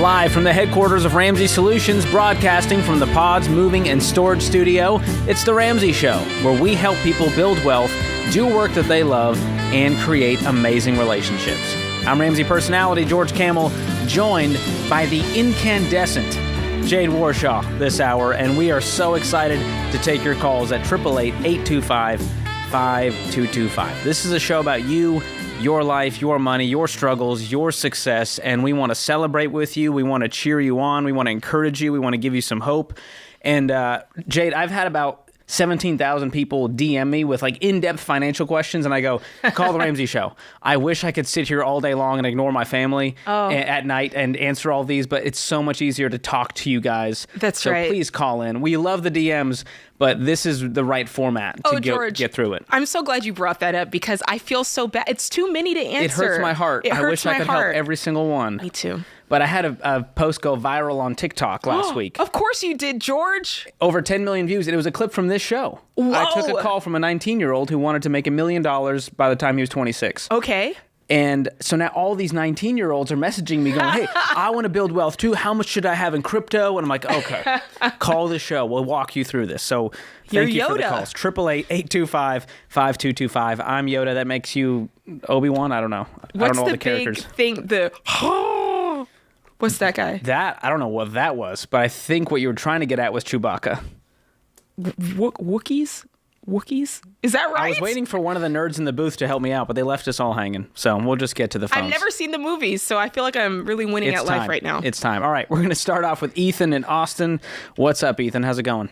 Live from the headquarters of Ramsey Solutions, broadcasting from the Pods Moving and Storage Studio, it's The Ramsey Show, where we help people build wealth, do work that they love, and create amazing relationships. I'm Ramsey personality George Camel, joined by the incandescent Jade Warshaw this hour, and we are so excited to take your calls at 888-825-5225. This is a show about you, your life, your money, your struggles, your success, and we want to celebrate with you. We want to cheer you on. We want to encourage you. We want to give you some hope. And Jade, I've had about 17,000 people DM me with like in-depth financial questions, and I go, call the Ramsey Show. I wish I could sit here all day long and ignore my family at night and answer all these, but it's so much easier to talk to you guys. That's right. So please call in. We love the DMs, but this is the right format to get through it. I'm so glad you brought that up because I feel so bad. It's too many to answer. It hurts my heart. I wish I could help every single one. Me too. But I had a post go viral on TikTok last week. Of course you did, George. Over 10 million views. And it was a clip from this show. Whoa. I took a call from a 19-year-old who wanted to make $1 million by the time he was 26. Okay. And so now all these 19-year-olds are messaging me going, hey, I want to build wealth too. How much should I have in crypto? And I'm like, okay, call the show. We'll walk you through this. So thank you for the calls. 888-825-5225. I'm Yoda. That makes you Obi-Wan? I don't know. I don't know all the characters. Big thing? What's that guy? I don't know what that was, but I think what you were trying to get at was Chewbacca. Wookiees? Is that right? I was waiting for one of the nerds in the booth to help me out, but they left us all hanging. So we'll just get to the phones. I've never seen the movies, so I feel like I'm really winning at life right now. It's time. All right, we're going to start off with Ethan in Austin. What's up, Ethan? How's it going?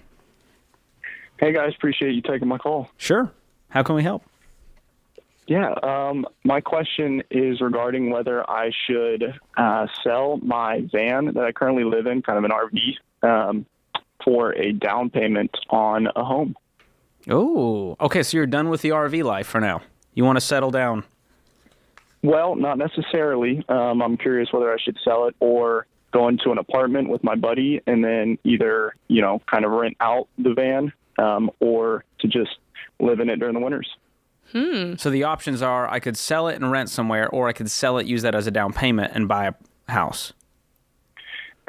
Hey, guys. Appreciate you taking my call. Sure. How can we help? Yeah, my question is regarding whether I should sell my van that I currently live in, kind of an RV, for a down payment on a home. Oh, okay, so you're done with the RV life for now. You want to settle down? Well, not necessarily. I'm curious whether I should sell it or go into an apartment with my buddy and then either, kind of rent out the van or to just live in it during the winters. So the options are I could sell it and rent somewhere, or I could sell it, use that as a down payment, and buy a house.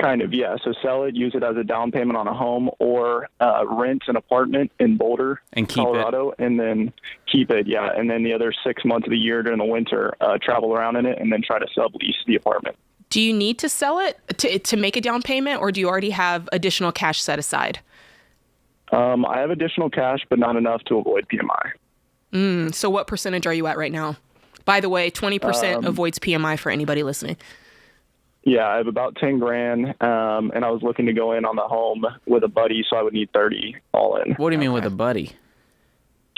Kind of, yeah. So sell it, use it as a down payment on a home, or rent an apartment in Boulder, and keep Colorado, and then keep it, yeah. And then the other 6 months of the year during the winter, travel around in it, and then try to sublease the apartment. Do you need to sell it to make a down payment, or do you already have additional cash set aside? I have additional cash, but not enough to avoid PMI. So what percentage are you at right now? By the way, 20% avoids PMI for anybody listening. Yeah, I have about 10 grand, and I was looking to go in on the home with a buddy, so I would need 30 all in. What do you mean with a buddy?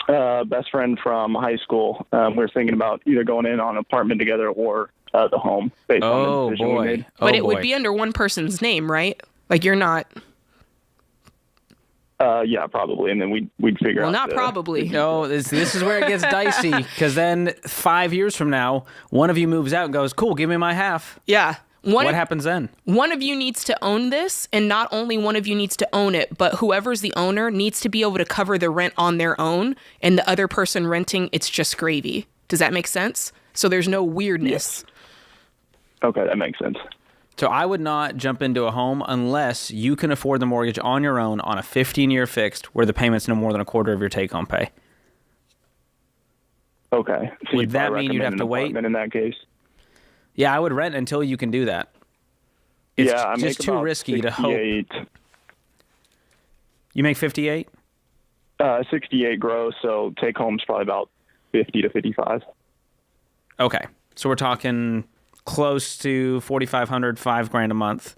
Best friend from high school. We were thinking about either going in on an apartment together or the home based on the decision we made. But it would be under one person's name, right? Like you're not... Yeah, probably, and then we'd figure out. Well, not probably. No, this is where it gets dicey, because then 5 years from now, one of you moves out and goes, cool, give me my half. Yeah. What happens then? One of you needs to own this, and not only one of you needs to own it, but whoever's the owner needs to be able to cover the rent on their own, and the other person renting, it's just gravy. Does that make sense? So there's no weirdness. Yes. Okay, that makes sense. So I would not jump into a home unless you can afford the mortgage on your own on a 15-year fixed where the payment's no more than a quarter of your take-home pay. Okay. So would that mean you'd have to wait? In that case? Yeah, I would rent until you can do that. It's just too risky to hope. You make 58? 68 gross, so take-home's probably about 50 to 55. Okay. So we're talking close to $4,500, $5,000 a month.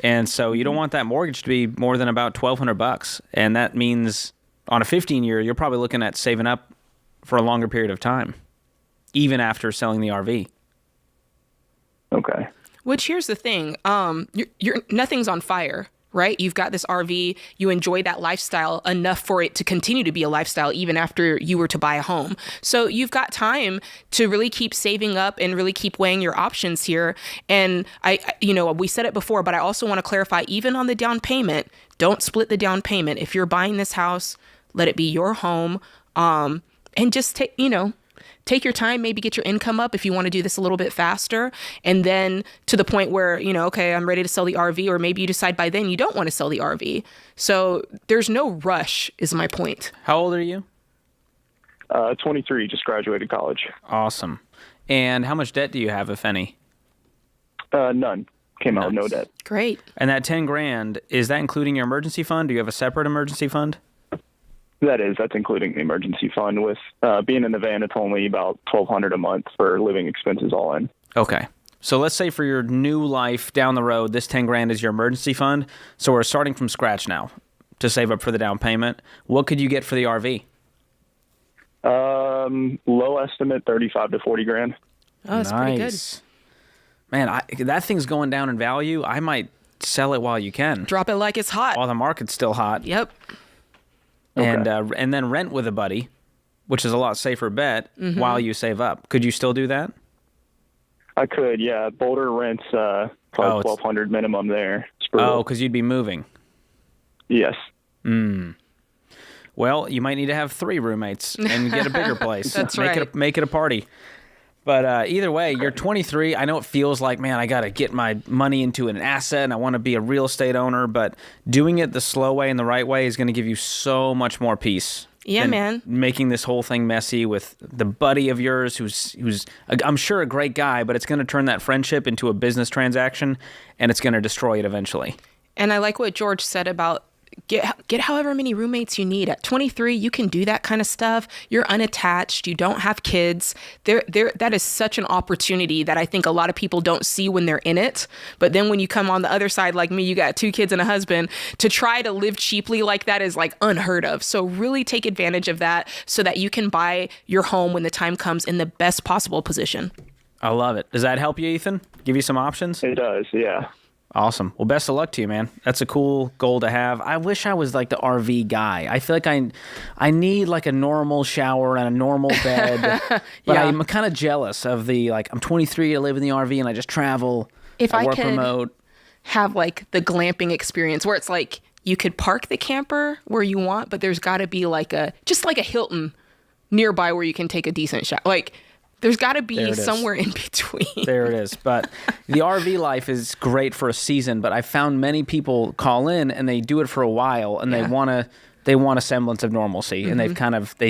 And so you don't want that mortgage to be more than about $1,200. And that means on a 15-year, you're probably looking at saving up for a longer period of time, even after selling the RV. Okay. Which here's the thing, you're nothing's on fire, right? You've got this RV, you enjoy that lifestyle enough for it to continue to be a lifestyle even after you were to buy a home. So you've got time to really keep saving up and really keep weighing your options here. And we said it before, but I also want to clarify, even on the down payment, don't split the down payment. If you're buying this house, let it be your home, and just take, take your time, maybe get your income up if you want to do this a little bit faster. And then to the point where, okay, I'm ready to sell the RV, or maybe you decide by then you don't want to sell the RV. So there's no rush is my point. How old are you? 23, just graduated college. Awesome. And how much debt do you have, if any? None. Came out with no debt. Great. And that 10 grand, is that including your emergency fund? Do you have a separate emergency fund? That's including the emergency fund. With being in the van, it's only about $1,200 a month for living expenses all in. Okay. So let's say for your new life down the road, this 10 grand is your emergency fund. So we're starting from scratch now to save up for the down payment. What could you get for the RV? Low estimate, 35 to 40 grand. Oh, that's pretty good. Man, that thing's going down in value. I might sell it while you can. Drop it like it's hot. While the market's still hot. Yep. And then rent with a buddy, which is a lot safer bet while you save up. Could you still do that? I could, yeah. Boulder rents probably $1,200 minimum there. Oh, because you'd be moving. Yes. Well, you might need to have 3 roommates and get a bigger place. That's Make it a party. But either way, you're 23. I know it feels like, man, I got to get my money into an asset and I want to be a real estate owner. But doing it the slow way and the right way is going to give you so much more peace. Yeah, man. Making this whole thing messy with the buddy of yours who's I'm sure a great guy, but it's going to turn that friendship into a business transaction and it's going to destroy it eventually. And I like what George said about get however many roommates you need. At 23, you can do that kind of stuff. You're unattached. You don't have kids. That is such an opportunity that I think a lot of people don't see when they're in it. But then when you come on the other side, like me, you got 2 kids and a husband, to try to live cheaply like that is like unheard of. So really take advantage of that so that you can buy your home when the time comes in the best possible position. I love it. Does that help you, Ethan? Give you some options? It does, yeah. Awesome. Well, best of luck to you, man. That's a cool goal to have. I wish I was like the RV guy. I feel like I need like a normal shower and a normal bed, but Yeah. I'm kind of jealous of the, like, I'm 23, I live in the RV and I just travel. If I work could remote. have like the glamping experience where it's like you could park the camper where you want, but there's got to be like just like a Hilton nearby where you can take a decent shower. Like there's got to be somewhere in between. There it is. But the RV life is great for a season, but I found many people call in and they do it for a while and they want a semblance of normalcy. And they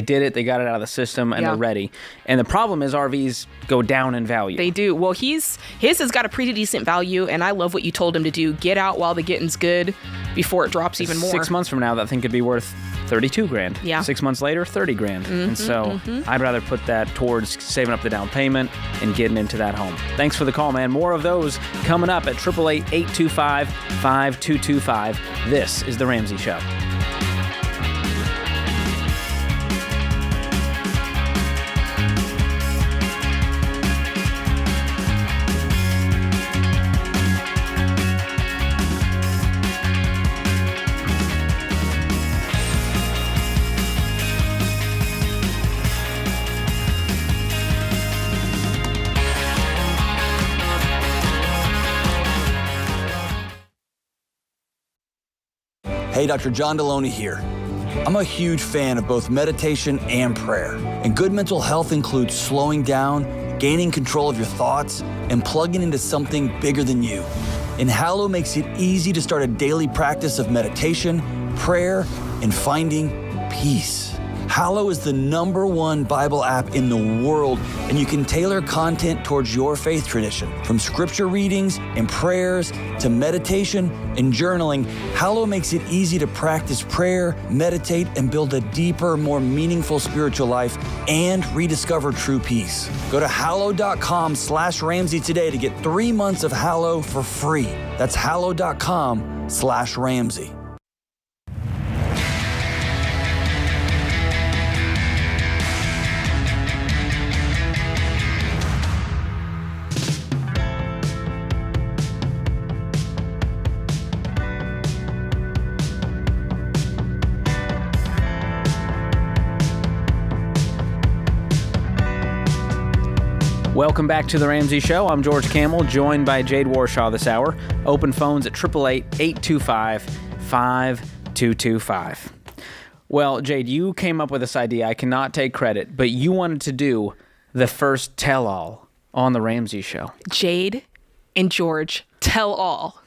did it, they got it out of the system and they're ready. And the problem is RVs go down in value. They do. Well, his has got a pretty decent value, and I love what you told him to do. Get out while the getting's good before it drops even more. 6 months from now, that thing could be worth 32 grand. Yeah. 6 months later, 30 grand. And so I'd rather put that towards saving up the down payment and getting into that home. Thanks for the call, man. More of those coming up at 888-825-5225. This is The Ramsey Show. Hey, Dr. John Deloney here. I'm a huge fan of both meditation and prayer. And good mental health includes slowing down, gaining control of your thoughts, and plugging into something bigger than you. And Hallow makes it easy to start a daily practice of meditation, prayer, and finding peace. Hallow is the #1 Bible app in the world, and you can tailor content towards your faith tradition. From scripture readings and prayers to meditation and journaling, Hallow makes it easy to practice prayer, meditate, and build a deeper, more meaningful spiritual life and rediscover true peace. Go to hallow.com/Ramsey today to get 3 months of Hallow for free. That's hallow.com/Ramsey. Welcome back to The Ramsey Show. I'm George Camel, joined by Jade Warshaw this hour. Open phones at 888-825-5225. Well, Jade, you came up with this idea. I cannot take credit, but you wanted to do the first tell-all on the Ramsey Show. Jade and George tell all.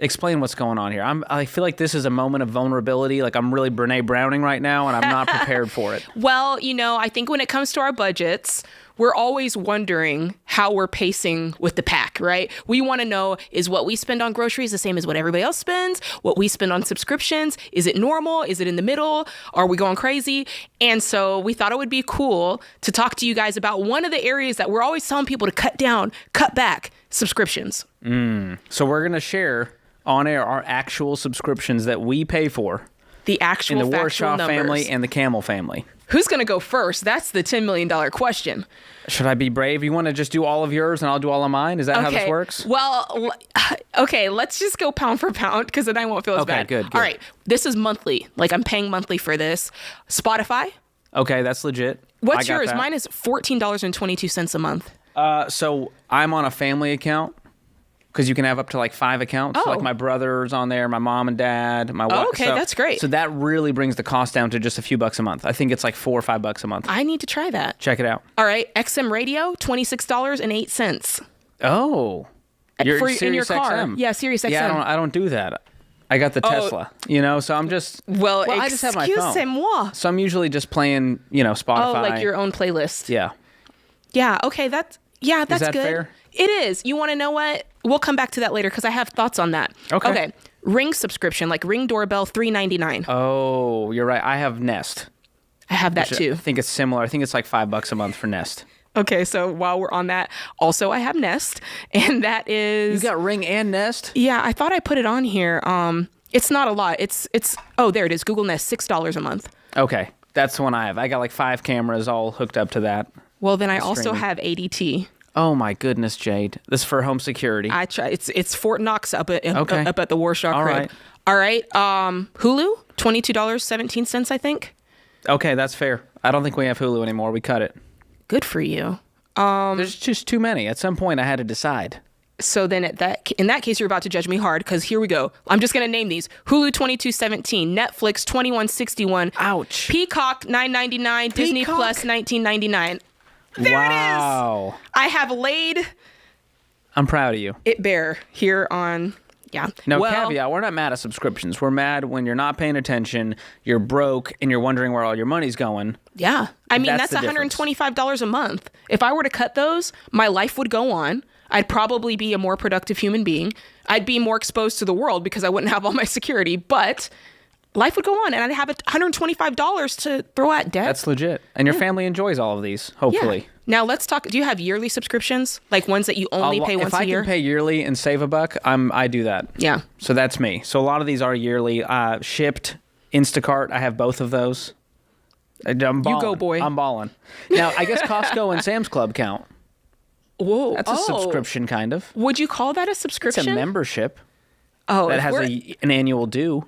Explain what's going on here. I feel like this is a moment of vulnerability. Like I'm really Brene Browning right now, and I'm not prepared for it. Well, I think when it comes to our budgets, we're always wondering how we're pacing with the pack, right? We want to know, is what we spend on groceries the same as what everybody else spends? What we spend on subscriptions, is it normal? Is it in the middle? Are we going crazy? And so we thought it would be cool to talk to you guys about one of the areas that we're always telling people to cut down, cut back, subscriptions. So we're going to share on air our actual subscriptions that we pay for. The actual in the factual Warshaw numbers. family and the Camel family. Who's going to go first? That's the $10 million question. Should I be brave? You want to just do all of yours and I'll do all of mine? Is that how this works? Well, okay, let's just go pound for pound because then I won't feel as bad. Good. All right, this is monthly. Like I'm paying monthly for this. Spotify. Okay, that's legit. What's yours? That. Mine is $14.22 a month. So I'm on a family account. Because you can have up to like 5 accounts. Oh. So like my brother's on there, my mom and dad, my wife. Okay, that's great. So that really brings the cost down to just a few bucks a month. I think it's like $4 or $5 a month. I need to try that. Check it out. All right, XM Radio, $26.08. Oh, you're in your car. XM. Yeah, Sirius XM. Yeah, I don't do that. I got the Tesla, so I'm just... Well, I just have my phone. Excusez-moi. So I'm usually just playing, Spotify. Oh, like your own playlist. Yeah. Yeah, okay, that's Is that good. fair? It is. You want to know what? We'll come back to that later because I have thoughts on that. Okay. Ring subscription, like Ring doorbell, $3.99. Oh, you're right. I have Nest. I have that too. I think it's similar. I think it's like $5 a month for Nest. Okay, so while we're on that, also I have Nest, and that is... You got Ring and Nest? Yeah, I thought I put it on here. It's not a lot. It's oh, there it is. Google Nest, $6 a month. Okay, that's the one I have. I got like 5 cameras all hooked up to that. Well, then I also have ADT. Oh my goodness, Jade! This is for home security. I try. It's Fort Knox up at the Warshaw All crib. right. All right. Hulu, $22.17, I think. Okay, that's fair. I don't think we have Hulu anymore. We cut it. Good for you. There's just too many. At some point, I had to decide. So then in that case, you're about to judge me hard because here we go. I'm just going to name these. Hulu, $22.17. Netflix, $21.61. Ouch. Peacock, $9.99. Disney Plus, $19.99. There it is. I have laid I'm proud of you. it bare here on, yeah. No, caveat, we're not mad at subscriptions. We're mad when you're not paying attention, you're broke, and you're wondering where all your money's going. Yeah. I mean, that's the difference. $125 a month. If I were to cut those, my life would go on. I'd probably be a more productive human being. I'd be more exposed to the world because I wouldn't have all my security, but life would go on, and I'd have $125 to throw at debt. That's legit. And your family enjoys all of these, hopefully. Yeah. Now let's talk. Do you have yearly subscriptions, like ones that you only pay once a year? If I can pay yearly and save $1, I do that. Yeah. So that's me. So a lot of these are yearly. Shipped, Instacart, I have both of those. I'm balling. You go, boy. I'm balling. Now, I guess Costco and Sam's Club count. Whoa. That's a subscription, kind of. Would you call that a subscription? It's a membership. Oh, that has an annual due.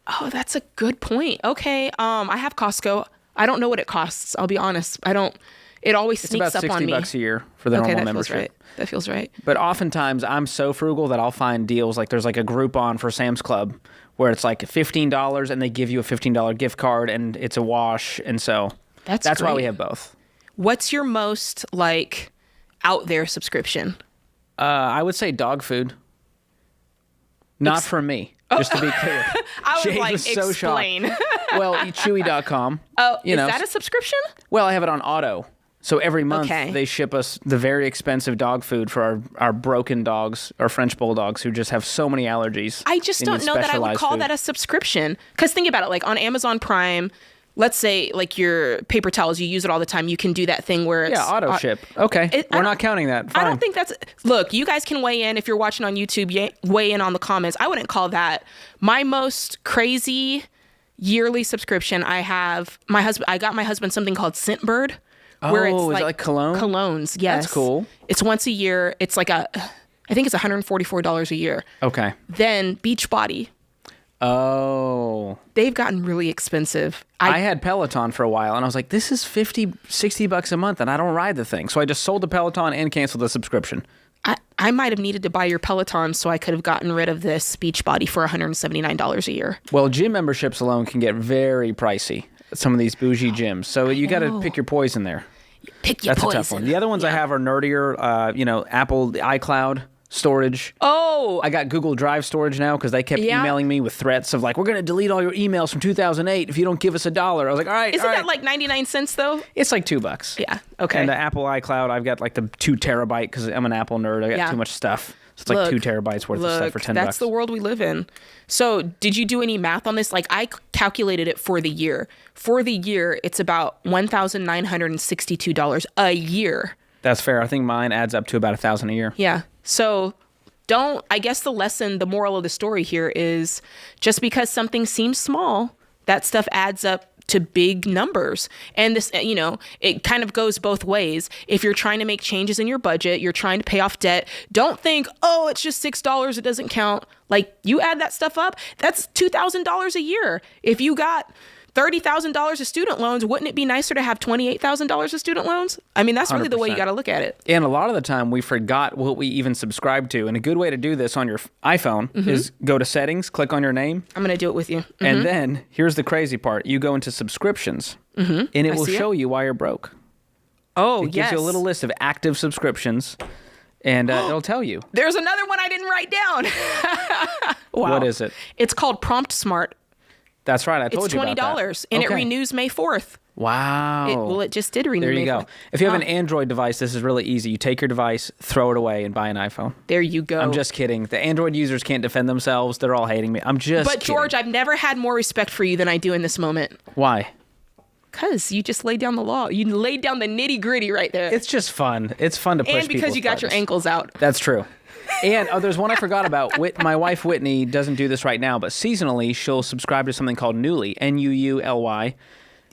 Oh, that's a good point. Okay. I have Costco. I don't know what it costs. I'll be honest. I don't. It always sneaks up on me. It's about $60 a year for the normal membership. Feels right. That feels right. But oftentimes I'm so frugal that I'll find deals like there's like a Groupon for Sam's Club where it's like $15 and they give you a $15 gift card and it's a wash, and so that's why we have both. What's your most like out there subscription? I would say dog food. Not for me. Just to be clear. I was Jade like, was so explain. Well, Chewy.com. Oh, is that a subscription? Well, I have it on auto. So every month Okay. they ship us the very expensive dog food for our broken dogs, our French bulldogs who just have so many allergies. I just don't know that I would call that a subscription. Because think about it, like on Amazon Prime, let's say like your paper towels, you use it all the time. You can do that thing where it's... auto ship. Okay. We're not counting that. Fine. I don't think that's... Look, you guys can weigh in. If you're watching on YouTube, weigh in on the comments. I wouldn't call that my most crazy yearly subscription. I got my husband something called Scentbird. Where it's is it like cologne? Colognes, yes. That's cool. It's once a year. It's like I think it's $144 a year. Okay. Then Beachbody. Oh. They've gotten really expensive. I had Peloton for a while, and I was like, this is $50-$60 a month, and I don't ride the thing. So I just sold the Peloton and canceled the subscription. I might have needed to buy your Peloton so I could have gotten rid of this Beachbody for $179 a year. Well, gym memberships alone can get very pricey at some of these bougie gyms. So you got to pick your poison there. Pick your That's poison. a tough one. The other ones I have are nerdier. Apple, the iCloud storage. Oh, I got Google Drive storage now because they kept emailing me with threats of like, we're going to delete all your emails from 2008 if you don't give us $1. I was like, all right. Isn't that like 99 cents though? It's like $2. Yeah. Okay. And the Apple iCloud, I've got like the 2 terabyte because I'm an Apple nerd. I got too much stuff. So it's like 2 terabytes worth of stuff for $10. That's the world we live in. So did you do any math on this? Like I calculated it for the year. For the year, it's about $1,962 a year. That's fair. I think mine adds up to about $1,000 a year. Yeah. So I guess the moral of the story here is just because something seems small, that stuff adds up to big numbers. And this, it kind of goes both ways. If you're trying to make changes in your budget, you're trying to pay off debt, don't think, oh, it's just $6. It doesn't count. Like you add that stuff up, that's $2,000 a year. If you got $30,000 of student loans, wouldn't it be nicer to have $28,000 of student loans? I mean, that's really the way you got to look at it. And a lot of the time we forgot what we even subscribe to. And a good way to do this on your iPhone is go to settings, click on your name. I'm going to do it with you. And then here's the crazy part. You go into subscriptions and it will show you why you're broke. Oh, It gives you a little list of active subscriptions and it'll tell you. There's another one I didn't write down. Wow. What is it? It's called Prompt Smart. That's right. I told you about that. It's $20 and it renews May 4th. Wow. It just did renew. There you May go. 4th. If you have an Android device, this is really easy. You take your device, throw it away, and buy an iPhone. There you go. I'm just kidding. The Android users can't defend themselves. They're all hating me. I'm just But kidding. George, I've never had more respect for you than I do in this moment. Why? Because you just laid down the law. You laid down the nitty gritty right there. It's just fun. It's fun to push people. And because you got your ankles out. That's true. And there's one I forgot about. My wife Whitney doesn't do this right now, but seasonally she'll subscribe to something called Nuuly, Nuuly,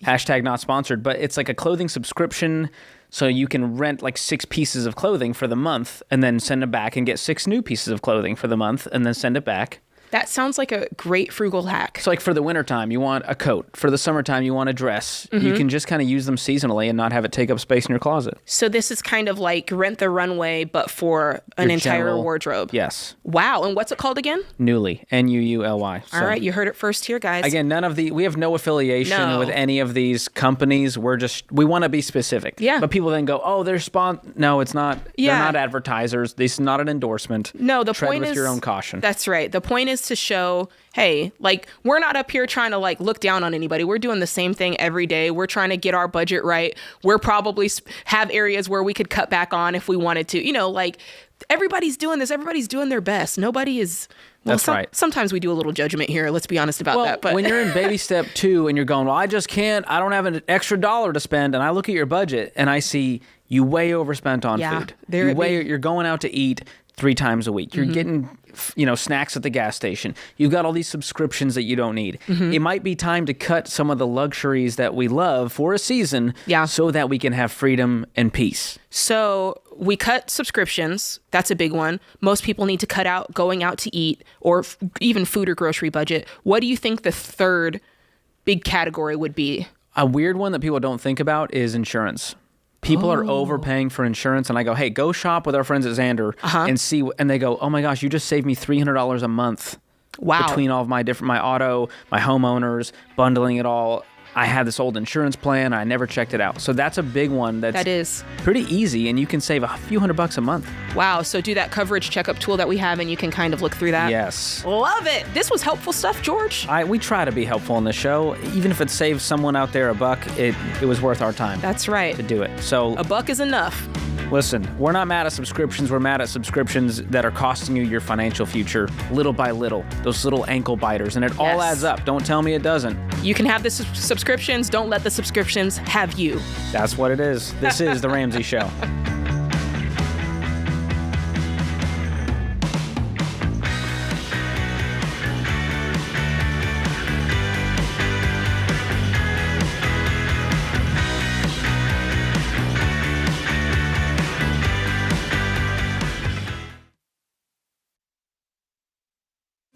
hashtag not sponsored, but it's like a clothing subscription. So you can rent like 6 pieces of clothing for the month and then send it back and get 6 new pieces of clothing for the month and then send it back. That sounds like a great frugal hack. So like for the wintertime, you want a coat. For the summertime, you want a dress. You can just kind of use them seasonally and not have it take up space in your closet. So this is kind of like Rent the Runway, but for an entire wardrobe. Yes. Wow. And what's it called again? Nuuly, Nuuly. So, all right. You heard it first here, guys. again, we have no affiliation with any of these companies. We want to be specific. Yeah. But people then go, oh, they're No, it's not. Yeah. They're not advertisers. This is not an endorsement. No, the Tread point with is your own caution. That's right. The point is to show, hey, like we're not up here trying to like look down on anybody. We're doing the same thing every day. We're trying to get our budget right. We're probably have areas where we could cut back on if we wanted to. Like everybody's doing this. Everybody's doing their best. Nobody is. Well, That's right. Sometimes we do a little judgment here. Let's be honest about that. But when you're in baby step 2 and you're going, well, I just can't. I don't have an extra $1 to spend, and I look at your budget and I see you way overspent on food. You're going out to eat 3 times a week. You're getting snacks at the gas station. You've got all these subscriptions that you don't need. It might be time to cut some of the luxuries that we love for a season so that we can have freedom and peace. So we cut subscriptions. That's a big one. Most people need to cut out going out to eat or even food or grocery budget. What do you think the third big category would be? A weird one that people don't think about is insurance. People are overpaying for insurance, and I go, hey, go shop with our friends at Xander and see. And they go, oh my gosh, you just saved me $300 a month. Wow. Between all of my auto, my homeowners, bundling it all. I had this old insurance plan. I never checked it out. So that's a big one. That is pretty easy, and you can save a few $100 a month. Wow. So do that coverage checkup tool that we have, and you can kind of look through that. Yes. Love it. This was helpful stuff, George. We try to be helpful on this show. Even if it saves someone out there $1, it was worth our time. That's right. To do it. So $1 is enough. Listen, we're not mad at subscriptions. We're mad at subscriptions that are costing you your financial future little by little. Those little ankle biters. And it all adds up. Don't tell me it doesn't. You can have the subscriptions. Don't let the subscriptions have you. That's what it is. This is The Ramsey Show.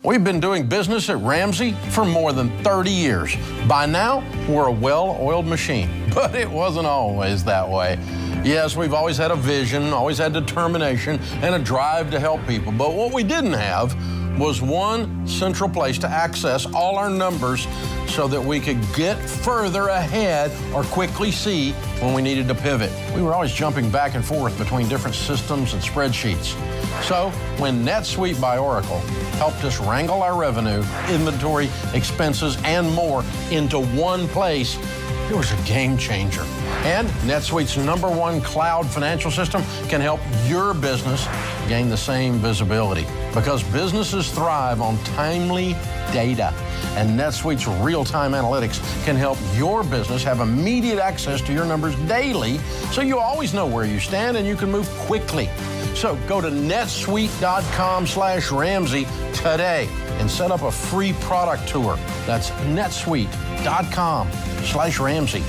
We've been doing business at Ramsey for more than 30 years. By now, we're a well-oiled machine, but it wasn't always that way. Yes, we've always had a vision, always had determination, and a drive to help people. But what we didn't have was one central place to access all our numbers so that we could get further ahead or quickly see when we needed to pivot. We were always jumping back and forth between different systems and spreadsheets. So when NetSuite by Oracle helped us wrangle our revenue, inventory, expenses, and more into one place, it was a game changer. And NetSuite's #1 cloud financial system can help your business gain the same visibility, because businesses thrive on timely data. And NetSuite's real-time analytics can help your business have immediate access to your numbers daily, so you always know where you stand and you can move quickly. So go to netsuite.com/Ramsey today and set up a free product tour. That's netsuite.com/Ramsey.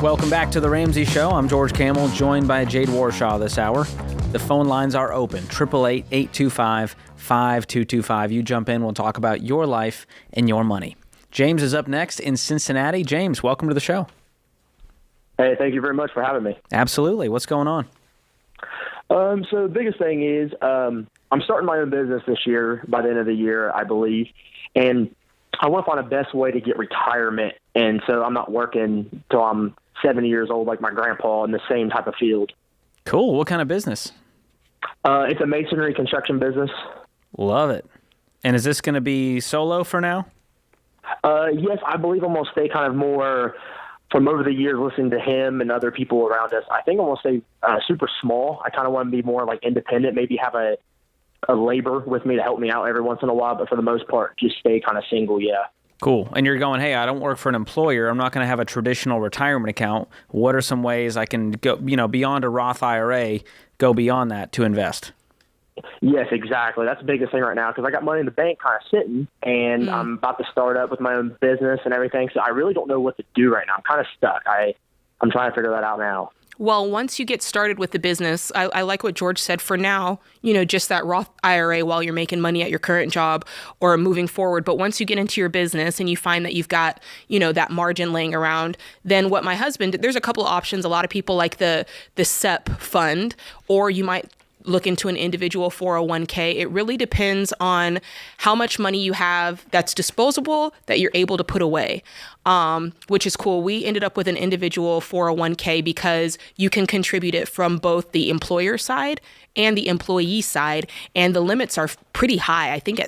Welcome back to The Ramsey Show. I'm George Camel, joined by Jade Warshaw this hour. The phone lines are open, 888-825-5225. You jump in, we'll talk about your life and your money. James is up next in Cincinnati. James, welcome to the show. Hey, thank you very much for having me. Absolutely. What's going on? So the biggest thing is I'm starting my own business this year, by the end of the year, I believe, and I want to find the best way to get retirement, and so I'm not working till I'm 70 years old like my grandpa in the same type of field. Cool. What kind of business? It's a masonry construction business. Love it. And is this going to be solo for now? Yes, I believe I'm going to stay kind of more from over the years listening to him and other people around us. I think I'm going to stay super small. I kind of want to be more like independent, maybe have a labor with me to help me out every once in a while, but for the most part, just stay kind of single, yeah. Cool. And you're going, hey, I don't work for an employer. I'm not going to have a traditional retirement account. What are some ways I can go, beyond a Roth IRA, go beyond that to invest? Yes, exactly. That's the biggest thing right now, because I got money in the bank kind of sitting, and I'm about to start up with my own business and everything, so I really don't know what to do right now. I'm kind of stuck. I'm trying to figure that out now. Well, once you get started with the business, I like what George said. For now, just that Roth IRA while you're making money at your current job or moving forward. But once you get into your business and you find that you've got, that margin laying around, then what my husband, there's a couple of options. A lot of people like the SEP fund, or you might look into an individual 401k. It really depends on how much money you have that's disposable that you're able to put away, which is cool. We ended up with an individual 401k because you can contribute it from both the employer side and the employee side, and the limits are pretty high. I think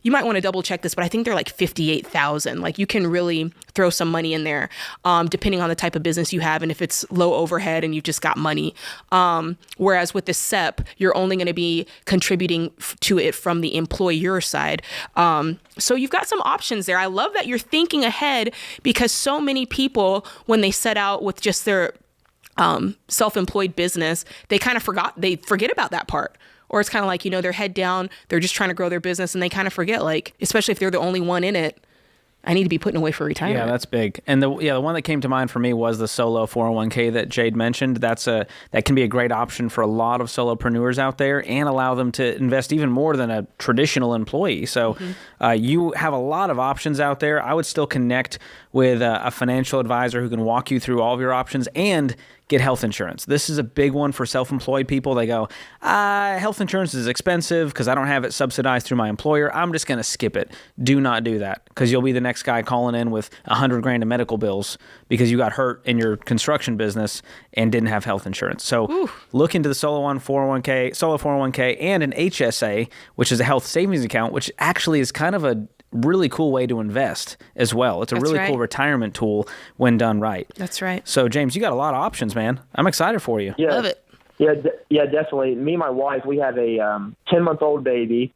you might want to double check this, but I think they're like $58,000. Like, you can really throw some money in there, depending on the type of business you have and if it's low overhead and you've just got money. Whereas with the SEP, you're only going to be contributing to it from the employer side. So you've got some options there. I love that you're thinking ahead, because so many people, when they set out with just their self-employed business, they forget about that part. Or it's kind of like, they're head down, they're just trying to grow their business, and they kind of forget, like, especially if they're the only one in it, I need to be putting away for retirement. Yeah, that's big. And the one that came to mind for me was the solo 401k that Jade mentioned. That can be a great option for a lot of solopreneurs out there, and allow them to invest even more than a traditional employee. So you have a lot of options out there. I would still connect with a financial advisor who can walk you through all of your options and get health insurance. This is a big one for self-employed people. They go, health insurance is expensive because I don't have it subsidized through my employer. I'm just going to skip it. Do not do that, because you'll be the next guy calling in with $100,000 in medical bills because you got hurt in your construction business and didn't have health insurance. So look into the solo 401k and an HSA, which is a health savings account, which actually is kind of a really cool way to invest as well. It's a really cool retirement tool when done right. That's right. So, James, you got a lot of options, man. I'm excited for you. Yeah. Love it. Yeah, definitely. Me and my wife, we have a 10-month-old baby.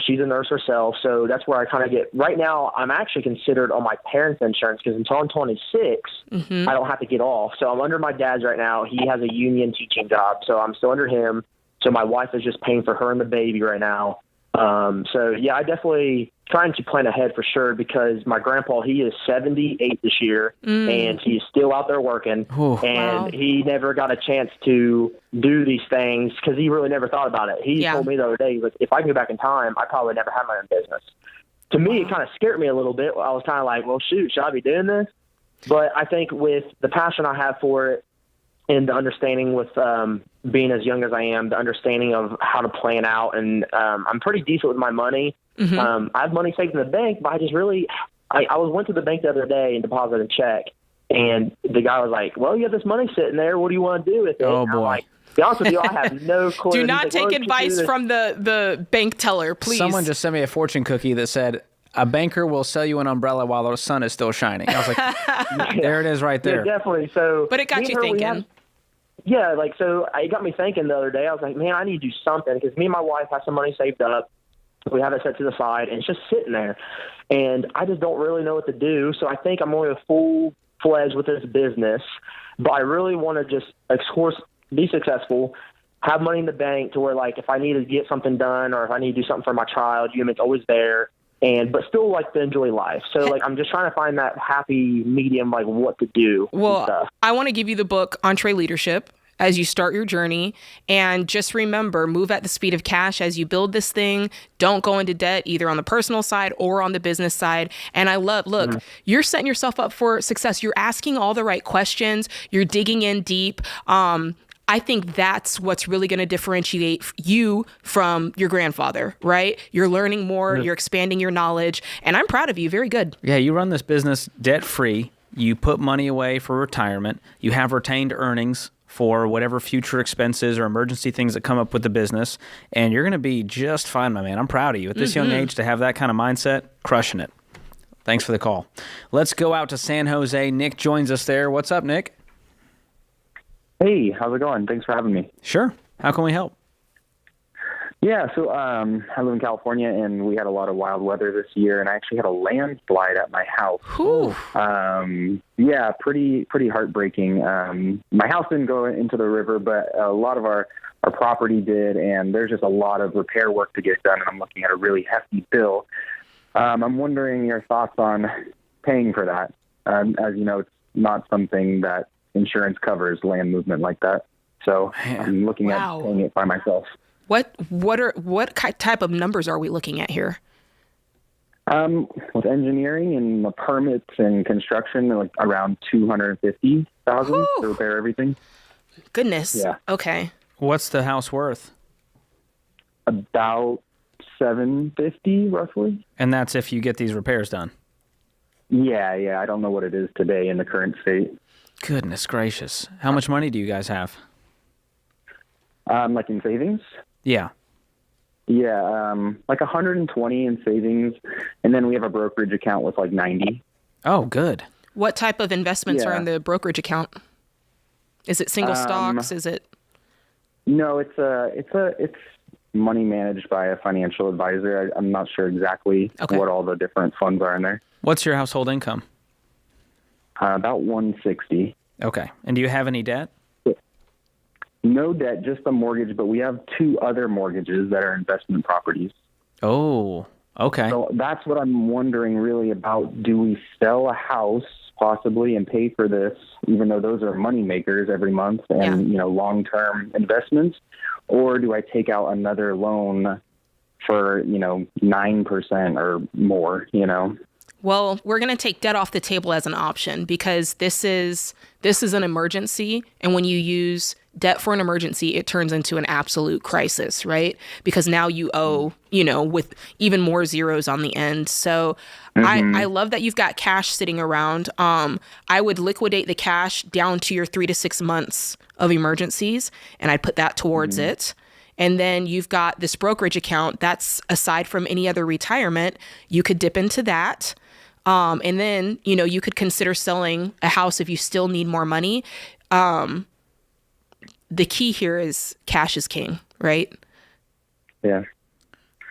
She's a nurse herself, so that's where I kind of get. Right now, I'm actually considered on my parents' insurance, because until I'm 26, I don't have to get off. So I'm under my dad's right now. He has a union teaching job, so I'm still under him. So my wife is just paying for her and the baby right now. So, yeah, I definitely trying to plan ahead for sure, because my grandpa, he is 78 this year, and he's still out there working, and he never got a chance to do these things because he really never thought about it. He told me the other day, he was, if I could go back in time, I probably never had my own business. To me, it kind of scared me a little bit. I was kind of like, well, shoot, should I be doing this? But I think with the passion I have for it and the understanding with being as young as I am, the understanding of how to plan out, and I'm pretty decent with my money. I have money saved in the bank, but I just really, I went to the bank the other day and deposited a check, and the guy was like, well, you have this money sitting there. What do you want to do with it? Oh, and boy. I'm like, to be honest with you, I have no clue. Do not take advice from the bank teller, please. Someone just sent me a fortune cookie that said, a banker will sell you an umbrella while the sun is still shining. I was like, there it is right there. Yeah, definitely. So, but it got you thinking. So it got me thinking the other day. I was like, man, I need to do something, because me and my wife have some money saved up. We have it set to the side, and it's just sitting there. And I just don't really know what to do. So I think I'm going to full-fledged with this business. But I really want to just, of course, be successful, have money in the bank to where, like, if I need to get something done or if I need to do something for my child, it's always there. But still like to enjoy life. So like I'm just trying to find that happy medium, like what to do. Well, I want to give you the book Entree Leadership as you start your journey. And just remember, move at the speed of cash as you build this thing. Don't go into debt either on the personal side or on the business side. And I love, look, you're setting yourself up for success. You're asking all the right questions. You're digging in deep. I think that's what's really going to differentiate you from your grandfather, right? You're learning more, you're expanding your knowledge, and I'm proud of you. Very good. Yeah, you run this business debt-free. You put money away for retirement. You have retained earnings for whatever future expenses or emergency things that come up with the business, and you're going to be just fine, my man. I'm proud of you. At this young age, to have that kind of mindset, crushing it. Thanks for the call. Let's go out to San Jose. Nick joins us there. What's up, Nick? Hey, how's it going? Thanks for having me. Sure. How can we help? Yeah, so I live in California, and we had a lot of wild weather this year, and I actually had a landslide at my house. Yeah, pretty heartbreaking. My house didn't go into the river, but a lot of our property did, and there's just a lot of repair work to get done, and I'm looking at a really hefty bill. I'm wondering your thoughts on paying for that. As you know, it's not something that insurance covers, land movement like that. So I'm looking at paying it by myself. What type of numbers are we looking at here? With engineering and the permits and construction, like around $250,000 to repair everything. Goodness. Yeah. Okay. What's the house worth? About $750,000 roughly. And that's if you get these repairs done. Yeah. I don't know what it is today in the current state. Goodness gracious. How much money do you guys have? Like in savings? Yeah. Yeah, like 120 in savings, and then we have a brokerage account with like 90. Oh, good. What type of investments are in the brokerage account? Is it single stocks? Is it? No, it's money managed by a financial advisor. I'm not sure exactly what all the different funds are in there. What's your household income? About 160. Okay. And do you have any debt? No debt, just a mortgage, but we have 2 other mortgages that are investment properties. Oh, okay. So that's what I'm wondering really about. Do we sell a house possibly and pay for this, even though those are money makers every month and, long-term investments? Or do I take out another loan for, 9% or more, Well, we're going to take debt off the table as an option because this is an emergency. And when you use debt for an emergency, it turns into an absolute crisis, right? Because now you owe, with even more zeros on the end. So I love that you've got cash sitting around. I would liquidate the cash down to your 3 to 6 months of emergencies, and I'd put that towards it. And then you've got this brokerage account that's aside from any other retirement. You could dip into that. And then, you could consider selling a house if you still need more money. The key here is cash is king, right? Yeah.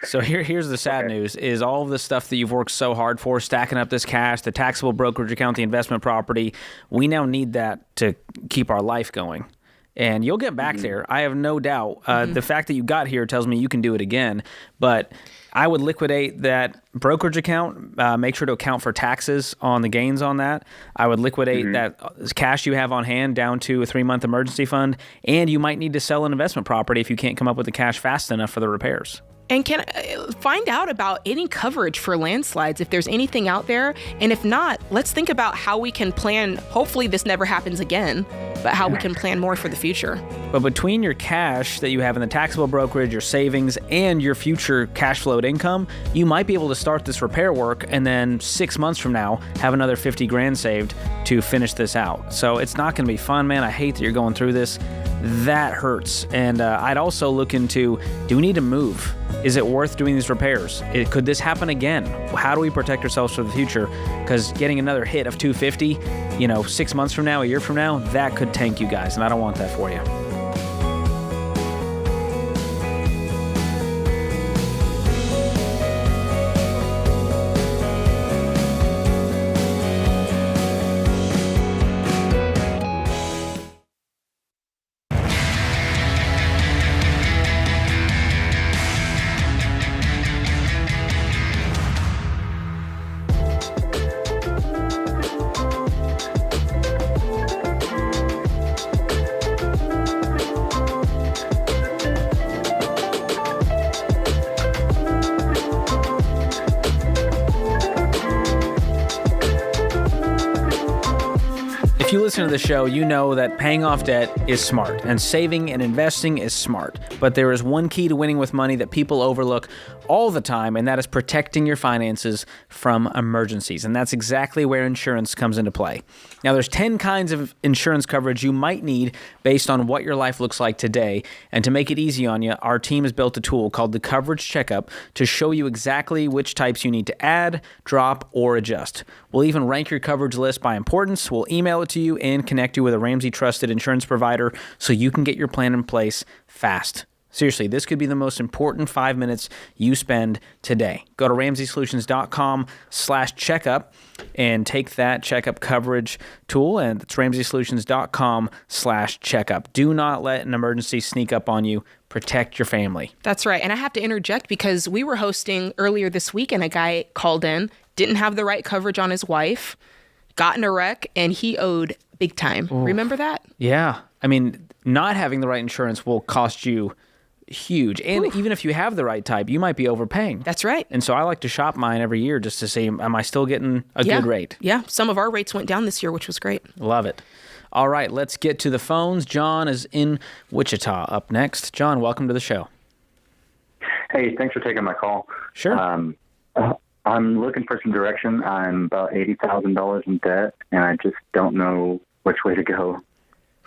So here's the sad news is all of the stuff that you've worked so hard for, stacking up this cash, the taxable brokerage account, the investment property, we now need that to keep our life going. And you'll get back there. I have no doubt. The fact that you got here tells me you can do it again. But I would liquidate that brokerage account. Make sure to account for taxes on the gains on that. I would liquidate that cash you have on hand down to a 3-month emergency fund, and you might need to sell an investment property if you can't come up with the cash fast enough for the repairs. And can find out about any coverage for landslides if there's anything out there. And if not, let's think about how we can plan. Hopefully this never happens again, but how we can plan more for the future. But between your cash that you have in the taxable brokerage, your savings, and your future cash flowed income, you might be able to start this repair work and then 6 months from now have another 50 grand saved to finish this out. So it's not going to be fun, man. I hate that you're going through this. That hurts. And I'd also look into, do we need to move? Is it worth doing these repairs? Could this happen again? How do we protect ourselves for the future? Because getting another hit of 250, 6 months from now, a year from now, that could tank you guys, and I don't want that for you. If you listen to the show, you know that paying off debt is smart and saving and investing is smart. But there is one key to winning with money that people overlook all the time, and that is protecting your finances from emergencies. And that's exactly where insurance comes into play. Now, there's 10 kinds of insurance coverage you might need based on what your life looks like today. And to make it easy on you, our team has built a tool called the Coverage Checkup to show you exactly which types you need to add, drop, or adjust. We'll even rank your coverage list by importance. We'll email it to you and connect you with a Ramsey trusted insurance provider so you can get your plan in place fast. Seriously, this could be the most important 5 minutes you spend today. Go to RamseySolutions.com/checkup and take that checkup coverage tool, and it's RamseySolutions.com/checkup. Do not let an emergency sneak up on you. Protect your family. That's right. And I have to interject because we were hosting earlier this week and a guy called in, didn't have the right coverage on his wife, got in a wreck, and he owed big time. Ooh. Remember that? Yeah. I mean, not having the right insurance will cost you huge. And even if you have the right type, you might be overpaying. That's right. And so I like to shop mine every year just to see, am I still getting a good rate? Yeah. Some of our rates went down this year, which was great. Love it. All right, let's get to the phones. John is in Wichita up next. John, welcome to the show. Hey, thanks for taking my call. Sure. I'm looking for some direction. I'm about $80,000 in debt, and I just don't know which way to go.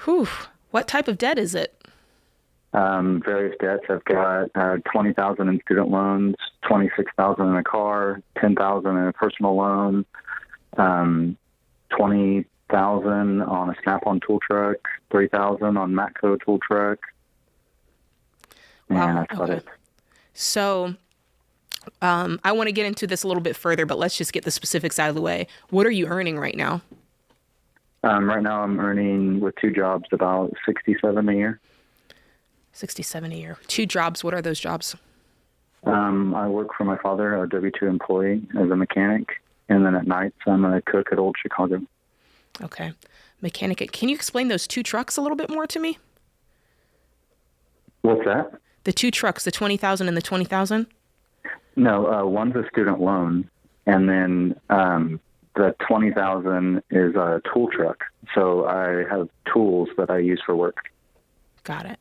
Whew. What type of debt is it? Various debts. I've got $20,000 in student loans, $26,000 in a car, $10,000 in a personal loan, $20,000 on a Snap-on tool truck, $3,000 on Matco tool truck. Wow. And that's about it. So, I want to get into this a little bit further, but let's just get the specifics out of the way. What are you earning right now? Right now I'm earning with 2 jobs about $67,000 a year. $67,000 a year. 2 jobs. What are those jobs? I work for my father, a W-2 employee, as a mechanic, and then at nights I'm a cook at Old Chicago. Okay. Mechanic. Can you explain those 2 trucks a little bit more to me? What's that? The 2 trucks, the $20,000 and the $20,000? No, one's a student loan, and then the $20,000 is a tool truck. So I have tools that I use for work. Got it.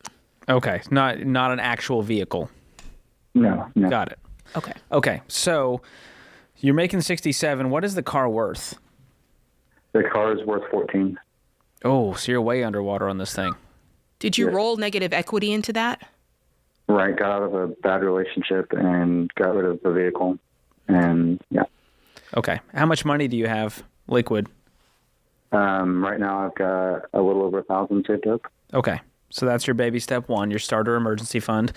Okay, not an actual vehicle. No. Got it. Okay. Okay, so you're making 67. What is the car worth? The car is worth 14. Oh, so you're way underwater on this thing. Did you roll negative equity into that? Right, got out of a bad relationship and got rid of the vehicle, and yeah. Okay, how much money do you have liquid? Right now I've got a little over $1,000 saved up. Okay, so that's your baby step 1, your starter emergency fund.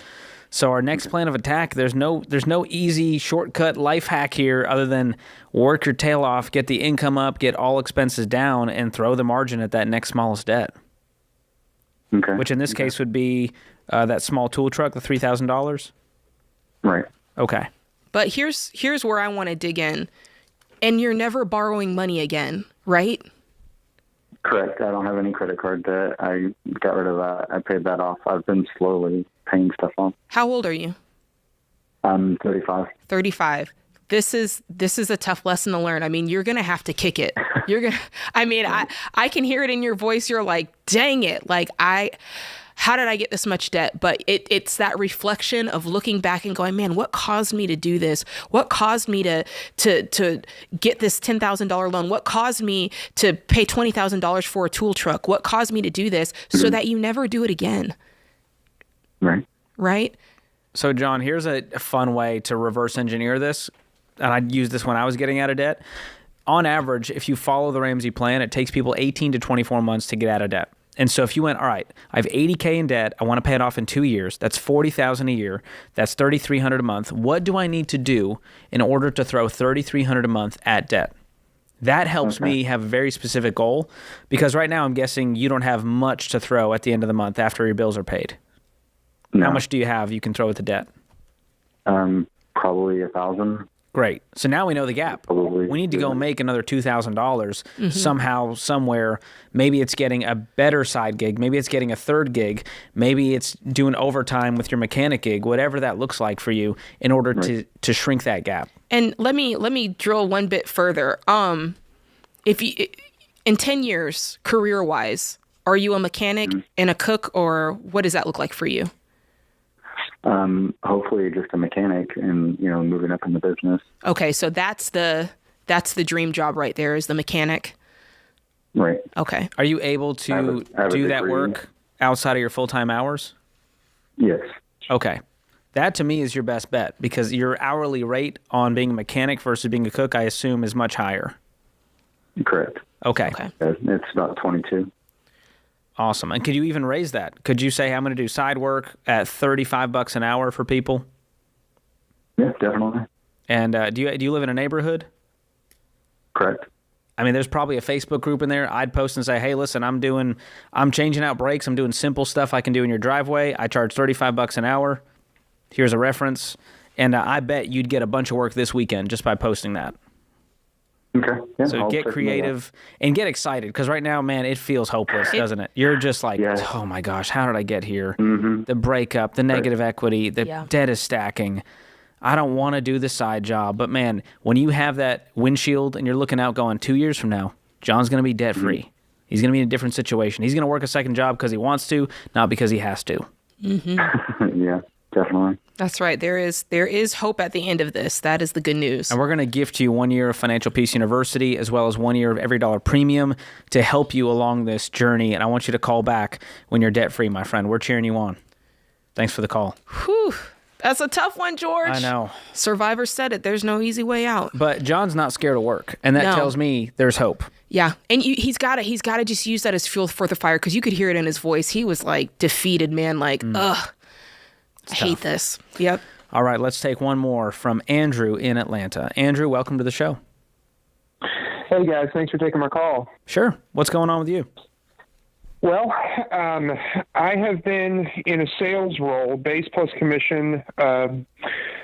So our next plan of attack, there's no easy shortcut life hack here other than work your tail off, get the income up, get all expenses down, and throw the margin at that next smallest debt. Okay. Which in this case would be that small tool truck, the $3,000? Right. Okay. But here's where I want to dig in. And you're never borrowing money again, right? Correct. I don't have any credit card debt. I got rid of that. I paid that off. I've been slowly paying stuff off. How old are you? I'm 35. 35. This is a tough lesson to learn. I mean, you're going to have to kick it. I can hear it in your voice. You're like, dang it. Like, how did I get this much debt? But it's that reflection of looking back and going, man, what caused me to do this? What caused me to get this $10,000 loan? What caused me to pay $20,000 for a tool truck? What caused me to do this so that you never do it again? Right. Right? So, John, here's a fun way to reverse engineer this. And I used this when I was getting out of debt. On average, if you follow the Ramsey plan, it takes people 18 to 24 months to get out of debt. And so if you went, all right, I have $80K in debt, I want to pay it off in 2 years, that's $40,000 a year, that's $3,300 a month. What do I need to do in order to throw $3,300 a month at debt? That helps me have a very specific goal, because right now I'm guessing you don't have much to throw at the end of the month after your bills are paid. No. How much do you have you can throw at the debt? Probably $1,000. Great. So now we know the gap. Probably. We need to go make another $2,000 somehow, somewhere. Maybe it's getting a better side gig. Maybe it's getting a third gig. Maybe it's doing overtime with your mechanic gig, whatever that looks like for you, in order to shrink that gap. And let me drill one bit further. If you, in 10 years, career-wise, are you a mechanic and a cook, or what does that look like for you? Hopefully just a mechanic and, moving up in the business. Okay, so that's the dream job right there, is the mechanic. Right. Okay. Are you able to do that work outside of your full-time hours? Yes. Okay. That to me is your best bet, because your hourly rate on being a mechanic versus being a cook, I assume, is much higher. Correct. Okay. It's about 22. Awesome. And could you even raise that? Could you say, hey, I'm going to do side work at $35 an hour for people? Yeah, definitely. And do you live in a neighborhood? Correct. I mean, there's probably a Facebook group in there. I'd post and say, hey, listen, I'm changing out brakes. I'm doing simple stuff I can do in your driveway. I charge $35 an hour. Here's a reference. And I bet you'd get a bunch of work this weekend just by posting that. Okay. Yeah, so get creative and get excited, because right now, man, it feels hopeless, doesn't it? You're just like, oh my gosh, how did I get here? The breakup, the negative equity, the debt is stacking. I don't want to do the side job. But man, when you have that windshield and you're looking out going, 2 years from now, John's going to be debt free. He's going to be in a different situation. He's going to work a second job because he wants to, not because he has to. Yeah, definitely. That's right. There is hope at the end of this. That is the good news. And we're going to gift you 1 year of Financial Peace University, as well as 1 year of Every Dollar Premium to help you along this journey. And I want you to call back when you're debt-free, my friend. We're cheering you on. Thanks for the call. Whew. That's a tough one, George. I know. Survivor said it. There's no easy way out. But John's not scared of work, and that tells me there's hope. Yeah, and he's got to just use that as fuel for the fire, because you could hear it in his voice. He was like defeated, man. Like, ugh, I hate this. Yep. All right, let's take one more from Andrew in Atlanta. Andrew, welcome to the show. Hey, guys. Thanks for taking my call. Sure. What's going on with you? Well, I have been in a sales role, base plus commission,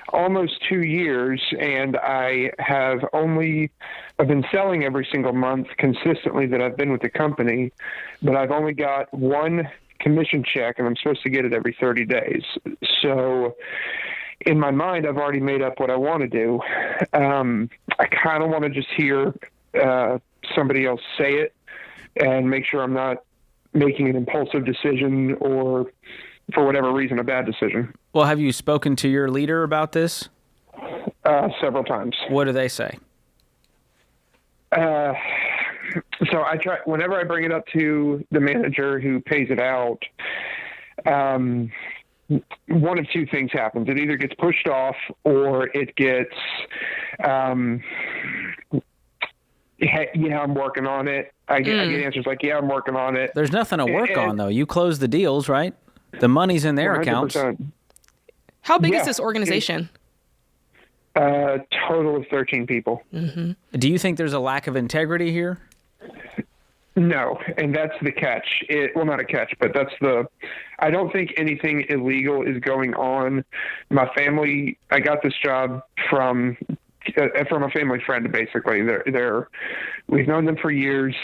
almost 2 years, and I've been selling every single month consistently that I've been with the company, but I've only got one commission check, and I'm supposed to get it every 30 days. So in my mind, I've already made up what I want to do. I kind of want to just hear somebody else say it and make sure I'm not making an impulsive decision or, for whatever reason, a bad decision. Well, have you spoken to your leader about this? Several times. What do they say? So I try, whenever I bring it up to the manager who pays it out, one of two things happens. It either gets pushed off or it gets, yeah, I'm working on it. I get answers like, yeah, I'm working on it. There's nothing to work on, though. You close the deals, right? The money's in their 100%. Accounts. How big is this organization? Total of 13 people. Mm-hmm. Do you think there's a lack of integrity here? No, and that's the catch. Well, not a catch, but I don't think anything illegal is going on. My family, I got this job from a family friend, basically. We've known them for years.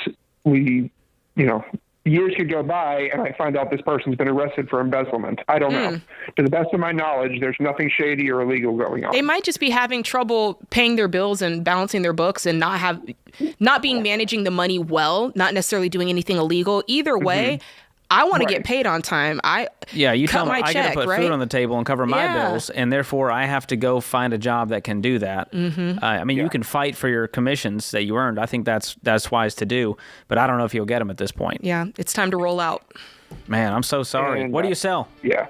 Years could go by, and I find out this person's been arrested for embezzlement. I don't know. To the best of my knowledge, there's nothing shady or illegal going on. They might just be having trouble paying their bills and balancing their books and not being managing the money well, not necessarily doing anything illegal. Either way, I want to get paid on time. You tell me I got to put right? food on the table and cover my bills, and therefore I have to go find a job that can do that. You can fight for your commissions that you earned. I think that's wise to do, but I don't know if you'll get them at this point. Yeah, it's time to roll out. Man, I'm so sorry. And, what do you sell? Yeah.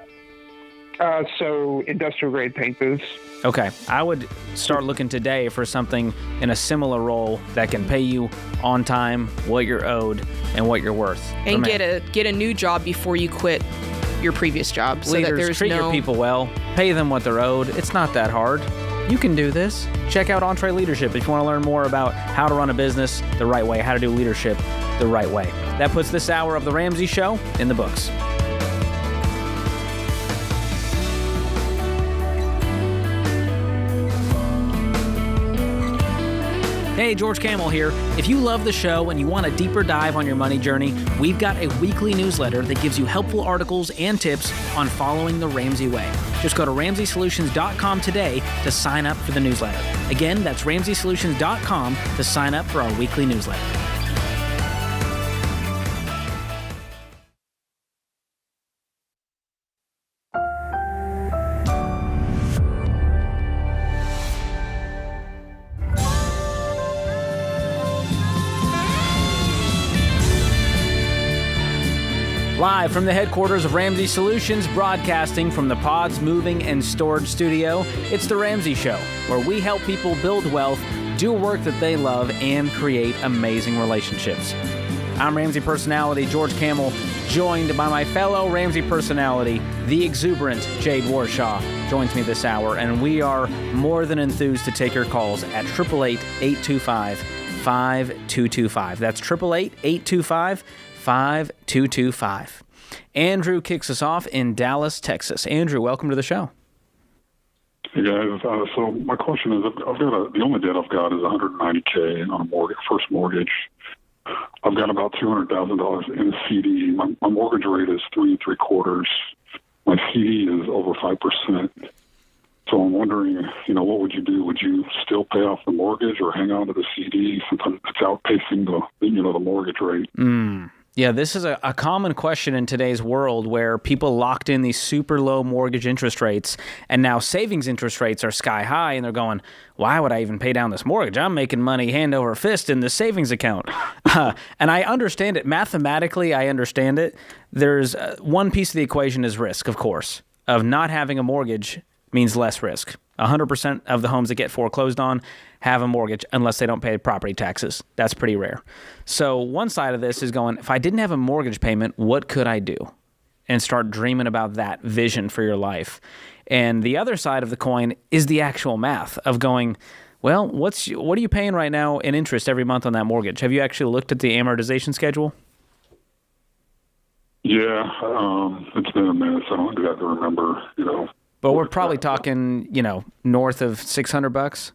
So industrial grade paint booths. Okay, I would start looking today for something in a similar role that can pay you on time, what you're owed, and what you're worth. And get a new job before you quit your previous job. So Leaders, that there's treat your people well, pay them what they're owed. It's not that hard. You can do this. Check out Entree Leadership if you want to learn more about how to run a business the right way, how to do leadership the right way. That puts this hour of The Ramsey Show in the books. Hey, George Camel here. If you love the show and you want a deeper dive on your money journey, we've got a weekly newsletter that gives you helpful articles and tips on following the Ramsey way. Just go to RamseySolutions.com today to sign up for the newsletter. Again, that's RamseySolutions.com to sign up for our weekly newsletter. Live from the headquarters of Ramsey Solutions, broadcasting from the Pods Moving and Storage Studio, it's The Ramsey Show, where we help people build wealth, do work that they love, and create amazing relationships. I'm Ramsey personality George Camel, joined by my fellow Ramsey personality, the exuberant Jade Warshaw, joins me this hour, and we are more than enthused to take your calls at 888-825-5225. That's 888-825-5225. Andrew kicks us off in Dallas, Texas. Andrew, welcome to the show. Hey guys, so my question is, the only debt I've got is $190K on a first mortgage. I've got about $200,000 in a CD. My mortgage rate is 3 3/4. My CD is over 5%. So I'm wondering, what would you do? Would you still pay off the mortgage or hang on to the CD since it's outpacing the mortgage rate? Yeah, this is a common question in today's world where people locked in these super low mortgage interest rates, and now savings interest rates are sky high, and they're going, why would I even pay down this mortgage? I'm making money hand over fist in this savings account. And I understand it. Mathematically, I understand it. There's one piece of the equation is risk, of course, of not having a mortgage means less risk. 100% of the homes that get foreclosed on have a mortgage unless they don't pay property taxes. That's pretty rare. So one side of this is going, if I didn't have a mortgage payment, what could I do? And start dreaming about that vision for your life. And the other side of the coin is the actual math of going, well, what are you paying right now in interest every month on that mortgage? Have you actually looked at the amortization schedule? Yeah, it's been a minute, so I don't exactly remember, But we're probably talking, north of $600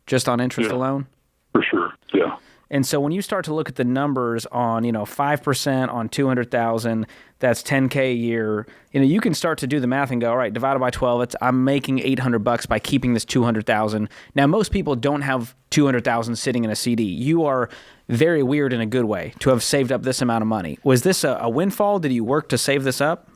just on interest alone. For sure, yeah. And so when you start to look at the numbers on, 5% on 200,000, that's $10K a year. You can start to do the math and go, all right, divided by 12, I'm making $800 by keeping this 200,000. Now, most people don't have 200,000 sitting in a CD. You are very weird in a good way to have saved up this amount of money. Was this a windfall? Did you work to save this up?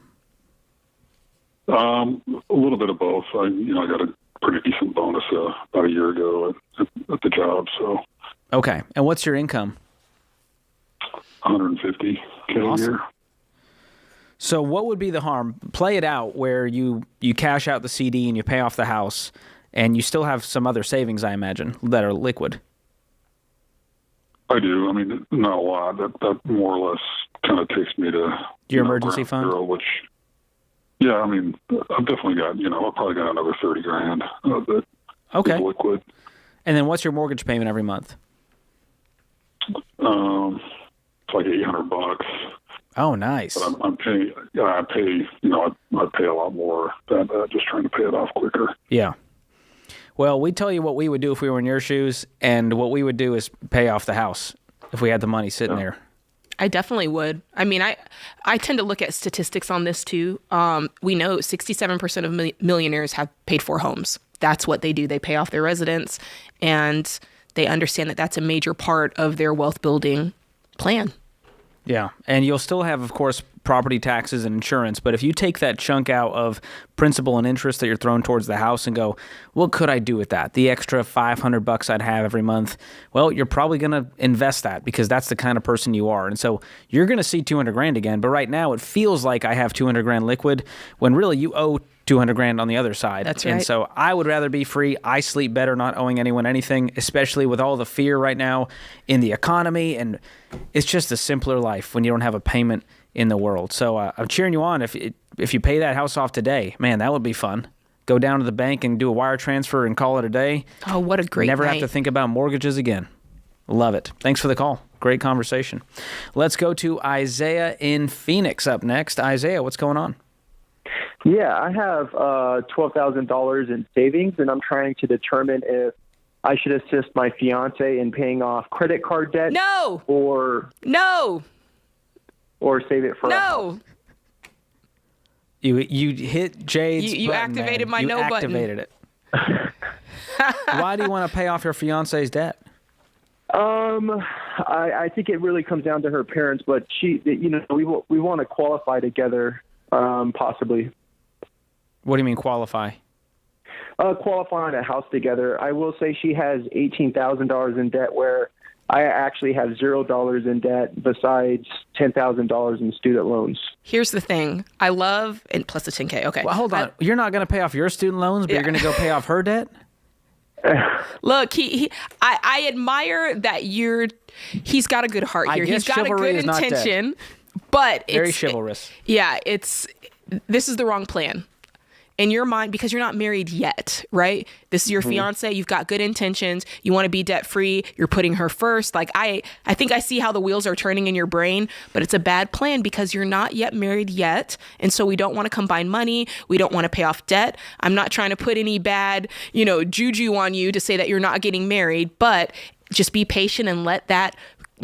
A little bit of both. I got a pretty decent bonus about a year ago at the job. So. Okay, and what's your income? $150K a year. So what would be the harm? Play it out where you cash out the CD and you pay off the house, and you still have some other savings, I imagine, that are liquid. I do. I mean, not a lot. That more or less kind of takes me to your emergency fund, which. Yeah, I mean, I've definitely got, I've probably got another $30,000 that is liquid. And then what's your mortgage payment every month? It's like $800. Oh, nice. But I pay a lot more than just trying to pay it off quicker. Yeah. Well, we tell you what we would do if we were in your shoes, and what we would do is pay off the house if we had the money sitting there. I definitely would. I mean, I tend to look at statistics on this too. We know 67% of millionaires have paid for homes. That's what they do. They pay off their residence, and they understand that that's a major part of their wealth building plan. Yeah, and you'll still have, of course, property taxes and insurance, but if you take that chunk out of principal and interest that you're throwing towards the house and go, what could I do with that? The extra $500 I'd have every month, well, you're probably going to invest that because that's the kind of person you are. And so you're going to see $200,000 again, but right now it feels like I have $200,000 liquid when really you owe $200,000 on the other side. That's right. And so I would rather be free. I sleep better not owing anyone anything, especially with all the fear right now in the economy. And it's just a simpler life when you don't have a payment in the world. So I'm cheering you on. If you pay that house off today, man, that would be fun. Go down to the bank and do a wire transfer and call it a day. Oh, what a great Never night. have to think about mortgages again. Love it. Thanks for the call. Great conversation. Let's go to Isaiah in Phoenix up next. Isaiah, what's going on? Yeah, I have $12,000 in savings, and I'm trying to determine if I should assist my fiance in paying off credit card debt. No. Or save it for a house. You hit Jade's You button, activated man. my you no button. activated it. Why do you want to pay off your fiance's debt? I think it really comes down to her parents, but we want to qualify together, possibly. What do you mean qualify? Qualify on a house together. I will say she has $18,000 in debt, where I actually have $0 in debt besides $10,000 in student loans. Here's the thing. I love, and plus the 10K. Okay. Well, hold on. You're not going to pay off your student loans, but you're going to go pay off her debt? Look, I admire that he's got a good heart here. He's got a good intention, but it's very chivalrous. This is the wrong plan. In your mind, because you're not married yet, right? This is your fiance. You've got good intentions. You want to be debt free. You're putting her first. Like I think I see how the wheels are turning in your brain, but it's a bad plan because you're not yet married yet. And so we don't want to combine money. We don't want to pay off debt. I'm not trying to put any bad, juju on you to say that you're not getting married, but just be patient and let that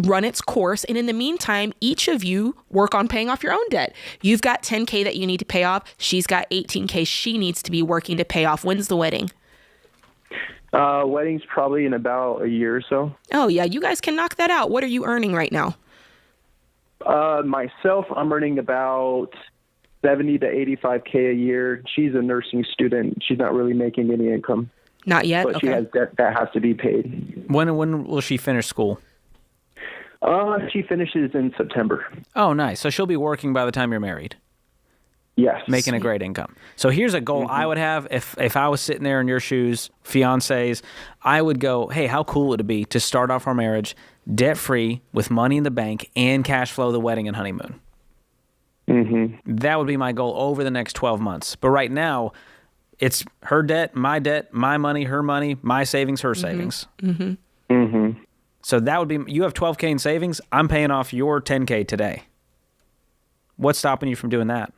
run its course. And in the meantime, each of you work on paying off your own debt. You've got $10K that you need to pay off. She's got $18K she needs to be working to pay off. When's the wedding? Wedding's probably in about a year or so. Oh, yeah. You guys can knock that out. What are you earning right now? Myself, I'm earning about $70 to $85K a year. She's a nursing student. She's not really making any income. Not yet? But okay. She has debt that has to be paid. When will she finish school? She finishes in September. Oh, nice. So she'll be working by the time you're married. Yes. Making a great income. So here's a goal I would have if I was sitting there in your shoes, fiancés, I would go, hey, how cool would it be to start off our marriage debt-free with money in the bank and cash flow the wedding and honeymoon? Mm-hmm. That would be my goal over the next 12 months. But right now, it's her debt, my money, her money, my savings, her savings. Mm-hmm. Mm-hmm. So that would be, you have $12K in savings, I'm paying off your $10K today. What's stopping you from doing that?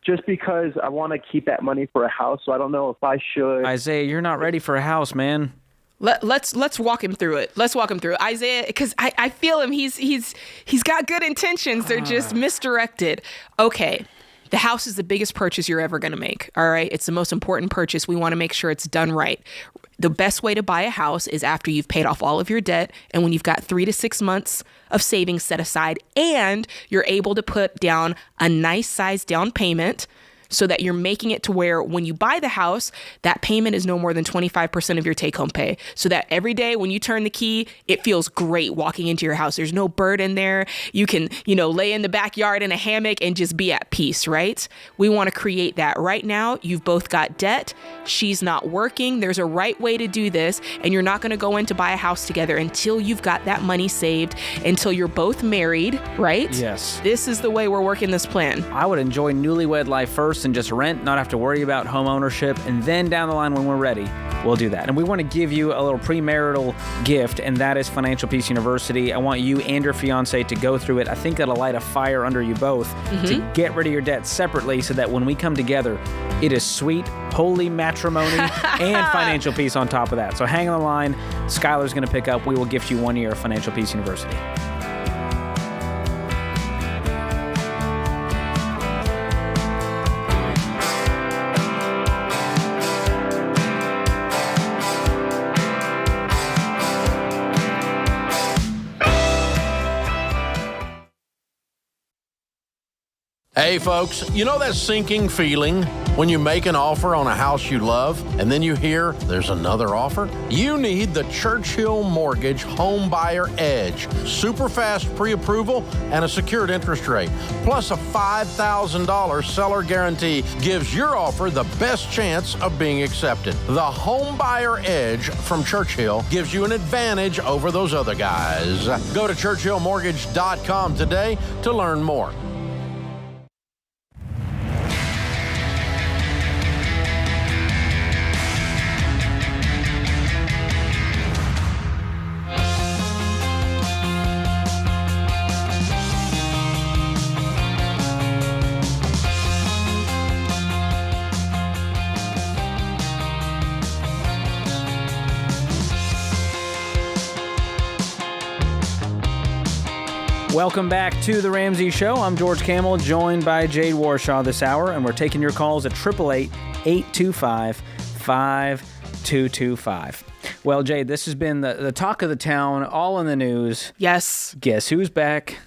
Just because I want to keep that money for a house, so I don't know if I should. Isaiah, you're not ready for a house, man. Let's walk him through it. Let's walk him through it. Isaiah, because I feel him. He's got good intentions. They're just misdirected. Okay. The house is the biggest purchase you're ever going to make. All right. It's the most important purchase. We want to make sure it's done right. The best way to buy a house is after you've paid off all of your debt and when you've got 3 to 6 months of savings set aside and you're able to put down a nice size down payment so that you're making it to where when you buy the house, that payment is no more than 25% of your take-home pay. So that every day when you turn the key, it feels great walking into your house. There's no burden there. You can, lay in the backyard in a hammock and just be at peace, right? We want to create that. Right now, you've both got debt. She's not working. There's a right way to do this. And you're not going to go in to buy a house together until you've got that money saved, until you're both married, right? Yes. This is the way we're working this plan. I would enjoy newlywed life first and just rent, not have to worry about home ownership, and then down the line when we're ready, we'll do that. And we want to give you a little premarital gift, and that is Financial Peace University. I want you and your fiance to go through it. I think that'll light a fire under you both to get rid of your debt separately so that when we come together, it is sweet, holy matrimony and financial peace on top of that. So hang on the line. Skylar's going to pick up. We will gift you 1 year of Financial Peace University. Hey folks, you know that sinking feeling when you make an offer on a house you love and then you hear there's another offer? You need the Churchill Mortgage Home Buyer Edge. Super fast pre-approval and a secured interest rate. Plus a $5,000 seller guarantee gives your offer the best chance of being accepted. The Home Buyer Edge from Churchill gives you an advantage over those other guys. Go to churchillmortgage.com today to learn more. Welcome back to The Ramsey Show. I'm George Camel, joined by Jade Warshaw this hour, and we're taking your calls at 888-825-5225. Well, Jade, this has been the talk of the town, all in the news. Yes. Guess who's back?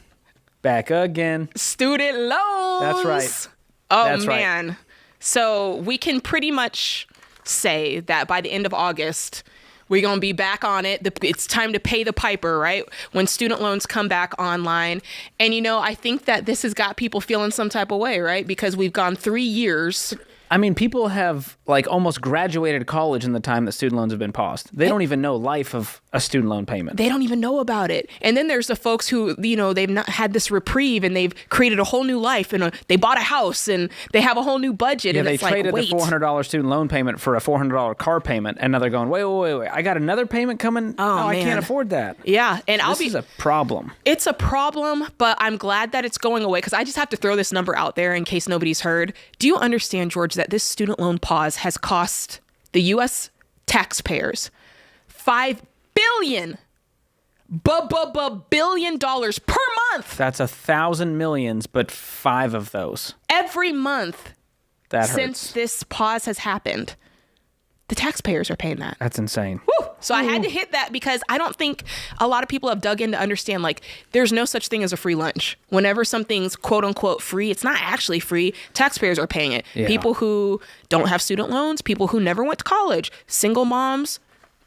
Back again. Student loans. That's right. Oh, That's man. right. So we can pretty much say that by the end of August, we're going to be back on it. It's time to pay the piper, right? When student loans come back online. And, you know, I think that this has got people feeling some type of way, right? Because we've gone 3 years. I mean, people have like almost graduated college in the time that student loans have been paused. They don't even know life of a student loan payment. They don't even know about it. And then there's the folks who, you know, they've not had this reprieve and they've created a whole new life and they bought a house and they have a whole new budget. Yeah, and they it's traded like, the wait. $400 student loan payment for a $400 car payment, and now they're going, wait. I got another payment coming? Oh, I man. can't afford that. Yeah, and This is a problem. It's a problem, but I'm glad that it's going away because I just have to throw this number out there in case nobody's heard. Do you understand, George, that this student loan pause has cost the U.S. taxpayers $5 billion per month? That's 1,000 millions, but 5 of those. Every month That since hurts. this pause has happened. The taxpayers are paying that. That's insane. Woo! So I had to hit that because I don't think a lot of people have dug in to understand, like, there's no such thing as a free lunch. Whenever something's quote unquote free, it's not actually free. Taxpayers are paying it. Yeah. People who don't have student loans, people who never went to college, single moms,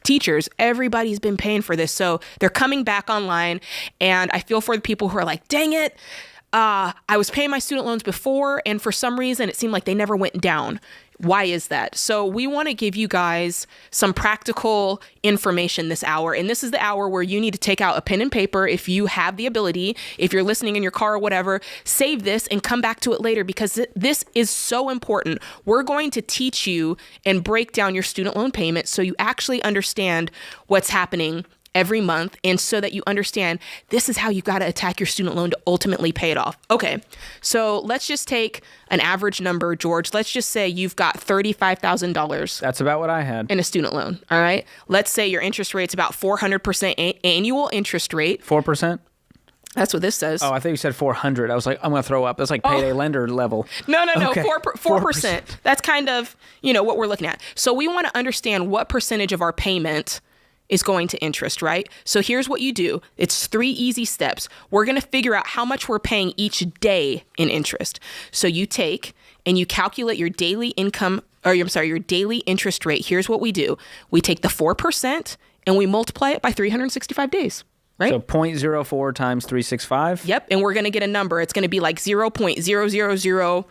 teachers, everybody's been paying for this. So they're coming back online. And I feel for the people who are like, dang it, I was paying my student loans before, and for some reason it seemed like they never went down. Why is that? So we want to give you guys some practical information this hour. And this is the hour where you need to take out a pen and paper if you have the ability. If you're listening in your car or whatever, save this and come back to it later because this is so important. We're going to teach you and break down your student loan payment so you actually understand what's happening every month, and so that you understand this is how you got to attack your student loan to ultimately pay it off. Okay, so let's just take an average number, George. Let's just say you've got $35,000 That's about what I had. in a student loan, all right? Let's say your interest rate's about 400% annual interest rate. 4%? That's what this says. Oh, I think you said 400. I was like, I'm going to throw up. That's like payday lender level. No, Okay. 4%. That's kind of, what we're looking at. So we want to understand what percentage of our payment is going to interest, right? So here's what you do. It's 3 easy steps. We're going to figure out how much we're paying each day in interest. So you take and you calculate your daily income, your daily interest rate. Here's what we do. We take the 4% and we multiply it by 365 days. Right? So 0.04 times 365. Yep. And we're going to get a number. It's going to be like 0.000,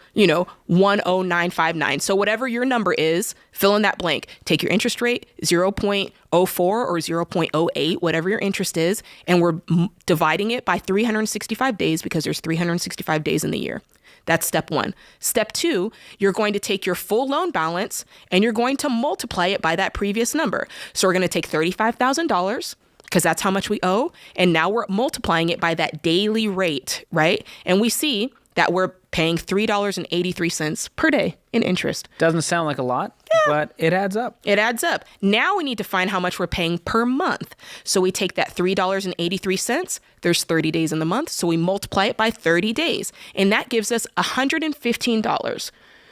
10959. So whatever your number is, fill in that blank. Take your interest rate, 0.04 or 0.08, whatever your interest is. And we're dividing it by 365 days because there's 365 days in the year. That's step one. Step two, you're going to take your full loan balance and you're going to multiply it by that previous number. So we're going to take $35,000 because that's how much we owe. And now we're multiplying it by that daily rate, right? And we see that we're paying $3.83 per day in interest. Doesn't sound like a lot, but it adds up. It adds up. Now we need to find how much we're paying per month. So we take that $3.83. There's 30 days in the month. So we multiply it by 30 days. And that gives us $115.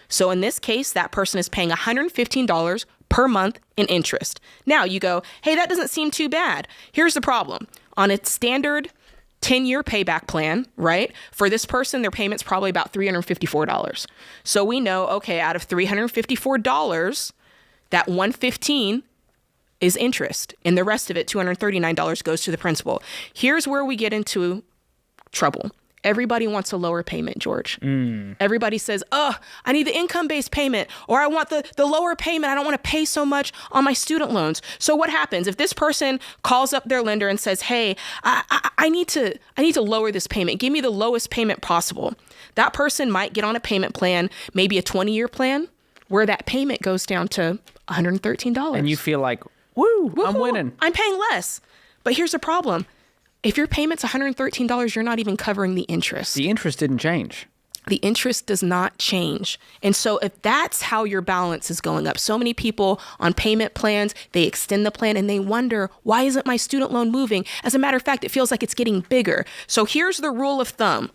So in this case, that person is paying $115 per month in interest. Now you go, hey, that doesn't seem too bad. Here's the problem. On its standard 10-year payback plan, right? For this person, their payment's probably about $354. So we know, okay, out of $354, that $115 is interest, and the rest of it, $239, goes to the principal. Here's where we get into trouble. Everybody wants a lower payment, George. Everybody says, I need the income-based payment, or I want the lower payment. I don't want to pay so much on my student loans. So what happens if this person calls up their lender and says, hey, I need to lower this payment. Give me the lowest payment possible. That person might get on a payment plan, maybe a 20-year plan, where that payment goes down to $113. And you feel like, woo, I'm winning. I'm paying less. But here's the problem. If your payment's $113, you're not even covering the interest. The interest didn't change. The interest does not change. And so if that's how your balance is going up, so many people on payment plans, they extend the plan and they wonder, why isn't my student loan moving? As a matter of fact, it feels like it's getting bigger. So here's the rule of thumb.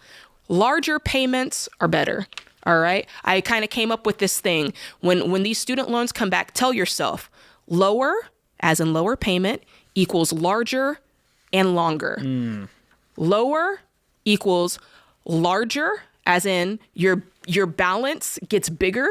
Larger payments are better. All right. I kind of came up with this thing. When these student loans come back, tell yourself lower, as in lower payment, equals larger and longer. Lower equals larger, as in your balance gets bigger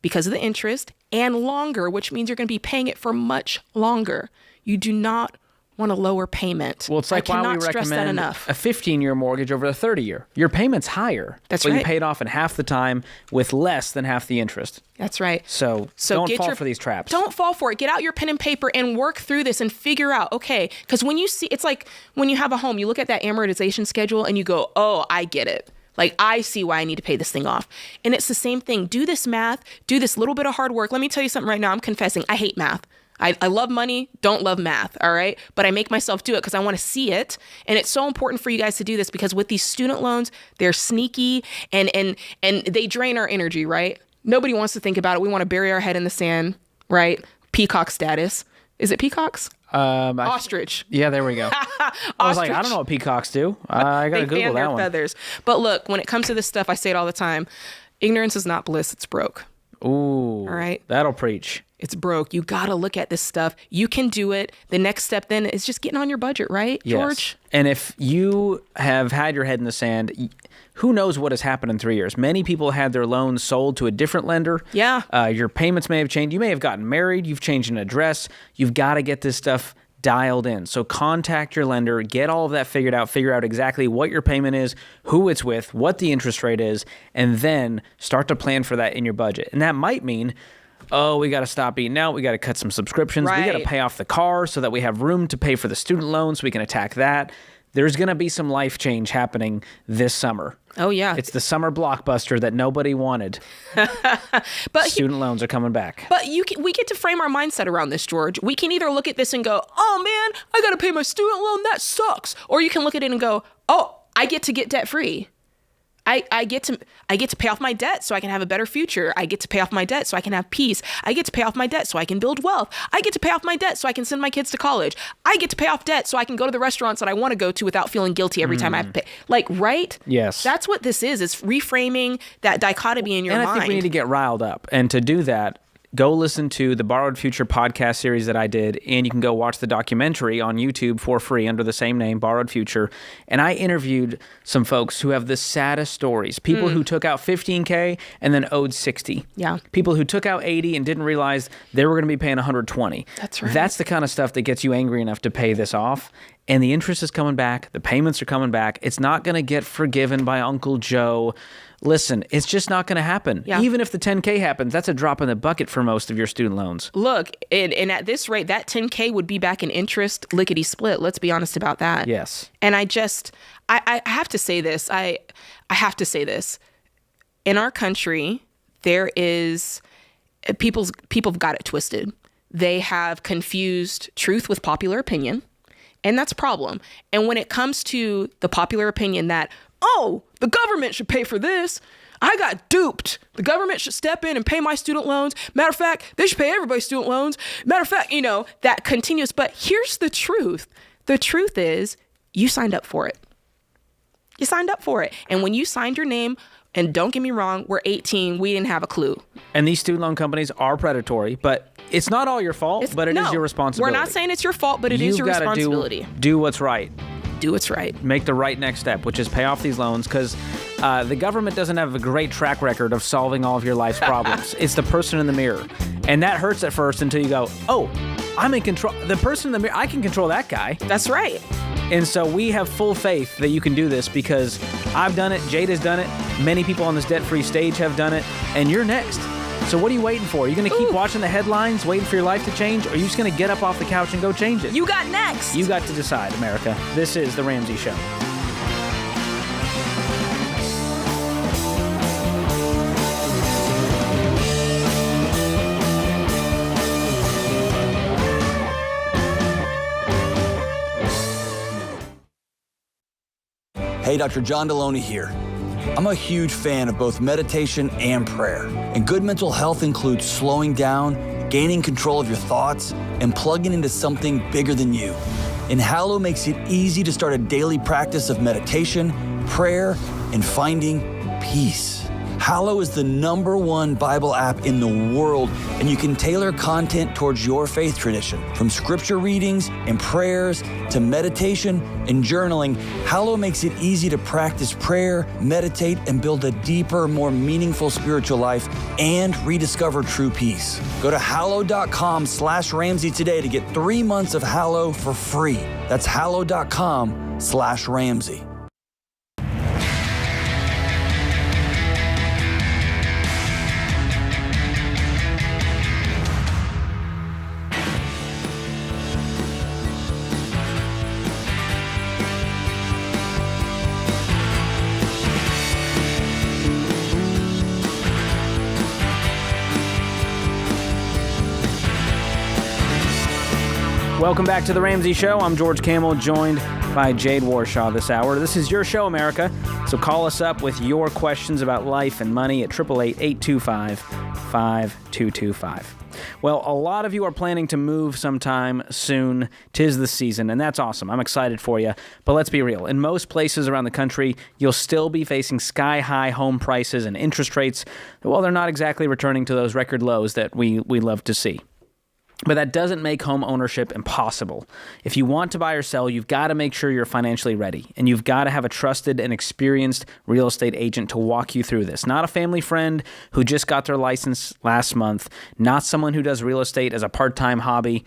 because of the interest, and longer, which means you're going to be paying it for much longer. You do not want a lower payment. Well, it's like why we recommend a 15-year mortgage over a 30-year. Your payment's higher. That's but right. You pay it off in half the time with less than half the interest. That's right. So don't fall for these traps. Don't fall for it. Get out your pen and paper and work through this and figure out, okay, because when you see, it's like when you have a home, you look at that amortization schedule and you go, oh, I get it. Like, I see why I need to pay this thing off. And it's the same thing. Do this math. Do this little bit of hard work. Let me tell you something right now. I'm confessing. I hate math. I love money, don't love math, all right? But I make myself do it because I want to see it. And it's so important for you guys to do this because with these student loans, they're sneaky and they drain our energy, right? Nobody wants to think about it. We want to bury our head in the sand, right? Peacock status. Is it peacocks? Ostrich. Yeah, there we go. I was like, I don't know what peacocks do. I got to Google that one. Feathers. But look, when it comes to this stuff, I say it all the time. Ignorance is not bliss, it's broke. Ooh. All right. That'll preach. It's broke. You got to look at this stuff. You can do it. The next step then is just getting on your budget, right, George? Yes. And if you have had your head in the sand, who knows what has happened in 3 years? Many people had their loans sold to a different lender. Yeah. Your payments may have changed. You may have gotten married. You've changed an address. You've got to get this stuff dialed in. So contact your lender, get all of that figured out, figure out exactly what your payment is, who it's with, what the interest rate is, and then start to plan for that in your budget. And that might mean, we got to stop eating out. We got to cut some subscriptions. Right. We got to pay off the car so that we have room to pay for the student loans so we can attack that. There's going to be some life change happening this summer. Oh, yeah. It's the summer blockbuster that nobody wanted. But student loans are coming back. But we get to frame our mindset around this, George. We can either look at this and go, oh, man, I got to pay my student loan. That sucks. Or you can look at it and go, oh, I get to get debt free. I get to pay off my debt so I can have a better future. I get to pay off my debt so I can have peace. I get to pay off my debt so I can build wealth. I get to pay off my debt so I can send my kids to college. I get to pay off debt so I can go to the restaurants that I want to go to without feeling guilty every time I have to pay. Like, right? Yes. That's what this is. It's reframing that dichotomy in your mind. And I think we need to get riled up. And to do that, go listen to the Borrowed Future podcast series that I did, and you can go watch the documentary on YouTube for free under the same name, Borrowed Future. And I interviewed some folks who have the saddest stories. People who took out $15K and then owed $60. Yeah. People who took out $80 and didn't realize they were going to be paying $120. That's right. That's the kind of stuff that gets you angry enough to pay this off. And the interest is coming back. The payments are coming back. It's not going to get forgiven by Uncle Joe. Listen, it's just not going to happen. Yeah. Even if the 10K happens, that's a drop in the bucket for most of your student loans. Look, and at this rate, that 10K would be back in interest lickety split. Let's be honest about that. Yes. And I have to say this. I have to say this. in our country, there is people have got it twisted. They have confused truth with popular opinion, and that's a problem. And when it comes to the popular opinion that, oh, the government should pay for this, I got duped. The government should step in and pay my student loans. Matter of fact, they should pay everybody's student loans. Matter of fact, that continues. But here's the truth. The truth is you signed up for it. You signed up for it. And when you signed your name, and don't get me wrong, we're 18. We didn't have a clue. And these student loan companies are predatory, but it's not all your fault, but it is your responsibility. We're not saying it's your fault, but it is your responsibility. Do what's right. Do what's right. Make the right next step, which is pay off these loans, because the government doesn't have a great track record of solving all of your life's problems. It's the person in the mirror. And that hurts at first until you go, oh, I'm in control. The person in the mirror, I can control that guy. That's right. And so we have full faith that you can do this, because I've done it, Jade has done it, many people on this debt-free stage have done it, and you're next. So what are you waiting for? Are you going to keep watching the headlines, waiting for your life to change, or are you just going to get up off the couch and go change it? You got next. You got to decide, America. This is The Ramsey Show. Hey, Dr. John Deloney here. I'm a huge fan of both meditation and prayer. And good mental health includes slowing down, gaining control of your thoughts, and plugging into something bigger than you. And Hallow makes it easy to start a daily practice of meditation, prayer, and finding peace. Hallow is the #1 Bible app in the world, and you can tailor content towards your faith tradition. From scripture readings and prayers to meditation and journaling, Hallow makes it easy to practice prayer, meditate, and build a deeper, more meaningful spiritual life and rediscover true peace. Go to hallow.com/Ramsey today to get 3 months of Hallow for free. That's hallow.com/Ramsey. Welcome back to The Ramsey Show. I'm George Camel, joined by Jade Warshaw this hour. This is your show, America. So call us up with your questions about life and money at 888-825-5225. Well, a lot of you are planning to move sometime soon. 'Tis the season, and that's awesome. I'm excited for you. But let's be real. In most places around the country, you'll still be facing sky-high home prices and interest rates. Well, they're not exactly returning to those record lows that we love to see. But that doesn't make home ownership impossible. If you want to buy or sell, you've got to make sure you're financially ready. And you've got to have a trusted and experienced real estate agent to walk you through this. Not a family friend who just got their license last month. Not someone who does real estate as a part-time hobby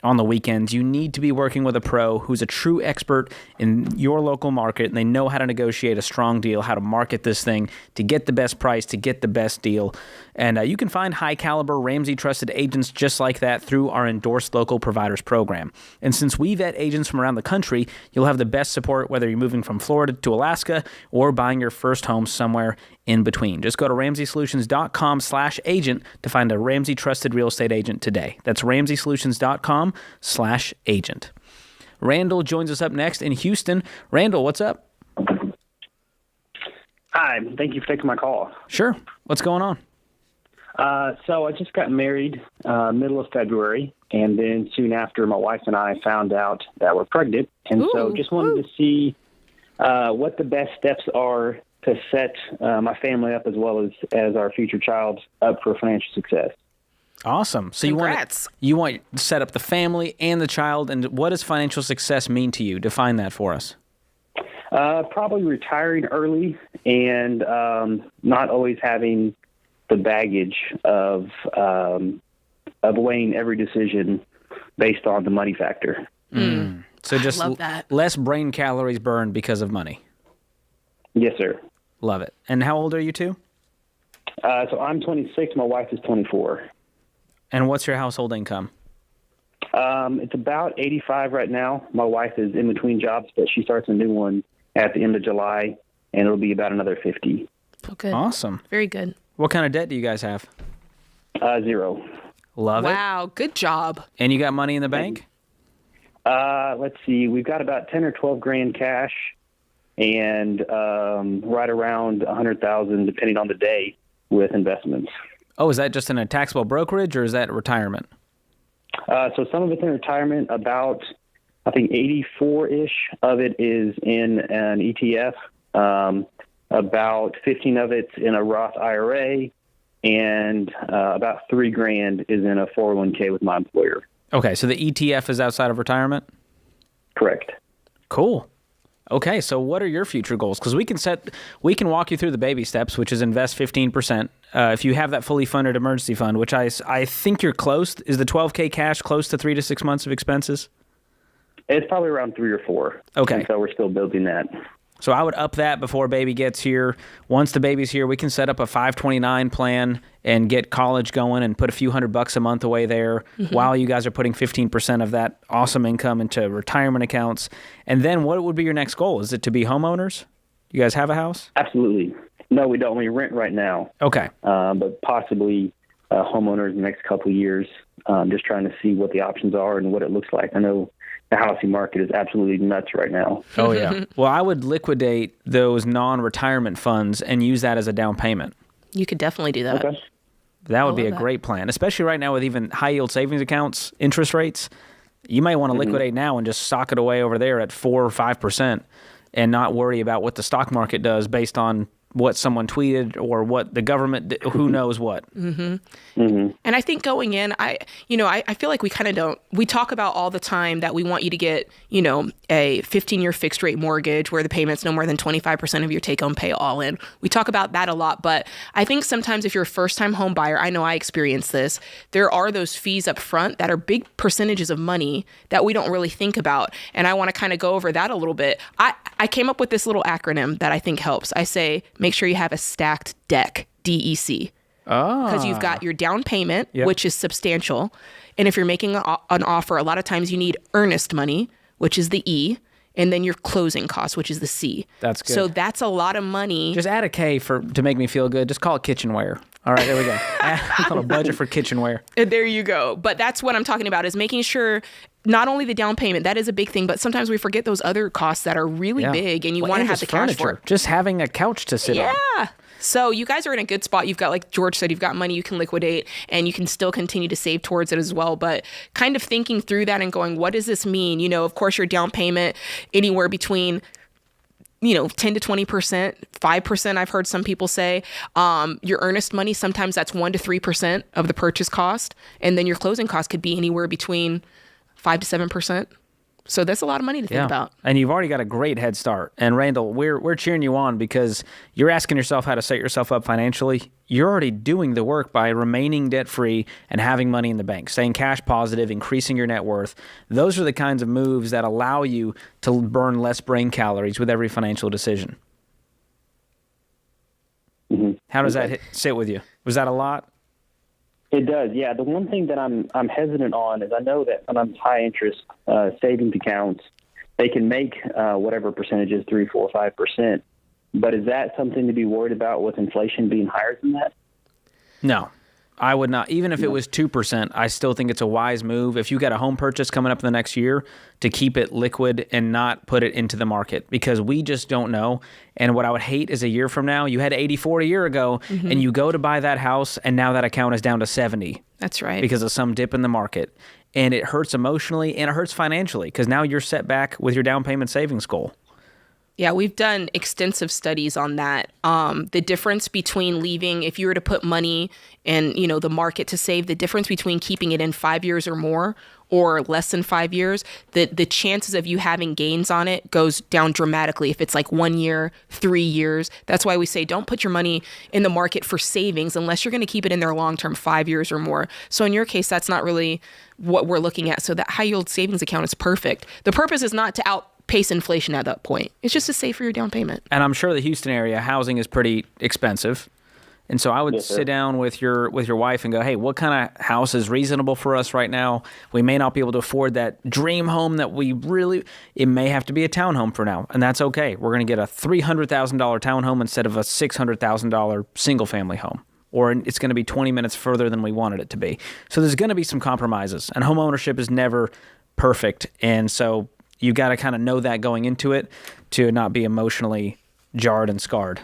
on the weekends. You need to be working with a pro who's a true expert in your local market, and they know how to negotiate a strong deal, how to market this thing to get the best price, to get the best deal. And you can find high-caliber Ramsey trusted agents just like that through our Endorsed Local Providers program. And since we vet agents from around the country, you'll have the best support whether you're moving from Florida to Alaska or buying your first home somewhere in between. Just go to RamseySolutions.com/agent to find a Ramsey trusted real estate agent today. That's RamseySolutions.com/agent. Randall joins us up next in Houston. Randall, what's up? Hi, thank you for taking my call. Sure. What's going on? So I just got married middle of February, and then soon after, my wife and I found out that we're pregnant, and so just wanted to see what the best steps are to set my family up as well as our future child up for financial success. Awesome. So Congrats. you want to set up the family and the child, and what does financial success mean to you? Define that for us. Probably retiring early and not always having the baggage of weighing every decision based on the money factor. So just less brain calories burned because of money. Yes, sir. Love it. And how old are you two? So I'm 26. My wife is 24. And what's your household income? It's about 85 right now. My wife is in between jobs, but she starts a new one at the end of July, and it'll be about another 50. Oh, good. Awesome. Very good. What kind of debt do you guys have? 0. Love it. Wow, good job. And you got money in the bank? Let's see. We've got about 10 or 12 grand cash, and right around 100,000, depending on the day, with investments. Oh, is that just in a taxable brokerage, or is that retirement? So some of it's in retirement. About, I think, 84-ish of it is in an ETF. About 15 of it's in a Roth IRA, and about 3 grand is in a 401k with my employer. Okay, so the ETF is outside of retirement? Correct. Cool. Okay, so what are your future goals? Because we can walk you through the baby steps, which is invest 15%. If you have that fully funded emergency fund, which I think you're close. Is the $12K cash close to 3 to 6 months of expenses? It's probably around 3 or 4. Okay. And so we're still building that. So I would up that before baby gets here. Once the baby's here, we can set up a 529 plan and get college going and put a few $100 a month away there while you guys are putting 15% of that awesome income into retirement accounts. And then what would be your next goal? Is it to be homeowners? You guys have a house? Absolutely. No, we don't. We rent right now. Okay. But possibly homeowners in the next couple of years, just trying to see what the options are and what it looks like. I know the housing market is absolutely nuts right now. Oh, yeah. Well, I would liquidate those non-retirement funds and use that as a down payment. You could definitely do that. Okay. That would be a great plan, especially right now with even high-yield savings accounts, interest rates. You might want to liquidate now and just sock it away over there at 4 or 5% and not worry about what the stock market does based on what someone tweeted or what the government, who knows what. And I think going in, I feel like we kind of don't, we talk about all the time that we want you to get, a 15-year fixed rate mortgage where the payment's no more than 25% of your take home pay all in. We talk about that a lot, but I think sometimes if you're a first time home buyer, I know I experienced this, there are those fees up front that are big percentages of money that we don't really think about. And I want to kind of go over that a little bit. I came up with this little acronym that I think helps. I say, make sure you have a stacked deck, DEC. Because you've got your down payment, which is substantial. And if you're making an offer, a lot of times you need earnest money, which is the E, and then your closing costs, which is the C. That's good. So that's a lot of money. Just add a K to make me feel good. Just call it kitchenware. All right, there we go. On a budget for kitchenware. There you go. But that's what I'm talking about, is making sure not only the down payment, that is a big thing, but sometimes we forget those other costs that are really big, and you want to have the cash for it. Just having a couch to sit on. Yeah. So you guys are in a good spot. You've got, like George said, you've got money you can liquidate, and you can still continue to save towards it as well. But kind of thinking through that and going, what does this mean? Of course, your down payment anywhere between 10 to 20%, 5%, I've heard some people say. Your earnest money, sometimes that's 1 to 3% of the purchase cost. And then your closing cost could be anywhere between 5 to 7%. So that's a lot of money to think about. And you've already got a great head start. And Randall, we're cheering you on because you're asking yourself how to set yourself up financially. You're already doing the work by remaining debt-free and having money in the bank, staying cash positive, increasing your net worth. Those are the kinds of moves that allow you to burn less brain calories with every financial decision. How does that sit with you? Was that a lot? It does, yeah. The one thing that I'm hesitant on is I know that sometimes high interest savings accounts, they can make whatever percentages, 3, 4, 5%. But is that something to be worried about with inflation being higher than that? No, I would not. Even if it was 2%, I still think it's a wise move. If you got a home purchase coming up in the next year, to keep it liquid and not put it into the market, because we just don't know. And what I would hate is a year from now, you had 84 a year ago, and you go to buy that house, and now that account is down to 70. That's right. Because of some dip in the market. And it hurts emotionally and it hurts financially because now you're set back with your down payment savings goal. Yeah, we've done extensive studies on that. The difference between leaving, if you were to put money in, the market to save, the difference between keeping it in 5 years or more or less than 5 years, the chances of you having gains on it goes down dramatically if it's like 1 year, 3 years. That's why we say don't put your money in the market for savings unless you're going to keep it in there long-term, 5 years or more. So in your case, that's not really what we're looking at. So that high-yield savings account is perfect. The purpose is not to outpace inflation at that point. It's just to save for your down payment. And I'm sure the Houston area housing is pretty expensive. And so I would sit down with your wife and go, hey, what kind of house is reasonable for us right now? We may not be able to afford that dream home that it may have to be a townhome for now. And that's okay. We're going to get a $300,000 townhome instead of a $600,000 single family home. Or it's going to be 20 minutes further than we wanted it to be. So there's going to be some compromises. And home ownership is never perfect. And so you got to kind of know that going into it to not be emotionally jarred and scarred.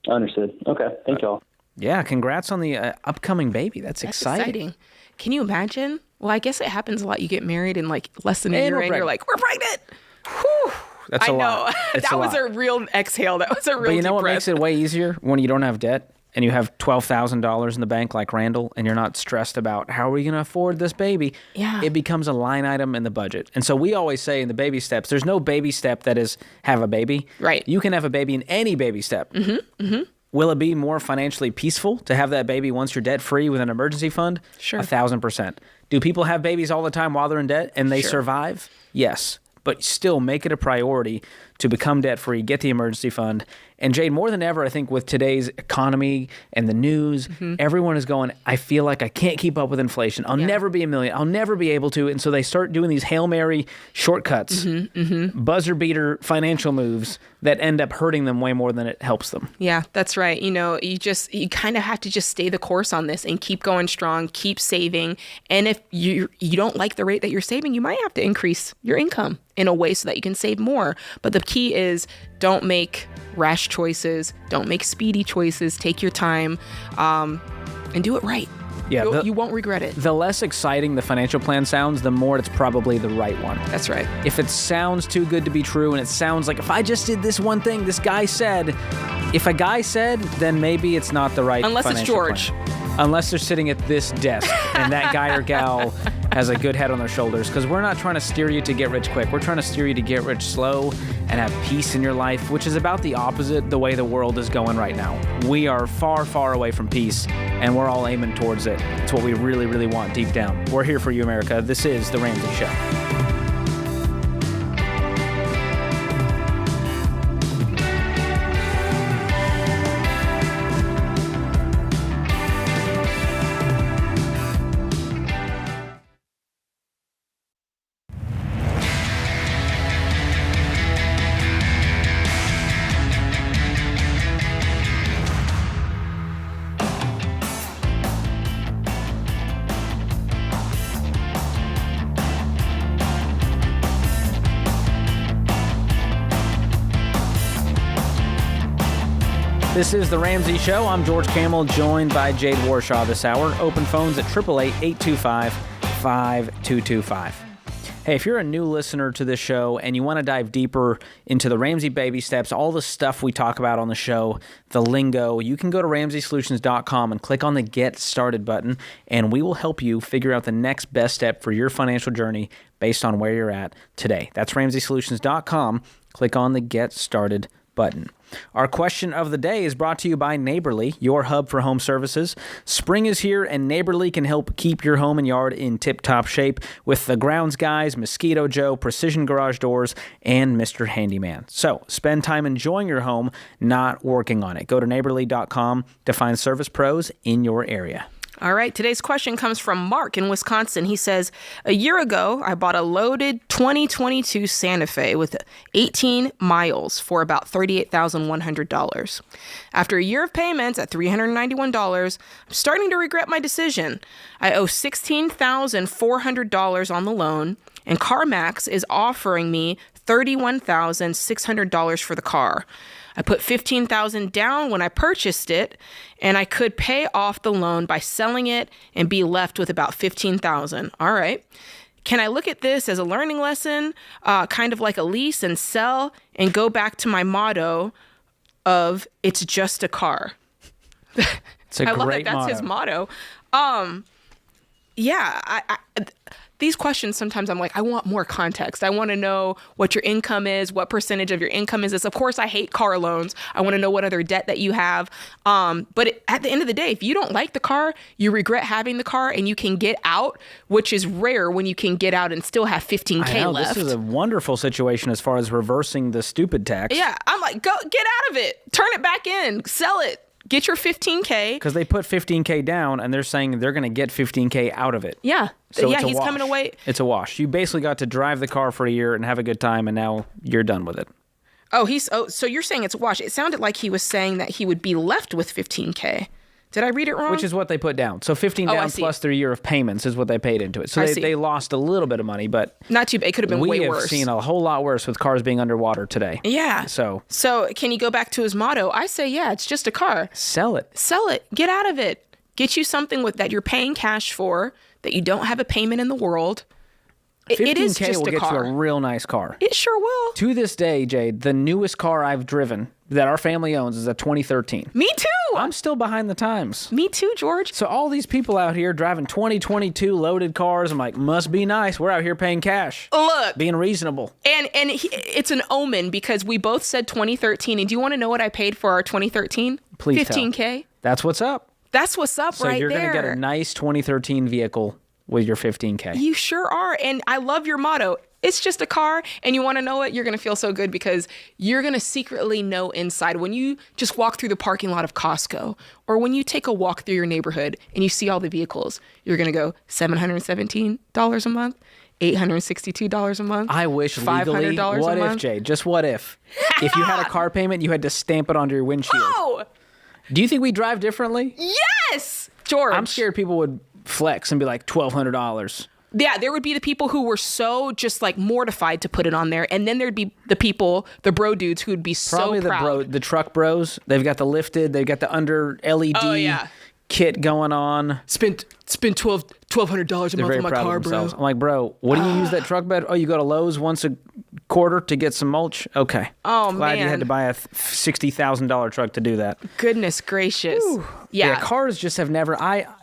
Understood. Okay. Thank y'all. Yeah. Congrats on the upcoming baby. That's exciting. Can you imagine? Well, I guess it happens a lot. You get married and like less than a year in, you're like, we're pregnant. Whew. That's a lot. That was a real exhale. That was a real But you know deep what breath. makes it way easier? When you don't have debt and you have $12,000 in the bank like Randall and you're not stressed about how are we going to afford this baby. Yeah. It becomes a line item in the budget. And so we always say in the baby steps, there's no baby step that is have a baby. Right. You can have a baby in any baby step. Mm-hmm. Mm-hmm. Will it be more financially peaceful to have that baby once you're debt-free with an emergency fund? Sure. 1,000%. Do people have babies all the time while they're in debt and they survive? Yes. But still make it a priority to become debt-free, get the emergency fund. And Jade, more than ever, I think with today's economy and the news, everyone is going, I feel like I can't keep up with inflation. I'll never be a million. I'll never be able to. And so they start doing these Hail Mary shortcuts, buzzer beater financial moves that end up hurting them way more than it helps them. Yeah, that's right. You know, you kind of have to just stay the course on this and keep going strong, keep saving. And if you don't like the rate that you're saving, you might have to increase your income in a way so that you can save more. But the key is don't make rash choices, don't make speedy choices, take your time, and do it right. Yeah, you won't regret it. The less exciting the financial plan sounds, the more it's probably the right one. That's right. If it sounds too good to be true and it sounds like if I just did this one thing, this guy said, if a guy said, then maybe it's not the right Unless it's George. Plan. Unless they're sitting at this desk and that guy or gal has a good head on their shoulders. Because we're not trying to steer you to get rich quick. We're trying to steer you to get rich slow and have peace in your life, which is about the opposite the way the world is going right now. We are far, far away from peace, and we're all aiming towards it. It's what we really, really want deep down. We're here for you, America. This is The Ramsey Show. This is The Ramsey Show. I'm George Camel, joined by Jade Warshaw this hour. Open phones at 888-825-5225. Hey, if you're a new listener to this show and you want to dive deeper into the Ramsey baby steps, all the stuff we talk about on the show, the lingo, you can go to RamseySolutions.com and click on the Get Started button, and we will help you figure out the next best step for your financial journey based on where you're at today. That's RamseySolutions.com. Click on the Get Started button. Our question of the day is brought to you by Neighborly, your hub for home services. Spring is here, and Neighborly can help keep your home and yard in tip-top shape with the Grounds Guys, Mosquito Joe, Precision Garage Doors, and Mr. Handyman. So spend time enjoying your home, not working on it. Go to neighborly.com to find service pros in your area. All right, today's question comes from Mark in Wisconsin. He says, a year ago, I bought a loaded 2022 Santa Fe with 18 miles for about $38,100. After a year of payments at $391, I'm starting to regret my decision. I owe $16,400 on the loan, and CarMax is offering me $31,600 for the car. I put $15,000 down when I purchased it, and I could pay off the loan by selling it and be left with about $15,000. All right. Can I look at this as a learning lesson, kind of like a lease, and sell and go back to my motto of it's just a car? It's a I great love that that's motto. his motto. Yeah, these questions, sometimes I'm like, I want more context. I want to know what your income is, what percentage of your income is this. Of course, I hate car loans. I want to know what other debt that you have. But at the end of the day, if you don't like the car, you regret having the car, and you can get out, which is rare when you can get out and still have $15K left. This is a wonderful situation as far as reversing the stupid tax. Yeah, I'm like, go get out of it. Turn it back in. Sell it. Get your $15K. Because they put $15K down, and they're saying they're going to get $15K out of it. Yeah. So yeah, it's a he's wash. coming away. It's a wash. You basically got to drive the car for a year and have a good time, and now you're done with it. So you're saying it's a wash. It sounded like he was saying that he would be left with $15K. Did I read it wrong? Which is what they put down. So 15 down plus their year of payments is what they paid into it. So they lost a little bit of money, but not too bad. It could have been way worse. We have seen a whole lot worse with cars being underwater today. Yeah. So can you go back to his motto? I say, yeah, it's just a car. Sell it. Sell it. Get out of it. Get you something that you're paying cash for, that you don't have a payment in the world. It is just will a get car. you a real nice car. It sure will. To this day, Jade, the newest car I've driven that our family owns is a 2013. Me too. I'm still behind the times. Me too, George. So all these people out here driving 2022 loaded cars, I'm like, must be nice. We're out here paying cash. Look. Being reasonable. And it's an omen because we both said 2013. And do you want to know what I paid for our 2013? Please $15K. Tell. That's what's up. That's what's up right there. So you're going to get a nice 2013 vehicle with your $15K. You sure are. And I love your motto. It's just a car. And you want to know what? You're going to feel so good because you're going to secretly know inside when you just walk through the parking lot of Costco or when you take a walk through your neighborhood and you see all the vehicles, you're going to go $717 a month, $862 a month. I wish legally. $500 What a if, month. Jay? Just what if? If you had a car payment, you had to stamp it onto your windshield. Oh! Do you think we drive differently? Yes! George. I'm scared people would flex and be like $1,200. Yeah, there would be the people who were so just like mortified to put it on there. And then there'd be the people, the bro dudes who would be Probably so proud. the truck bros. They've got the lifted, they've got the under LED kit going on. Spent $1,200 a month on my car, bro. I'm like, bro, what do you use that truck bed? Oh, you go to Lowe's once a quarter to get some mulch? Okay. Oh, Glad man. you had to buy a $60,000 truck to do that. Goodness gracious. Whew. Yeah. Cars just have never,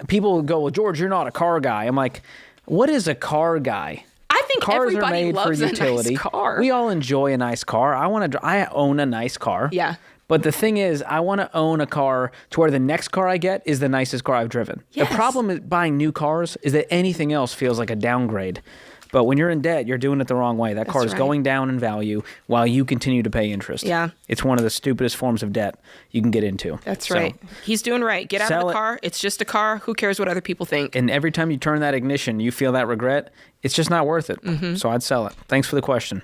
people go, well, George, you're not a car guy. I'm like, what is a car guy? I think cars everybody are made loves for utility. A nice car. We all enjoy a nice car. I own a nice car. Yeah. But the thing is, I want to own a car to where the next car I get is the nicest car I've driven. Yes. The problem with buying new cars is that anything else feels like a downgrade. But when you're in debt, you're doing it the wrong way. That car is going down in value while you continue to pay interest. Yeah. It's one of the stupidest forms of debt you can get into. That's right. He's doing right. Get out of the car. It's just a car. Who cares what other people think? And every time you turn that ignition, you feel that regret. It's just not worth it. Mm-hmm. So I'd sell it. Thanks for the question.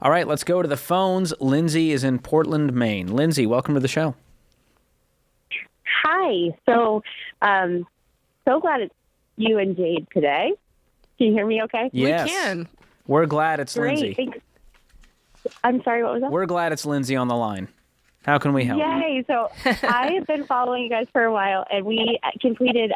All right, let's go to the phones. Lindsay is in Portland, Maine. Lindsay, welcome to the show. Hi. So glad it's you and Jade today. Can you hear me okay? Yes. We can. We're glad it's Great. Lindsay. Thanks. I'm sorry, what was that? We're glad it's Lindsay on the line. How can we help? Yay. So I have been following you guys for a while, and we completed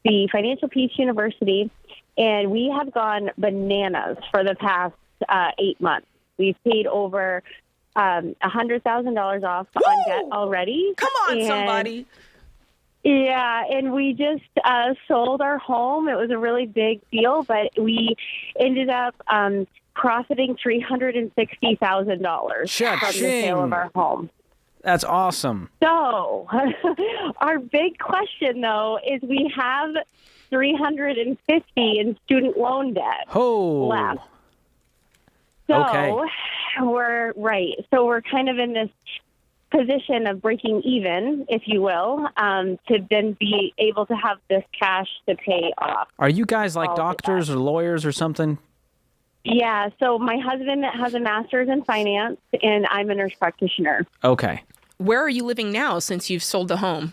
the Financial Peace University, and we have gone bananas for the past 8 months. We've paid over $100,000 off on debt already. Come on, somebody. Yeah, and we just sold our home. It was a really big deal, but we ended up profiting $360,000 from the sale of our home. That's awesome. So our big question, though, is we have $350 in student loan debt left. So we're kind of in this position of breaking even, if you will, to then be able to have this cash to pay off. Are you guys like doctors or lawyers or something? Yeah, so my husband has a master's in finance, and I'm a nurse practitioner. Okay. Where are you living now since you've sold the home?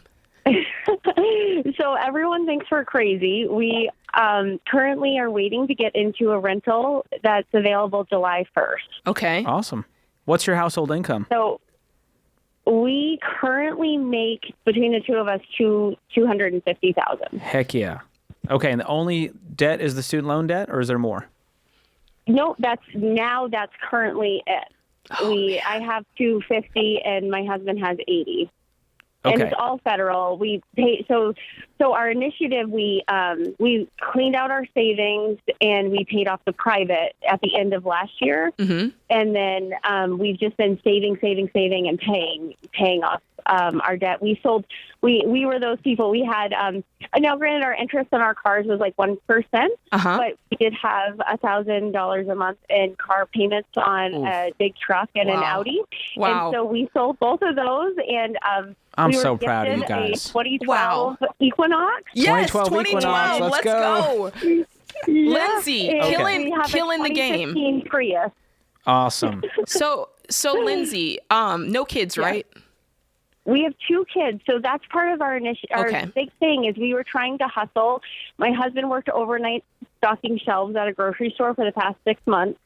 So everyone thinks we're crazy. We currently are waiting to get into a rental that's available July 1st. Okay. Awesome. What's your household income? So we currently make, between the two of us, $250,000. Heck yeah. Okay, and the only debt is the student loan debt, or is there more? No, that's currently it. I have $250 and my husband has $80. And it's all federal. We pay so our initiative. We cleaned out our savings and we paid off the private at the end of last year, and then we've just been saving and paying off our debt. We were those people. We had now granted our interest on our cars was like 1%, but we did have $1,000 a month in car payments on a big truck and an Audi. And so we sold both of those, and I'm so proud of you guys. 2012 Equinox. Yes, 2012 Equinox. Let's go. Lindsay, killing the game. 2015 Prius. Awesome. So Lindsay, no kids, right? We have 2 kids, so that's part of our initiative. Our big thing is we were trying to hustle. My husband worked overnight stocking shelves at a grocery store for the past 6 months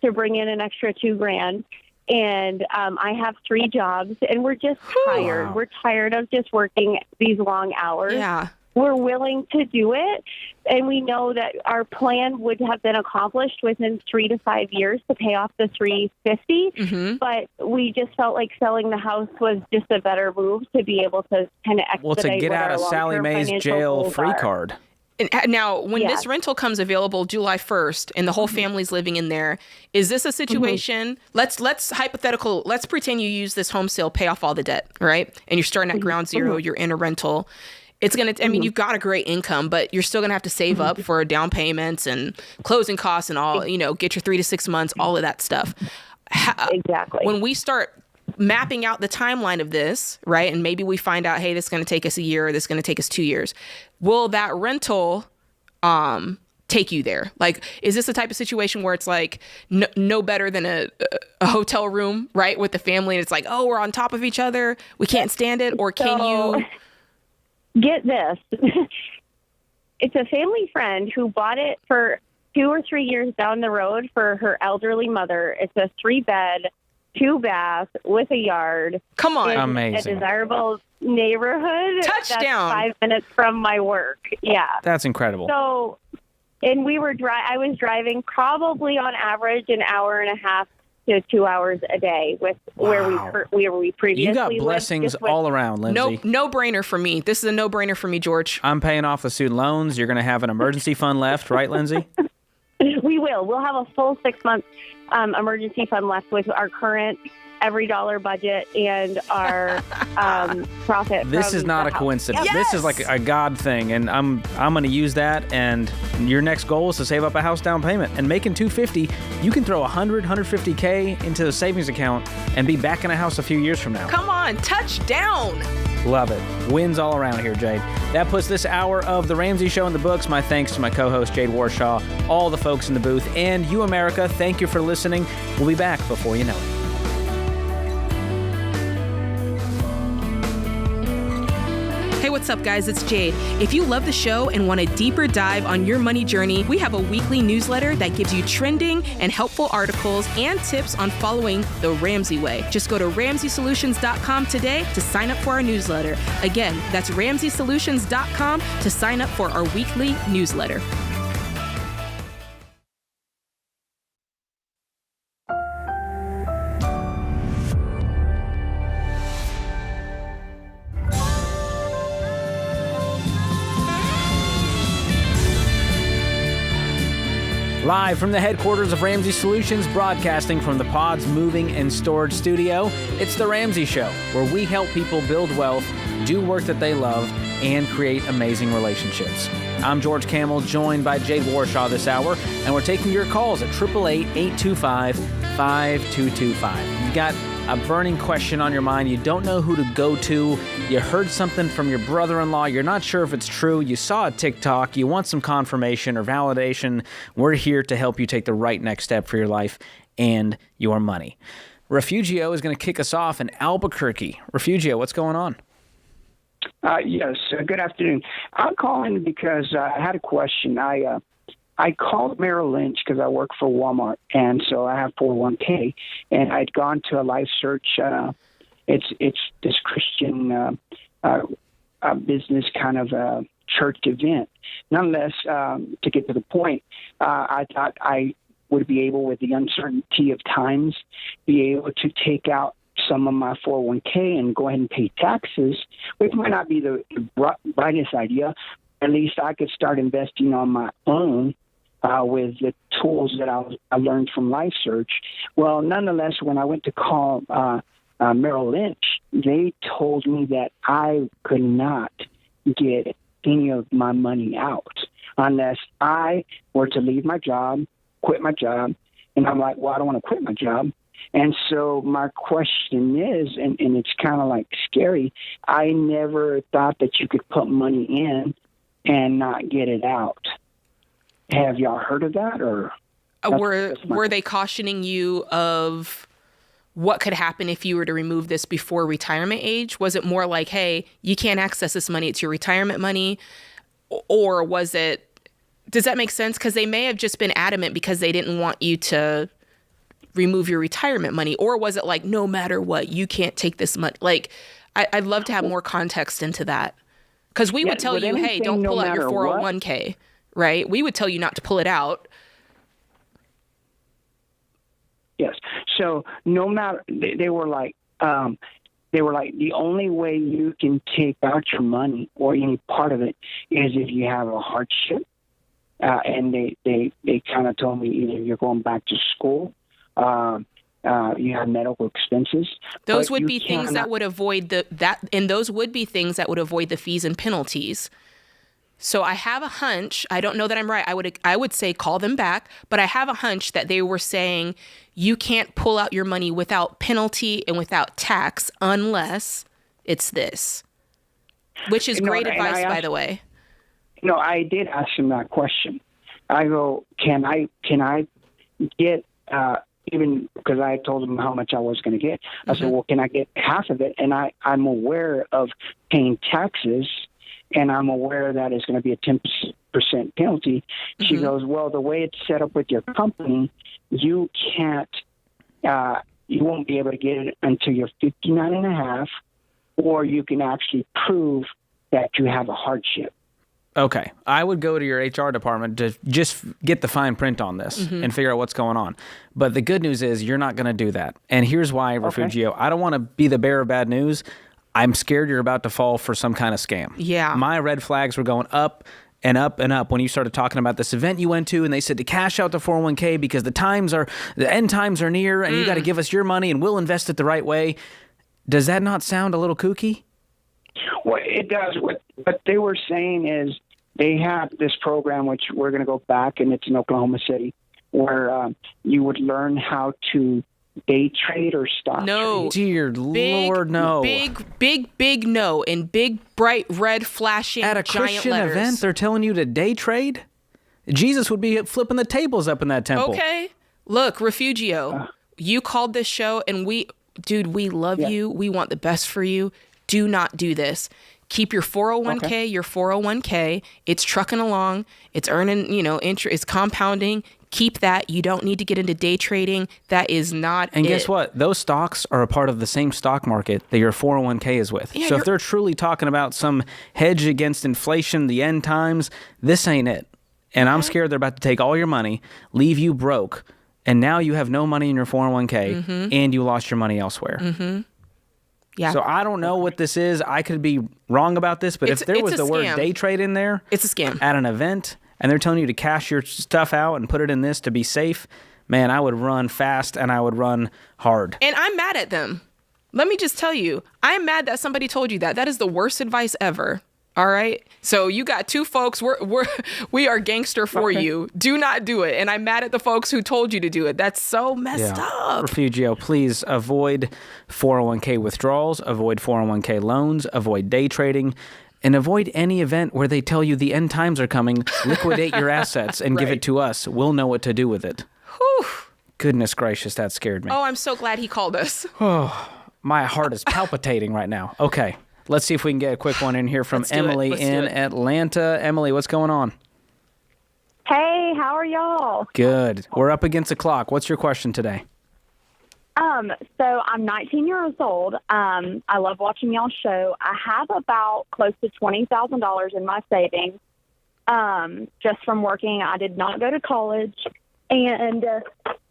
to bring in an extra $2,000. And I have 3 jobs, and we're just tired. Wow. We're tired of just working these long hours. Yeah. We're willing to do it, and we know that our plan would have been accomplished within 3 to 5 years to pay off the $350. But we just felt like selling the house was just a better move to be able to kind of expedite. Well, to get out of Sally Mae's jail free card. And now, when this rental comes available July 1st and the whole family's living in there, is this a situation? Let's hypothetical. Let's pretend you use this home sale, pay off all the debt, right? And you're starting at ground zero. You're in a rental. It's going to, I mean, you've got a great income, but you're still going to have to save up for down payments and closing costs and all, get your 3 to 6 months, all of that stuff. Exactly. When we start mapping out the timeline of this, right, and maybe we find out, hey, this is going to take us a year, or this is going to take us 2 years, will that rental take you there? Like, is this the type of situation where it's like no better than a hotel room, right, with the family, and it's like, oh, we're on top of each other, we can't stand it, or can you... Get this. It's a family friend who bought it for 2 or 3 years down the road for her elderly mother. It's a 3-bed, 2-bath with a yard. Come on. In amazing. A desirable neighborhood. Touchdown. That's 5 minutes from my work. Yeah. That's incredible. So, and we were I was driving probably on average an hour and a half to 2 hours a day with where we previously You got blessings all around, Lindsay. No brainer for me. This is a no brainer for me, George. I'm paying off the student loans. You're going to have an emergency fund left, right, Lindsay? We will. We'll have a full 6-month emergency fund left with our current every dollar budget and our profit. This is not a coincidence. Yes! This is like a God thing, and I'm going to use that. And your next goal is to save up a house down payment. And making $250, you can throw $150K into the savings account and be back in a house a few years from now. Come on, touchdown! Love it. Wins all around here, Jade. That puts this hour of The Ramsey Show in the books. My thanks to my co-host, Jade Warshaw, all the folks in the booth, and you, America. Thank you for listening. We'll be back before you know it. Hey, what's up, guys? It's Jade. If you love the show and want a deeper dive on your money journey, we have a weekly newsletter that gives you trending and helpful articles and tips on following the Ramsey way. Just go to RamseySolutions.com today to sign up for our newsletter. Again, that's RamseySolutions.com to sign up for our weekly newsletter. Live from the headquarters of Ramsey Solutions, broadcasting from the Pod's Moving and Storage Studio, it's The Ramsey Show, where we help people build wealth, do work that they love, and create amazing relationships. I'm George Camel, joined by Jade Warshaw this hour, and we're taking your calls at 888-825-5225. You got a burning question on your mind, you don't know who to go to, you heard something from your brother-in-law, you're not sure if it's true, you saw a TikTok, you want some confirmation or validation, we're here to help you take the right next step for your life and your money. Refugio is going to kick us off in Albuquerque. Refugio, what's going on? Yes, good afternoon. I'm calling because I had a question. I called Merrill Lynch because I work for Walmart, and so I have 401k, and I'd gone to a Life Search. It's this Christian business kind of church event. Nonetheless, to get to the point, I thought I would be able, with the uncertainty of times, be able to take out some of my 401k and go ahead and pay taxes, which might not be the brightest idea. At least I could start investing on my own with the tools that I learned from LifeSearch. Well, nonetheless, when I went to call Merrill Lynch, they told me that I could not get any of my money out unless I were to leave my job, quit my job. And I'm like, well, I don't want to quit my job. And so my question is, and it's kind of like scary, I never thought that you could put money in and not get it out. Have y'all heard of that? Or were they cautioning you of what could happen if you were to remove this before retirement age? Was it more like, hey, you can't access this money, it's your retirement money? Or was it, does that make sense? Because they may have just been adamant because they didn't want you to remove your retirement money. Or was it like, no matter what, you can't take this money? Like, I'd love to have more context into that. Because we would tell you, hey, don't pull out your 401k, right? We would tell you not to pull it out. Yes. So no matter, they were like, the only way you can take out your money or any part of it is if you have a hardship. And they kind of told me either you're going back to school, you have medical expenses. Those would be things that would avoid and those would be things that would avoid the fees and penalties. So I have a hunch, I don't know that I'm right, I would say call them back, but I have a hunch that they were saying you can't pull out your money without penalty and without tax unless it's this, which is great advice, by the way. No, I did ask him that question. I go, can I get, even because I told him how much I was going to get, I said, well, can I get half of it? And I'm aware of paying taxes, and I'm aware that it's going to be a 10% penalty. She goes, well, the way it's set up with your company, you can't, you won't be able to get it until you're 59 and a half, or you can actually prove that you have a hardship. Okay, I would go to your HR department to just get the fine print on this and figure out what's going on. But the good news is you're not going to do that. And here's why, Refugio. I don't want to be the bearer of bad news. I'm scared you're about to fall for some kind of scam. Yeah. My red flags were going up and up and up when you started talking about this event you went to, and they said to cash out the 401k because the end times are near, and you got to give us your money and we'll invest it the right way. Does that not sound a little kooky? Well, it does. What they were saying is they have this program, which we're going to go back, and it's in Oklahoma City, where you would learn how to day trade or stock trade. Dear Lord, no. Big no, in big, bright, red, flashing, at a giant Christian letters. event, they're telling you to day trade? Jesus would be flipping the tables up in that temple. Okay. Look, Refugio, you called this show, and we love you. We want the best for you. Do not do this. Keep your 401k, your 401k. It's trucking along. It's earning, interest. It's compounding. Keep that. You don't need to get into day trading. That is not And guess what? Those stocks are a part of the same stock market that your 401k is with. Yeah, so if they're truly talking about some hedge against inflation, the end times, this ain't it. And I'm scared they're about to take all your money, leave you broke, and now you have no money in your 401k, and you lost your money elsewhere. Yeah. So I don't know what this is. I could be wrong about this, but if there was the word day trade in there, it's a scam at an event, and they're telling you to cash your stuff out and put it in this to be safe, man, I would run fast and I would run hard. And I'm mad at them. Let me just tell you, I'm mad that somebody told you that. That is the worst advice ever. All right. So you got two folks. We are gangster for you. Do not do it. And I'm mad at the folks who told you to do it. That's so messed up. Refugio, please avoid 401k withdrawals, avoid 401k loans, avoid day trading, and avoid any event where they tell you the end times are coming, liquidate your assets and give it to us. We'll know what to do with it. Whew. Goodness gracious, that scared me. Oh, I'm so glad he called us. Oh, my heart is palpitating right now. Okay. Let's see if we can get a quick one in here from Emily in Atlanta. Emily, what's going on? Hey, how are y'all? Good. We're up against the clock. What's your question today? So I'm 19 years old. I love watching y'all's show. I have about close to $20,000 in my savings, just from working. I did not go to college, and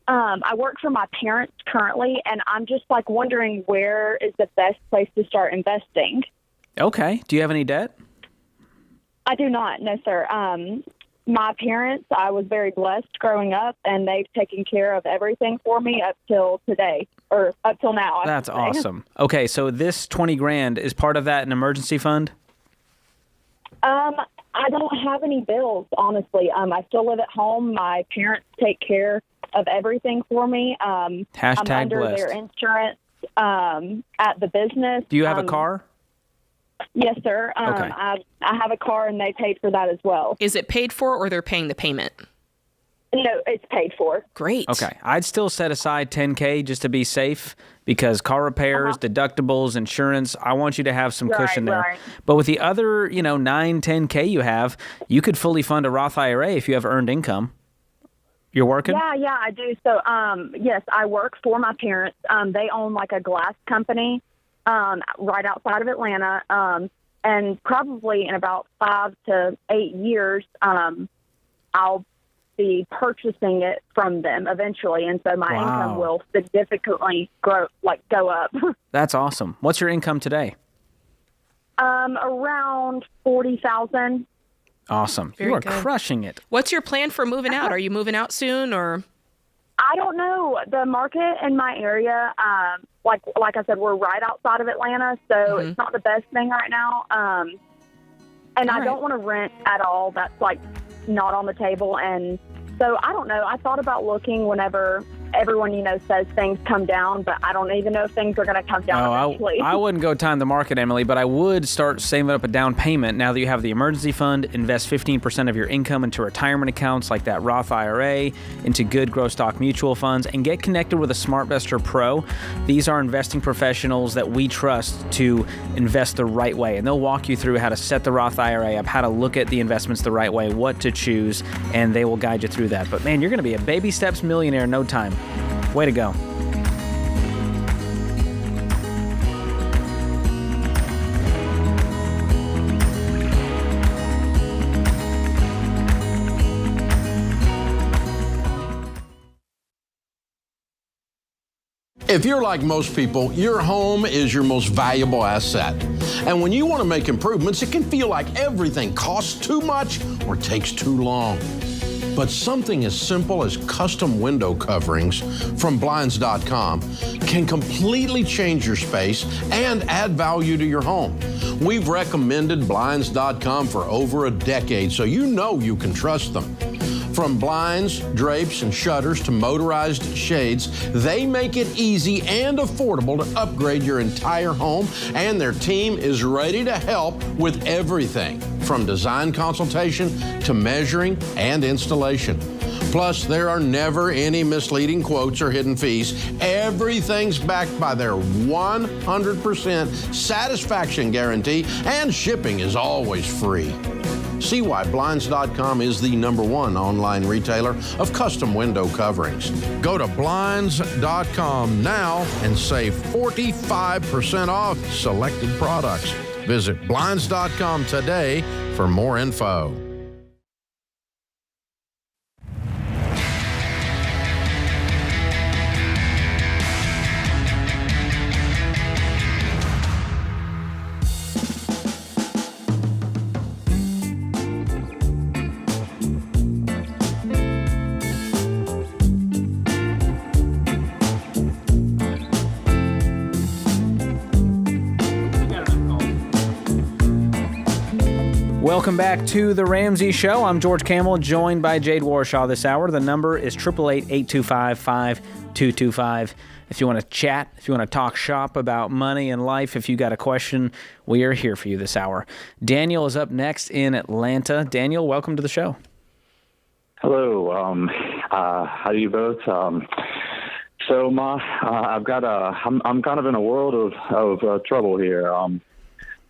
I work for my parents currently, and I'm just like wondering where is the best place to start investing. Okay. Do you have any debt? I do not, no, sir. My parents, I was very blessed growing up, and they've taken care of everything for me up till today, or up till now. That's awesome. Okay, so this $20,000 is part of that an emergency fund? I don't have any bills, honestly. I still live at home. My parents take care of everything for me. Hashtag I'm under blessed. their insurance at the business. Do you have a car? Yes, sir. Okay. I have a car, and they paid for that as well. Is it paid for, or they're paying the payment? No, it's paid for. Great. Okay. I'd still set aside $10,000 just to be safe because car repairs, deductibles, insurance, I want you to have some cushion there. Right. But with the other, $9, $10,000 you have, you could fully fund a Roth IRA if you have earned income. You're working? Yeah, I do. So, yes, I work for my parents. They own like a glass company right outside of Atlanta. And probably in about 5 to 8 years, I'll be purchasing it from them eventually. And so my income will significantly go up. That's awesome. What's your income today? Around $40,000. Awesome. Very you are good. crushing it. What's your plan for moving out? Are you moving out soon, or? I don't know. The market in my area, like I said, we're right outside of Atlanta, so it's not the best thing right now. And I don't want to rent at all. That's like not on the table. And so I don't know. I thought about looking whenever everyone, says things come down, but I don't even know if things are going to come down eventually. I wouldn't go time the market, Emily, but I would start saving up a down payment now that you have the emergency fund. Invest 15% of your income into retirement accounts like that Roth IRA, into good growth stock mutual funds, and get connected with a SmartVestor Pro. These are investing professionals that we trust to invest the right way, and they'll walk you through how to set the Roth IRA up, how to look at the investments the right way, what to choose, and they will guide you through that. But man, you're going to be a baby steps millionaire in no time. Way to go. If you're like most people, your home is your most valuable asset. And when you want to make improvements, it can feel like everything costs too much or takes too long. But something as simple as custom window coverings from Blinds.com can completely change your space and add value to your home. We've recommended Blinds.com for over a decade, so you know you can trust them. From blinds, drapes, and shutters to motorized shades, they make it easy and affordable to upgrade your entire home, and their team is ready to help with everything from design consultation to measuring and installation. Plus, there are never any misleading quotes or hidden fees. Everything's backed by their 100% satisfaction guarantee, and shipping is always free. See why Blinds.com is the #1 online retailer of custom window coverings. Go to Blinds.com now and save 45% off selected products. Visit Blinds.com today for more info. Welcome back to The Ramsey Show. I'm George Camel, joined by Jade Warshaw this hour. The number is 888-825-5225. If you want to chat, if you want to talk shop about money and life, if you got a question, we are here for you this hour. Daniel is up next in Atlanta. Daniel, welcome to the show. Hello. How do you both? I'm kind of in a world of trouble here.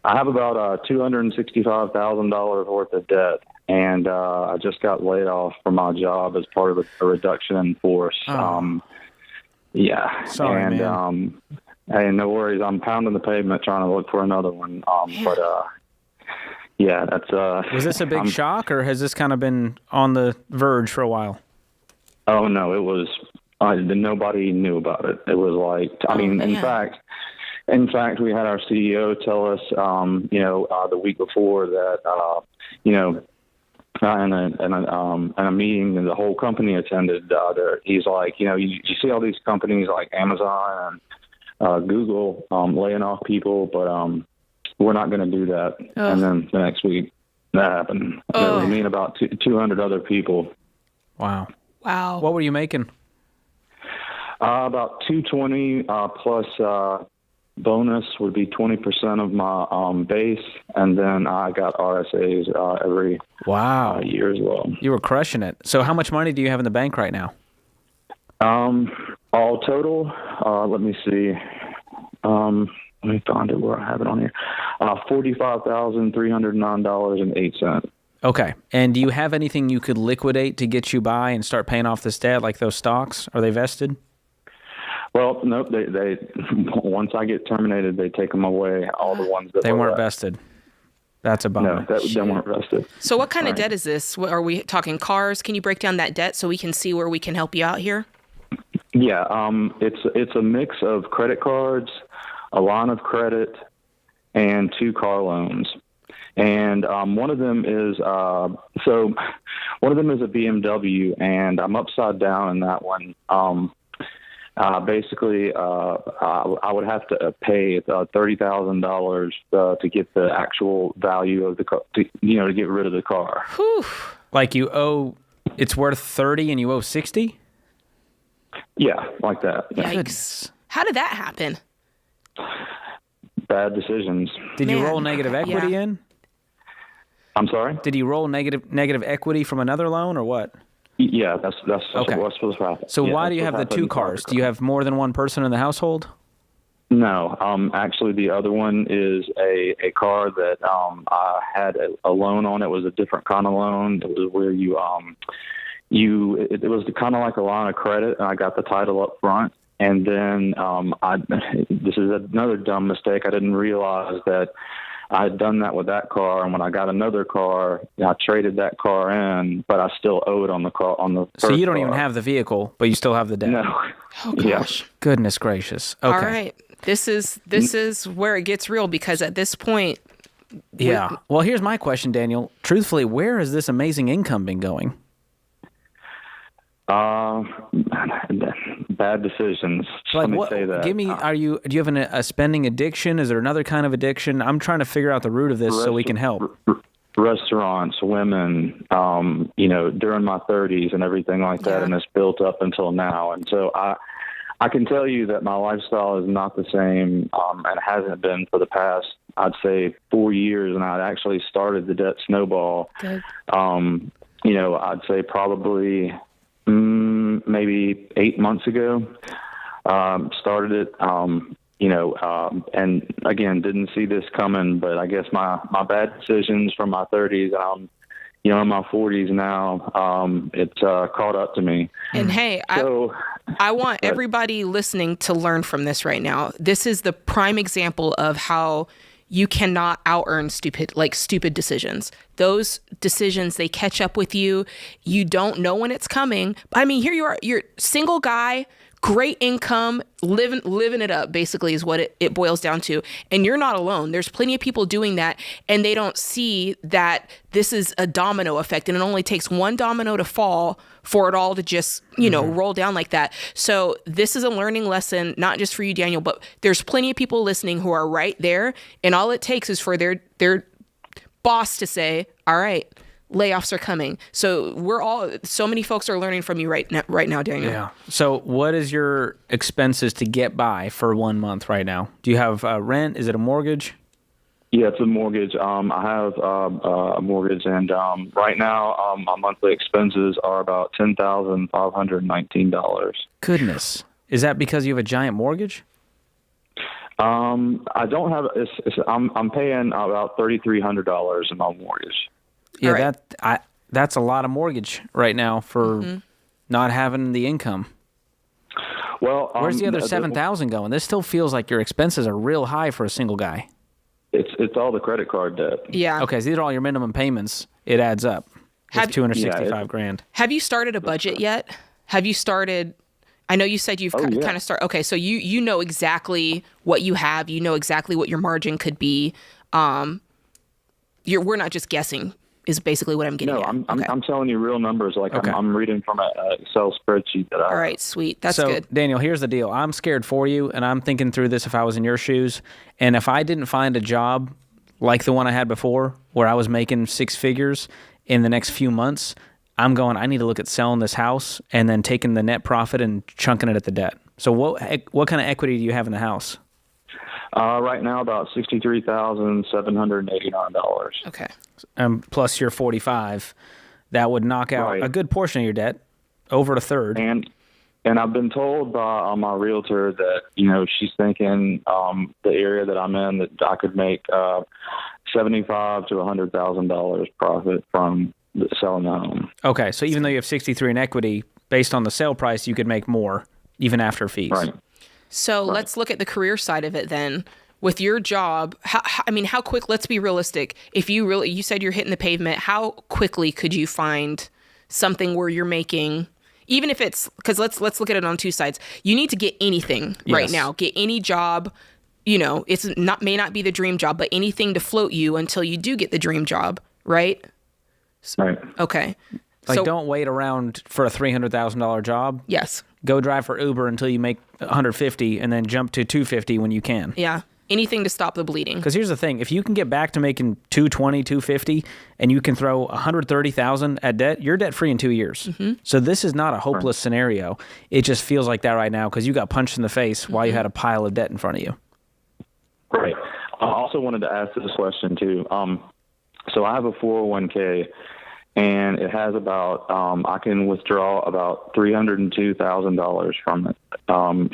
I have about $265,000 worth of debt, and I just got laid off from my job as part of a reduction in force. Sorry, and man. Hey, no worries. I'm pounding the pavement trying to look for another one. That's. Was this a big shock, or has this kind of been on the verge for a while? Oh no, it was Nobody knew about it. It was like, in fact, we had our CEO tell us, the week before that, in a meeting that the whole company attended, he's like, you see all these companies like Amazon and Google laying off people, but we're not going to do that. Oh. And then the next week that happened. That was me and about 200 other people. Wow. Wow. What were you making? About 220 plus bonus would be 20% of my base, and then I got RSAs every year as well. You were crushing it. So how much money do you have in the bank right now? All total, let me see. Let me find it where I have it on here. $45,309.08. Okay. And do you have anything you could liquidate to get you by and start paying off this debt, like those stocks? Are they vested? Well, no. They once I get terminated, they take them away. All the ones that they weren't left. vested. That's a bummer. No, they weren't vested. So what kind of debt is this? Are we talking cars? Can you break down that debt so we can see where we can help you out here? Yeah, it's a mix of credit cards, a line of credit, and 2 car loans. And one of them is a BMW, and I'm upside down in that one. Basically, I would have to pay $30,000 to get the actual value of the car, to get rid of the car. Whew. Like it's worth 30 and you owe 60? Yeah, like that. Yikes. How did that happen? Bad decisions. Did you roll negative equity in? I'm sorry? Did you roll negative equity from another loan or what? Yeah, that's okay. What's supposed to happen. So why do you have the 2 cars? Do you have more than one person in the household? No. Actually, the other one is a car that I had a loan on. It was a different kind of loan. It was where it was kind of like a line of credit, and I got the title up front. And then this is another dumb mistake. I didn't realize that I had done that with that car, and when I got another car, I traded that car in, but I still owe it on the car. So you don't even have the vehicle, but you still have the debt. No. Oh gosh. Yeah. Goodness gracious. Okay. All right. This is where it gets real, because at this point. Yeah. Well, here's my question, Daniel. Truthfully, where has this amazing income been going? Bad decisions. Like, Let me say that. Do you have a spending addiction? Is there another kind of addiction? I'm trying to figure out the root of this so we can help. Restaurants, women, during my 30s and everything like that, and it's built up until now. And so I can tell you that my lifestyle is not the same, and hasn't been for the past, I'd say, 4 years, and I'd actually started the debt snowball. Good. I'd say probably maybe 8 months ago. Started it, and again, didn't see this coming, but I guess my bad decisions from my 30s, in my 40s now, it's caught up to me. And hey, I want everybody listening to learn from this right now. This is the prime example of how you cannot out-earn stupid decisions. Those decisions, they catch up with you. You don't know when it's coming. I mean, here you are, you're single guy, great income, living it up, basically, is what it boils down to. And you're not alone. There's plenty of people doing that, and they don't see that this is a domino effect, and it only takes one domino to fall for it all to just, roll down like that. So this is a learning lesson, not just for you, Daniel, but there's plenty of people listening who are right there, and all it takes is for their boss to say, all right, layoffs are coming. So so many folks are learning from you right now, Daniel. Yeah. So what is your expenses to get by for 1 month right now? Do you have rent? Is it a mortgage? Yeah, it's a mortgage. I have a mortgage, and right now my monthly expenses are about $10,519. Goodness. Is that because you have a giant mortgage? I don't have. I'm paying about $3,300 in my mortgage. Yeah, right. That's a lot of mortgage right now for not having the income. Well, where's the other $7,000 going? This still feels like your expenses are real high for a single guy. It's all the credit card debt. Yeah. Okay, so these are all your minimum payments. It adds up. It's $265,000. Have you started a budget yet? Have you started I know you said you've kind of started. Okay, so you know exactly what you have. You know exactly what your margin could be. We're not just guessing. Is basically what I'm getting at. No, I'm telling you real numbers. Like I'm reading from a Excel spreadsheet that I. All right, sweet. That's good. So, Daniel, here's the deal. I'm scared for you, and I'm thinking through this if I was in your shoes. And if I didn't find a job like the one I had before, where I was making 6 figures in the next few months, I need to look at selling this house and then taking the net profit and chunking it at the debt. So what kind of equity do you have in the house? Right now, about $63,789. Okay. Plus your 45, that would knock out a good portion of your debt, over a third. And I've been told by my realtor that she's thinking the area that I'm in that I could make $75,000 to $100,000 profit from selling the home. Okay, so even though you have 63 in equity, based on the sale price, you could make more even after fees. Right. So let's look at the career side of it then. With your job, how quick, let's be realistic. If you said you're hitting the pavement, how quickly could you find something where you're making, even if it's, because let's look at it on two sides. You need to get anything right now. Get any job, it's may not be the dream job, but anything to float you until you do get the dream job, right? Right. Okay. Like, don't wait around for a $300,000 job. Yes. Go drive for Uber until you make $150 and then jump to $250 when you can. Yeah. Anything to stop the bleeding. Because here's the thing. If you can get back to making $220, $250, and you can throw $130,000 at debt, you're debt-free in 2 years. Mm-hmm. So this is not a hopeless scenario. It just feels like that right now because you got punched in the face while you had a pile of debt in front of you. Right. I also wanted to ask this question, too. So I have a 401k, and it has about, I can withdraw about $302,000 from it.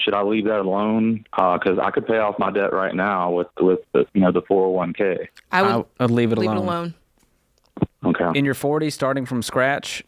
Should I leave that alone? Because I could pay off my debt right now with the 401k. I would leave it alone. Leave it alone. Okay. In your 40s, starting from scratch,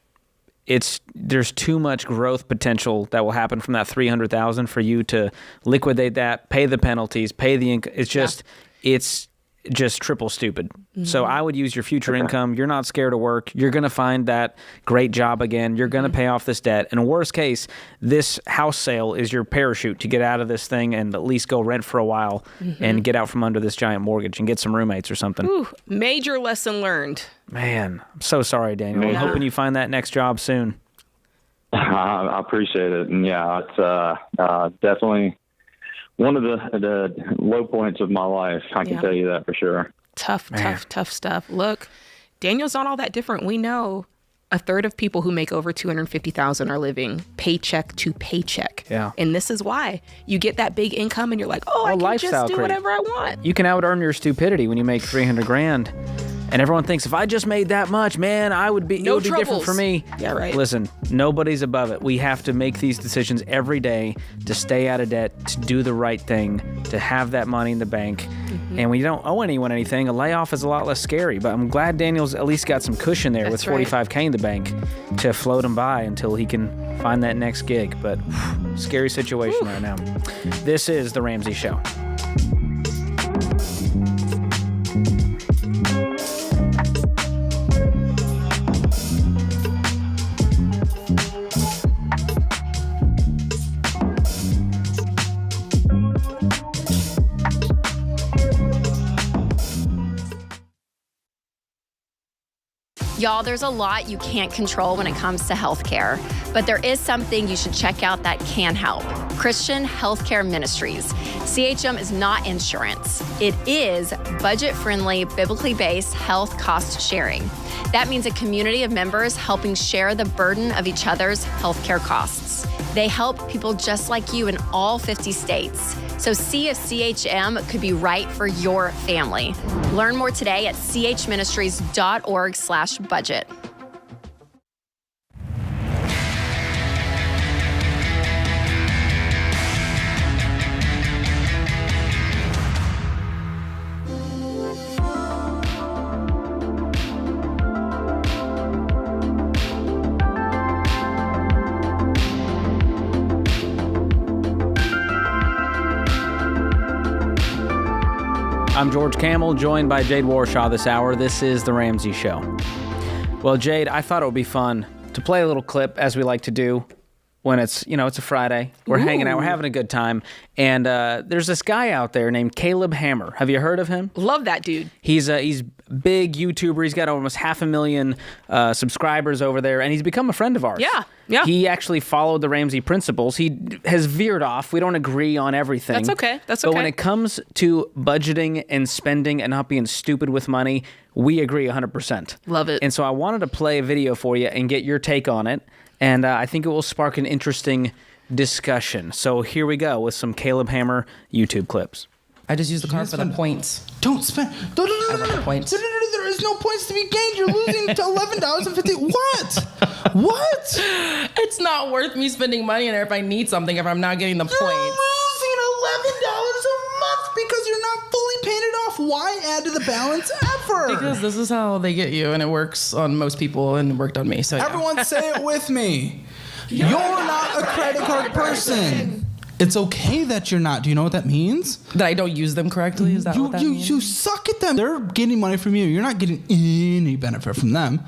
there's too much growth potential that will happen from that $300,000 for you to liquidate that, pay the penalties, pay the income. It's just triple stupid. Mm-hmm. So I would use your future income. You're not scared of work. You're going to find that great job again. You're going to pay off this debt. In a worst case, this house sale is your parachute to get out of this thing and at least go rent for a while and get out from under this giant mortgage and get some roommates or something. Ooh, major lesson learned. Man, I'm so sorry, Daniel. I'm hoping you find that next job soon. I appreciate it. And it's definitely one of the low points of my life. I can tell you that for sure. Tough stuff. Look, Daniel's not all that different. We know a third of people who make over $250,000 are living paycheck to paycheck. Yeah. And this is why you get that big income and you're like, I can just do whatever I want. You can out-earn your stupidity when you make $300,000. And everyone thinks, if I just made that much, man, it would be different for me. Yeah, right. Listen, nobody's above it. We have to make these decisions every day to stay out of debt, to do the right thing, to have that money in the bank. Mm-hmm. And when you don't owe anyone anything, a layoff is a lot less scary. But I'm glad Daniel's at least got some cushion there with $45K in the bank to float him by until he can find that next gig. But scary situation right now. This is The Ramsey Show. Y'all, there's a lot you can't control when it comes to healthcare, but there is something you should check out that can help. Christian Healthcare Ministries. CHM is not insurance. It is budget-friendly, biblically based health cost sharing. That means a community of members helping share the burden of each other's healthcare costs. They help people just like you in all 50 states. So see if CHM could be right for your family. Learn more today at chministries.org/budget. I'm George Camel, joined by Jade Warshaw this hour. This is The Ramsey Show. Well, Jade, I thought it would be fun to play a little clip, as we like to do, when it's a Friday. We're hanging out. We're having a good time. And there's this guy out there named Caleb Hammer. Have you heard of him? Love that dude. He's big YouTuber. He's got almost 500,000 subscribers over there, and he's become a friend of ours. Yeah. He actually followed the Ramsey principles. He has veered off. We don't agree on everything. That's okay. But when it comes to budgeting and spending and not being stupid with money, we agree 100%. Love it. And so I wanted to play a video for you and get your take on it, and I think it will spark an interesting discussion. So here we go with some Caleb Hammer YouTube clips. I just use the card for the points. Don't spend. I want the points. There is no points to be gained. You're losing to $11.50. What? It's not worth me spending money on there if I need something, if I'm not getting the points. You're losing $11 a month because you're not fully paid it off. Why add to the balance ever? Because this is how they get you, and it works on most people, and it worked on me. So yeah. Everyone say it with me. You're not a credit card person. It's okay that you're not. Do you know what that means? That I don't use them correctly? Is that what that means? You suck at them. They're getting money from you. You're not getting any benefit from them.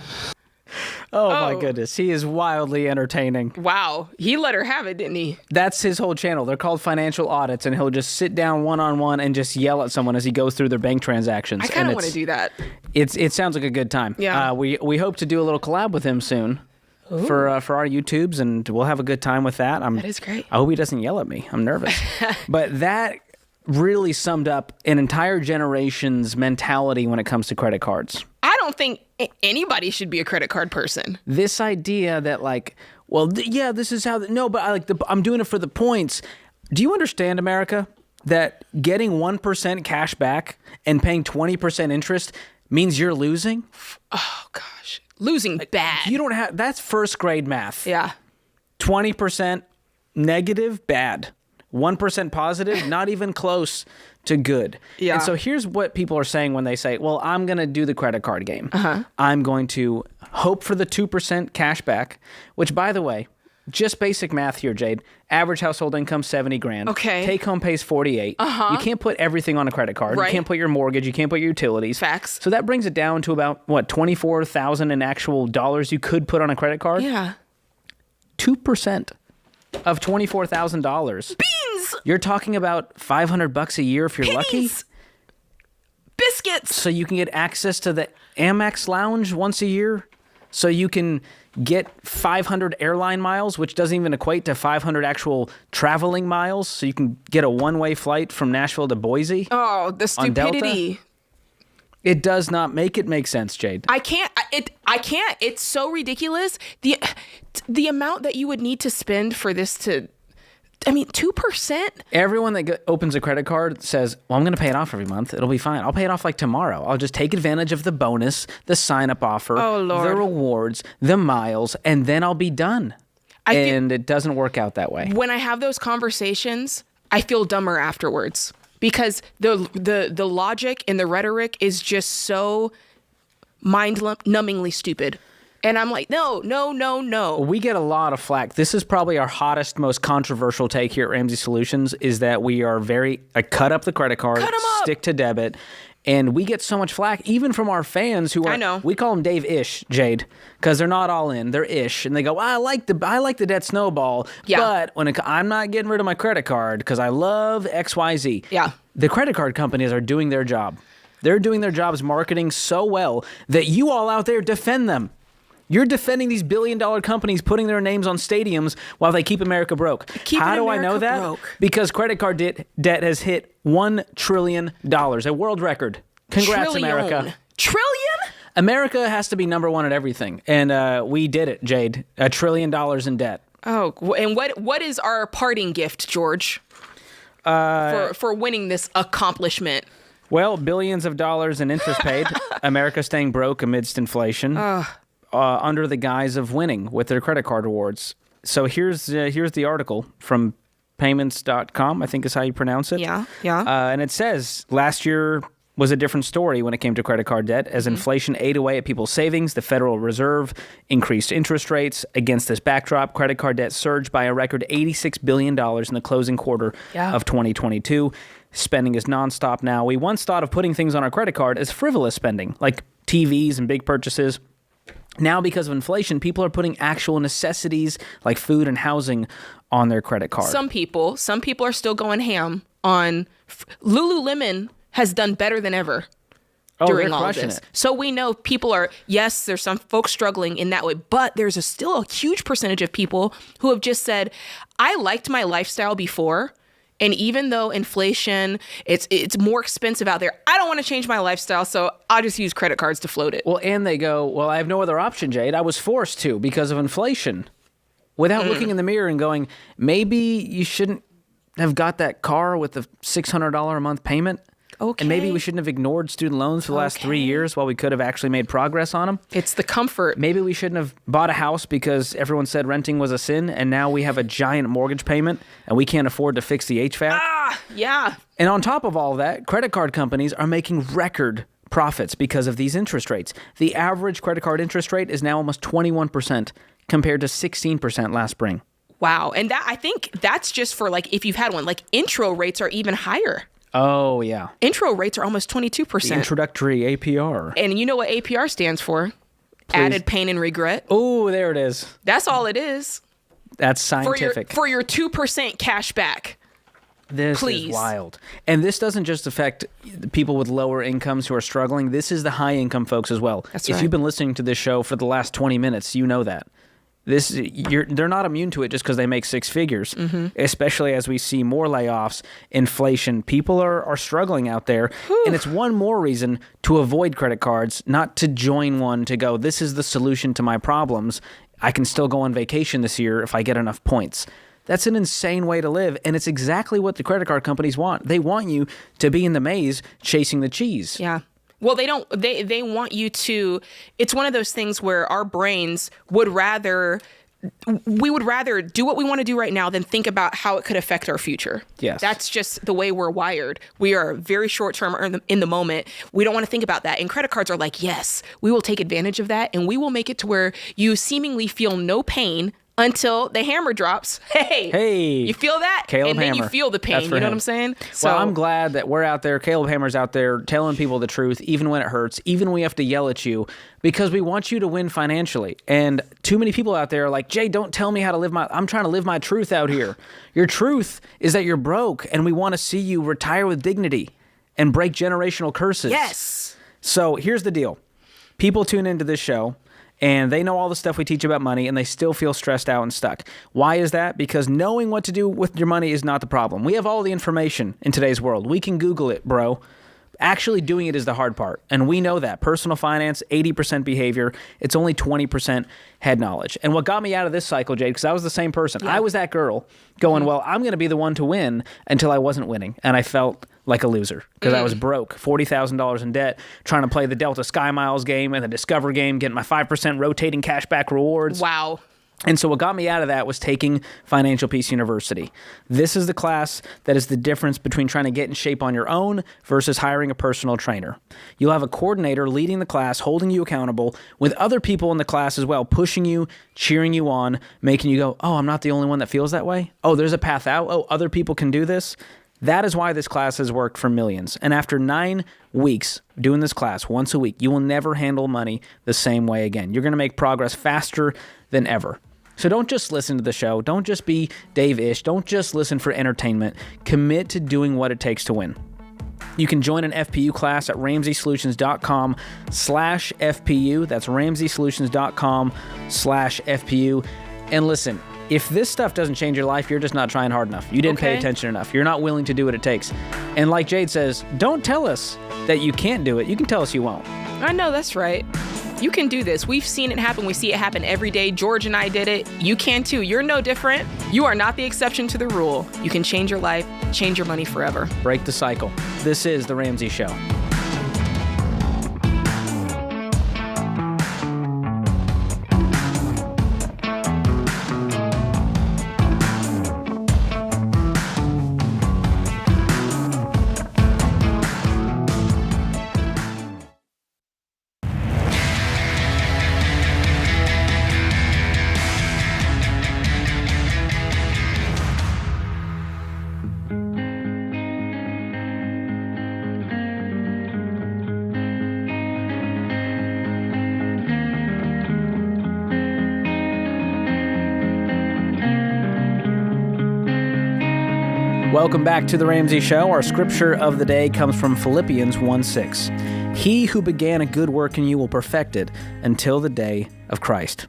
Oh, my goodness. He is wildly entertaining. Wow. He let her have it, didn't he? That's his whole channel. They're called Financial Audits, and he'll just sit down one-on-one and just yell at someone as he goes through their bank transactions. I kind of want to do that. It sounds like a good time. Yeah. We hope to do a little collab with him soon. For our YouTubes, and we'll have a good time with that. That is great. I hope he doesn't yell at me. I'm nervous. But that really summed up an entire generation's mentality when it comes to credit cards. I don't think anybody should be a credit card person. This idea that this is how... No, but I'm doing it for the points. Do you understand, America, that getting 1% cash back and paying 20% interest means you're losing? Oh, gosh. Losing bad. You don't have... That's first grade math. Yeah. 20% negative, bad. 1% positive, not even close to good. Yeah. And so here's what people are saying when they say, well, I'm going to do the credit card game. Uh-huh. I'm going to hope for the 2% cash back, which, by the way, just basic math here, Jade. Average household income, $70,000. Okay. Take home pays $48,000. Uh-huh. You can't put everything on a credit card. Right. You can't put your mortgage. You can't put your utilities. Facts. So that brings it down to about, $24,000 in actual dollars you could put on a credit card? Yeah. 2% of $24,000. Beans! You're talking about $500 a year if you're lucky? Biscuits! So you can get access to the Amex Lounge once a year? So you can get 500 airline miles, which doesn't even equate to 500 actual traveling miles. So you can get a one-way flight from Nashville to Boise. Oh, the stupidity. It does not make it make sense, Jade. I can't. I can't. It's so ridiculous. The amount that you would need to spend for this to... 2%? Everyone that opens a credit card says, well, I'm going to pay it off every month. It'll be fine. I'll pay it off tomorrow. I'll just take advantage of the bonus, the sign-up offer, the rewards, the miles, and then I'll be done. And it doesn't work out that way. When I have those conversations, I feel dumber afterwards because the logic and the rhetoric is just so mind-numbingly stupid. And I'm like, no. We get a lot of flack. This is probably our hottest, most controversial take here at Ramsey Solutions is that we are very, cut up the credit card, stick to debit. And we get so much flack, even from our fans who are, I know. We call them Dave-ish, Jade, because they're not all in. They're ish. And they go, I like the debt snowball, but I'm not getting rid of my credit card because I love XYZ. Yeah. The credit card companies are doing their job. They're doing their jobs marketing so well that you all out there defend them. You're defending these billion-dollar companies putting their names on stadiums while they keep America broke. How do I know that? Because credit card debt has hit $1 trillion, a world record. Congrats, America. Trillion? America has to be number one at everything. And we did it, Jade. $1 trillion in debt. Oh, and what is our parting gift, George, for winning this accomplishment? Well, billions of dollars in interest paid. America staying broke amidst inflation. Under the guise of winning with their credit card rewards. So here's the article from payments.com, I think is how you pronounce it. Yeah. And it says, last year was a different story when it came to credit card debt. As inflation ate away at people's savings, the Federal Reserve increased interest rates. Against this backdrop, credit card debt surged by a record $86 billion in the closing quarter of 2022. Spending is nonstop now. We once thought of putting things on our credit card as frivolous spending, like TVs and big purchases. Now, because of inflation, people are putting actual necessities like food and housing on their credit card. Some people are still going ham on Lululemon has done better than ever during all of this. So we know people are, yes, there's some folks struggling in that way, but there's still a huge percentage of people who have just said, I liked my lifestyle before. And even though inflation, it's more expensive out there, I don't want to change my lifestyle, so I'll just use credit cards to float it. Well, and they go, well, I have no other option, Jade. I was forced to because of inflation. Without looking in the mirror and going, maybe you shouldn't have got that car with the $600 a month payment. Okay. And maybe we shouldn't have ignored student loans for the last 3 years while we could have actually made progress on them. It's the comfort. Maybe we shouldn't have bought a house because everyone said renting was a sin, and now we have a giant mortgage payment, and we can't afford to fix the HVAC. Yeah. And on top of all that, credit card companies are making record profits because of these interest rates. The average credit card interest rate is now almost 21% compared to 16% last spring. Wow. And that, I think that's just for like if you've had one. Like intro rates are even higher. Oh, yeah. Intro rates are almost 22%. The introductory APR. And you know what APR stands for? Please. Added pain and regret. Oh, there it is. That's all it is. That's scientific. For your 2% cash back. This is wild. And this doesn't just affect people with lower incomes who are struggling. This is the high income folks as well. That's If right. you've been listening to this show for the last 20 minutes, you know that. They're not immune to it just because they make six figures, especially as we see more layoffs, inflation. People are struggling out there. Whew. And it's one more reason to avoid credit cards, not to join one to go, this is the solution to my problems. I can still go on vacation this year if I get enough points. That's an insane way to live, and it's exactly what the credit card companies want. They want you to be in the maze chasing the cheese. Yeah. Well, they don't. They want you to. It's one of those things where our brains would rather. We would rather do what we want to do right now than think about how it could affect our future. Yes. That's just the way we're wired. We are very short-term in the moment. We don't want to think about that. And credit cards are like, yes, we will take advantage of that. And we will make it to where you seemingly feel no pain until the hammer drops. Hey, you feel that? Caleb and then Hammer. You feel the pain. That's You for know him. what I'm saying? So I'm glad that we're out there. Caleb Hammer's out there telling people the truth, even when it hurts, even when we have to yell at you, because we want you to win financially. And too many people out there are like, Jay, don't tell me how to live I'm trying to live my truth out here. Your truth is that you're broke, and we want to see you retire with dignity and break generational curses. Yes. So here's the deal. People tune into this show, and they know all the stuff we teach about money, and they still feel stressed out and stuck. Why is that? Because knowing what to do with your money is not the problem. We have all the information in today's world. We can Google it, bro. Actually doing it is the hard part, and we know that. Personal finance, 80% behavior. It's only 20% head knowledge. And what got me out of this cycle, Jade, because I was the same person. Yeah. I was that girl going, well, I'm going to be the one to win, until I wasn't winning, and I felt like a loser because I was broke, $40,000 in debt, trying to play the Delta Sky Miles game and the Discover game, getting my 5% rotating cashback rewards. Wow. And so what got me out of that was taking Financial Peace University. This is the class that is the difference between trying to get in shape on your own versus hiring a personal trainer. You'll have a coordinator leading the class, holding you accountable, with other people in the class as well, pushing you, cheering you on, making you go, oh, I'm not the only one that feels that way. Oh, there's a path out. Oh, other people can do this. That is why this class has worked for millions. And after 9 weeks doing this class once a week, you will never handle money the same way again. You're going to make progress faster than ever. So don't just listen to the show. Don't just be Dave-ish. Don't just listen for entertainment. Commit to doing what it takes to win. You can join an FPU class at RamseySolutions.com/FPU. That's RamseySolutions.com/FPU. And listen, if this stuff doesn't change your life, you're just not trying hard enough. You didn't pay attention enough. You're not willing to do what it takes. And like Jade says, don't tell us that you can't do it. You can tell us you won't. I know, that's right. You can do this. We've seen it happen. We see it happen every day. George and I did it. You can too. You're no different. You are not the exception to the rule. You can change your life, change your money forever. Break the cycle. This is The Ramsey Show. Welcome back to the Ramsey Show. Our scripture of the day comes from Philippians 1:6. He who began a good work in you will perfect it until the day of Christ.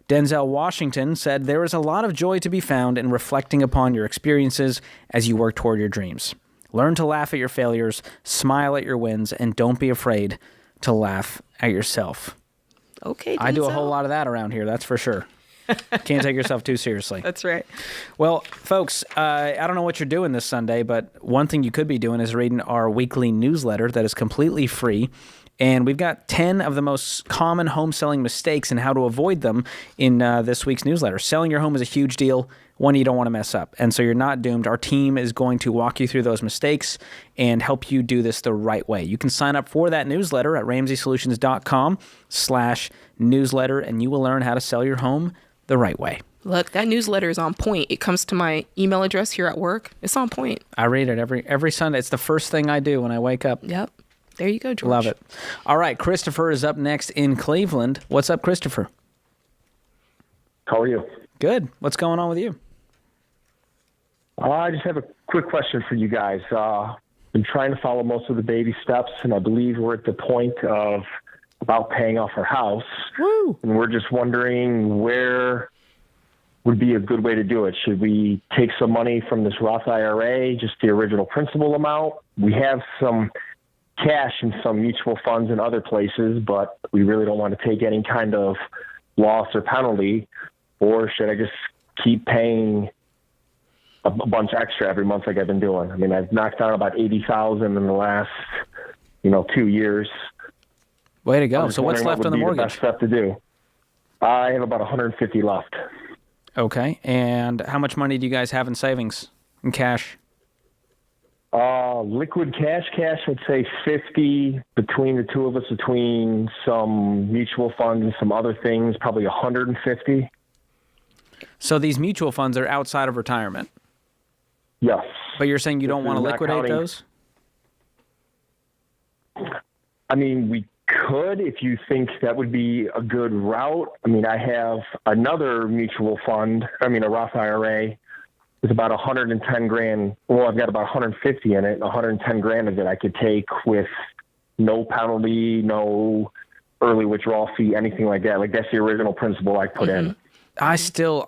Denzel Washington said, there is a lot of joy to be found in reflecting upon your experiences as you work toward your dreams. Learn to laugh at your failures, smile at your wins, and don't be afraid to laugh at yourself. Okay, Denzel. I do a whole lot of that around here, that's for sure. Can't take yourself too seriously. That's right. Well, folks, I don't know what you're doing this Sunday, but one thing you could be doing is reading our weekly newsletter that is completely free. And we've got 10 of the most common home selling mistakes and how to avoid them in this week's newsletter. Selling your home is a huge deal, one you don't want to mess up. And so you're not doomed. Our team is going to walk you through those mistakes and help you do this the right way. You can sign up for that newsletter at ramseysolutions.com/newsletter, and you will learn how to sell your home the right way. Look, that newsletter is on point. It comes to my email address here at work. It's on point. I read it every Sunday. It's the first thing I do when I wake up. Yep. There you go, George. Love it. All right, Christopher is up next in Cleveland. What's up, Christopher? How are you? Good. What's going on with you? I just have a quick question for you guys. Been trying to follow most of the baby steps, and I believe we're at the point of about paying off our house. Woo! And we're just wondering where would be a good way to do it. Should we take some money from this Roth IRA, just the original principal amount? We have some cash in some mutual funds and other places, but we really don't want to take any kind of loss or penalty. Or should I just keep paying a bunch extra every month like I've been doing? I mean, I've knocked out about $80,000 in the last, 2 years. Way to go. So what's left on the mortgage? The best step to do. I have about $150 left. Okay. And how much money do you guys have in savings, in cash? Liquid cash, I'd say 50 between the two of us, between some mutual funds and some other things, probably 150. So these mutual funds are outside of retirement? Yes. But you're saying you don't want to liquidate those? I mean, we could if you think that would be a good route. I mean, I have another mutual fund, a Roth IRA. It's about 110 grand. Well, I've got about 150 in it. 110 grand of it I could take with no penalty, no early withdrawal fee, anything like that. Like, that's the original principal I put in. I still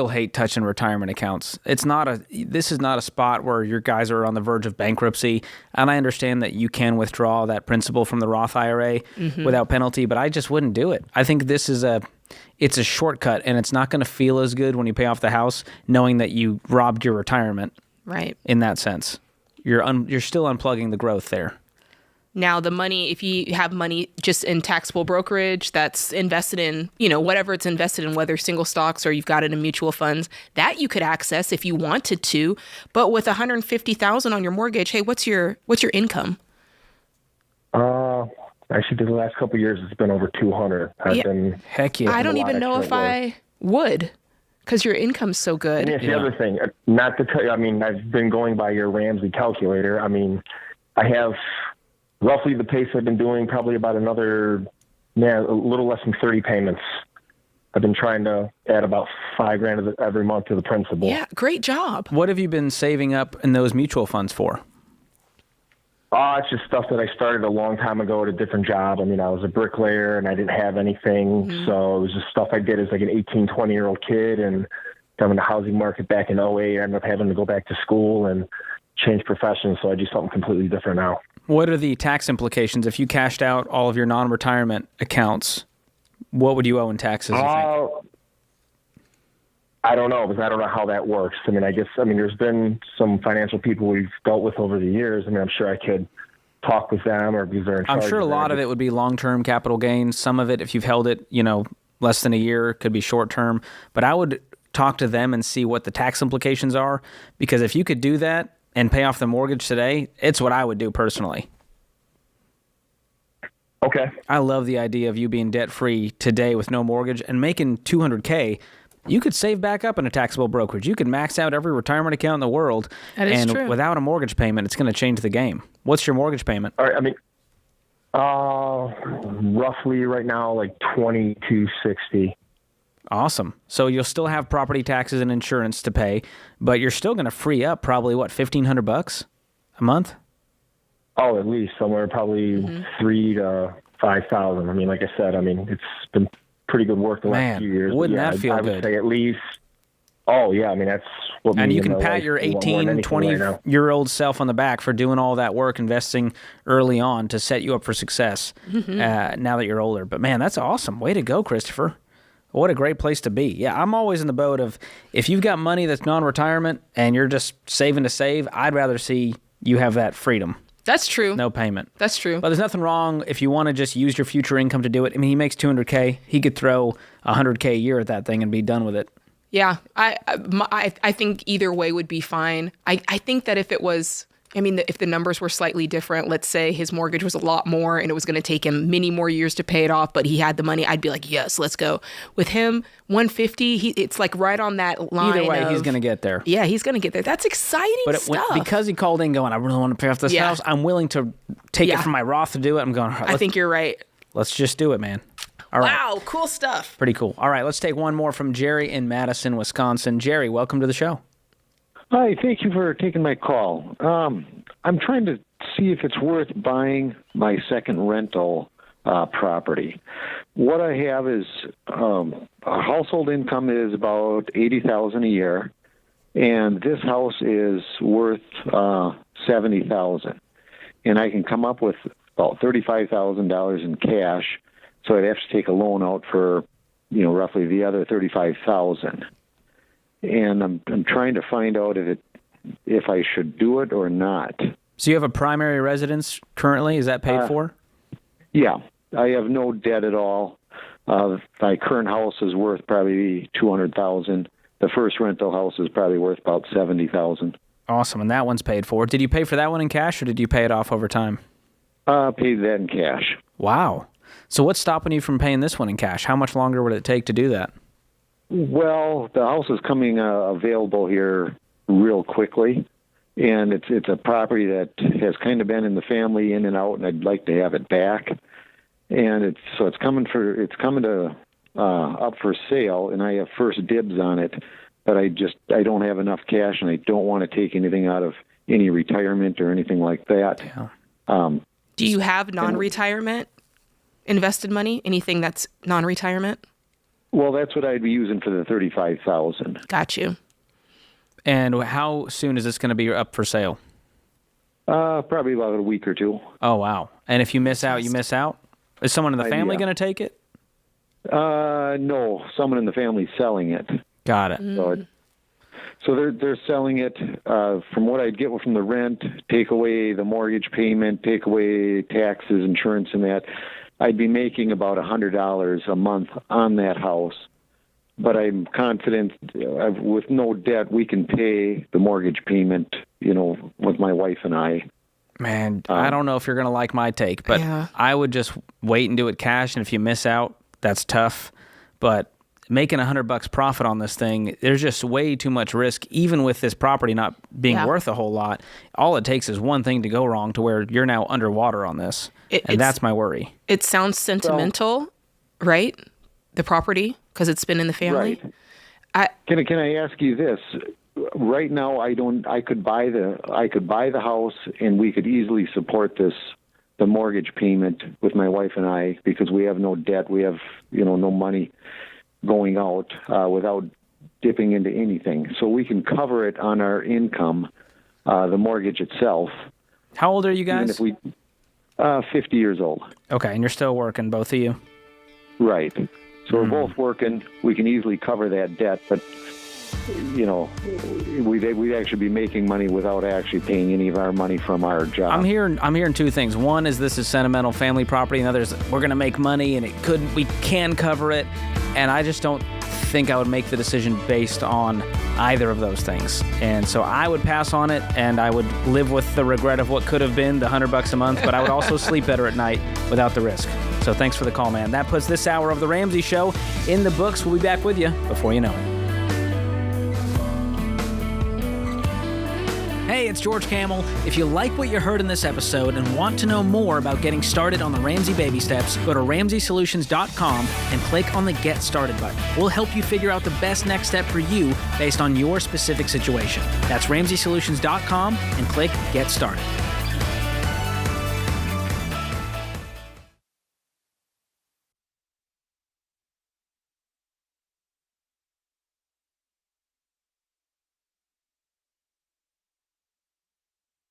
hate touching retirement accounts. This is not a spot where your guys are on the verge of bankruptcy. And I understand that you can withdraw that principal from the Roth IRA without penalty, but I just wouldn't do it. I think this is it's a shortcut, and it's not going to feel as good when you pay off the house knowing that you robbed your retirement. Right. In that sense, you're still unplugging the growth there. Now, the money, if you have money just in taxable brokerage that's invested in, whatever it's invested in, whether single stocks or you've got it in mutual funds, that you could access if you wanted to. But with $150,000 on your mortgage, hey, what's your income? Actually, the last couple of years, it's been over 200. Heck yeah. I don't even know if I would, because your income's so good. And that's the other thing. Not to tell you, I've been going by your Ramsey calculator. I have roughly the pace I've been doing, probably about a little less than 30 payments. I've been trying to add about $5,000 every month to the principal. Yeah, great job. What have you been saving up in those mutual funds for? It's just stuff that I started a long time ago at a different job. I was a bricklayer and I didn't have anything. So it was just stuff I did as like an 18, 20-year-old kid, and got in the housing market back in 2008. I ended up having to go back to school and change professions. So I do something completely different now. What are the tax implications if you cashed out all of your non-retirement accounts? What would you owe in taxes, you think? I don't know, because I don't know how that works. There's been some financial people we've dealt with over the years. I'm sure I could talk with them, or because they're in charge. I'm sure a lot of it would be long-term capital gains. Some of it, if you've held it, less than a year, could be short-term. But I would talk to them and see what the tax implications are, because if you could do that and pay off the mortgage today, it's what I would do personally. Okay. I love the idea of you being debt-free today with no mortgage and making $200K. You could save back up in a taxable brokerage. You could max out every retirement account in the world. That is true. Without a mortgage payment, it's going to change the game. What's your mortgage payment? All right, roughly right now, like $2,260. Awesome. So you'll still have property taxes and insurance to pay, but you're still going to free up probably, what, $1,500 a month? Oh, at least somewhere probably $3,000 to $5,000. I mean, like I said, it's been pretty good work the last few years. Wouldn't that feel I good? would say at least. Oh yeah, that's what. And you can pat your 18, 20-year-old self on the back for doing all that work, investing early on to set you up for success. Now that you're older, but man, that's awesome. Way to go, Christopher. What a great place to be. Yeah, I'm always in the boat of if you've got money that's non-retirement and you're just saving to save, I'd rather see you have that freedom. That's true. No payment. That's true. But there's nothing wrong if you want to just use your future income to do it. I mean, he makes $200K. He could throw $100K a year at that thing and be done with it. Yeah, I think either way would be fine. I think that if it was, if the numbers were slightly different, let's say his mortgage was a lot more and it was going to take him many more years to pay it off, but he had the money, I'd be like, yes, let's go. With him, 150, it's like right on that line. Either way, he's going to get there. Yeah, he's going to get there. That's exciting stuff. Because he called in going, I really want to pay off this house, I'm willing to take it from my Roth to do it. I'm going, I think you're right. Let's just do it, man. All right. Wow, cool stuff. Pretty cool. All right, let's take one more from Jerry in Madison, Wisconsin. Jerry, welcome to the show. Hi, thank you for taking my call. I'm trying to see if it's worth buying my second rental property. What I have is a household income is about $80,000 a year, and this house is worth $70,000, and I can come up with about $35,000 in cash. So I'd have to take a loan out for, roughly the other $35,000, and I'm trying to find out if I should do it or not. So you have a primary residence currently? Is that paid for? Yeah, I have no debt at all. My current house is worth probably $200,000. The first rental house is probably worth about $70,000. Awesome, and that one's paid for. Did you pay for that one in cash, or did you pay it off over time? Paid that in cash. Wow. So what's stopping you from paying this one in cash? How much longer would it take to do that? Well, the house is coming available here real quickly, and it's a property that has kind of been in the family in and out, and I'd like to have it back. And it's coming to up for sale, and I have first dibs on it, but I don't have enough cash, and I don't want to take anything out of any retirement or anything like that. Yeah. Do you have non-retirement invested money? Anything that's non-retirement? Well, that's what I'd be using for the $35,000. Got you. And how soon is this going to be up for sale? Probably about a week or two. Oh, wow. And if you miss out, you miss out? Is someone in the family going to take it? No, someone in the family selling it. Got it. So they're selling it. From what I'd get from the rent, take away the mortgage payment, take away taxes, insurance, and that, I'd be making about $100 a month on that house. But I'm confident with no debt, we can pay the mortgage payment, with my wife and I. Man, I don't know if you're going to like my take, but I would just wait and do it cash. And if you miss out, that's tough. But making $100 profit on this thing, there's just way too much risk, even with this property not being worth a whole lot. All it takes is one thing to go wrong to where you're now underwater on this. And that's my worry. It sounds sentimental, right? The property, because it's been in the family. Right. Can I ask you this? Right now, I could buy the house, and we could easily support the mortgage payment with my wife and I, because we have no debt. We have no money going out without dipping into anything. So we can cover it on our income, the mortgage itself. How old are you guys? Even if 50 years old. Okay, and you're still working, both of you? Right. So we're both working. We can easily cover that debt, but we'd actually be making money without actually paying any of our money from our job. I'm hearing two things. One is this is sentimental family property, and the other is we're going to make money, and we can cover it. And I just don't think I would make the decision based on either of those things. And so I would pass on it, and I would live with the regret of what could have been the $100 a month, but I would also sleep better at night without the risk. So thanks for the call, man. That puts this hour of The Ramsey Show in the books. We'll be back with you before you know it. Hey, it's George Camel. If you like what you heard in this episode and want to know more about getting started on the Ramsey baby steps, go to RamseySolutions.com and click on the Get Started button. We'll help you figure out the best next step for you based on your specific situation. That's RamseySolutions.com and click Get Started.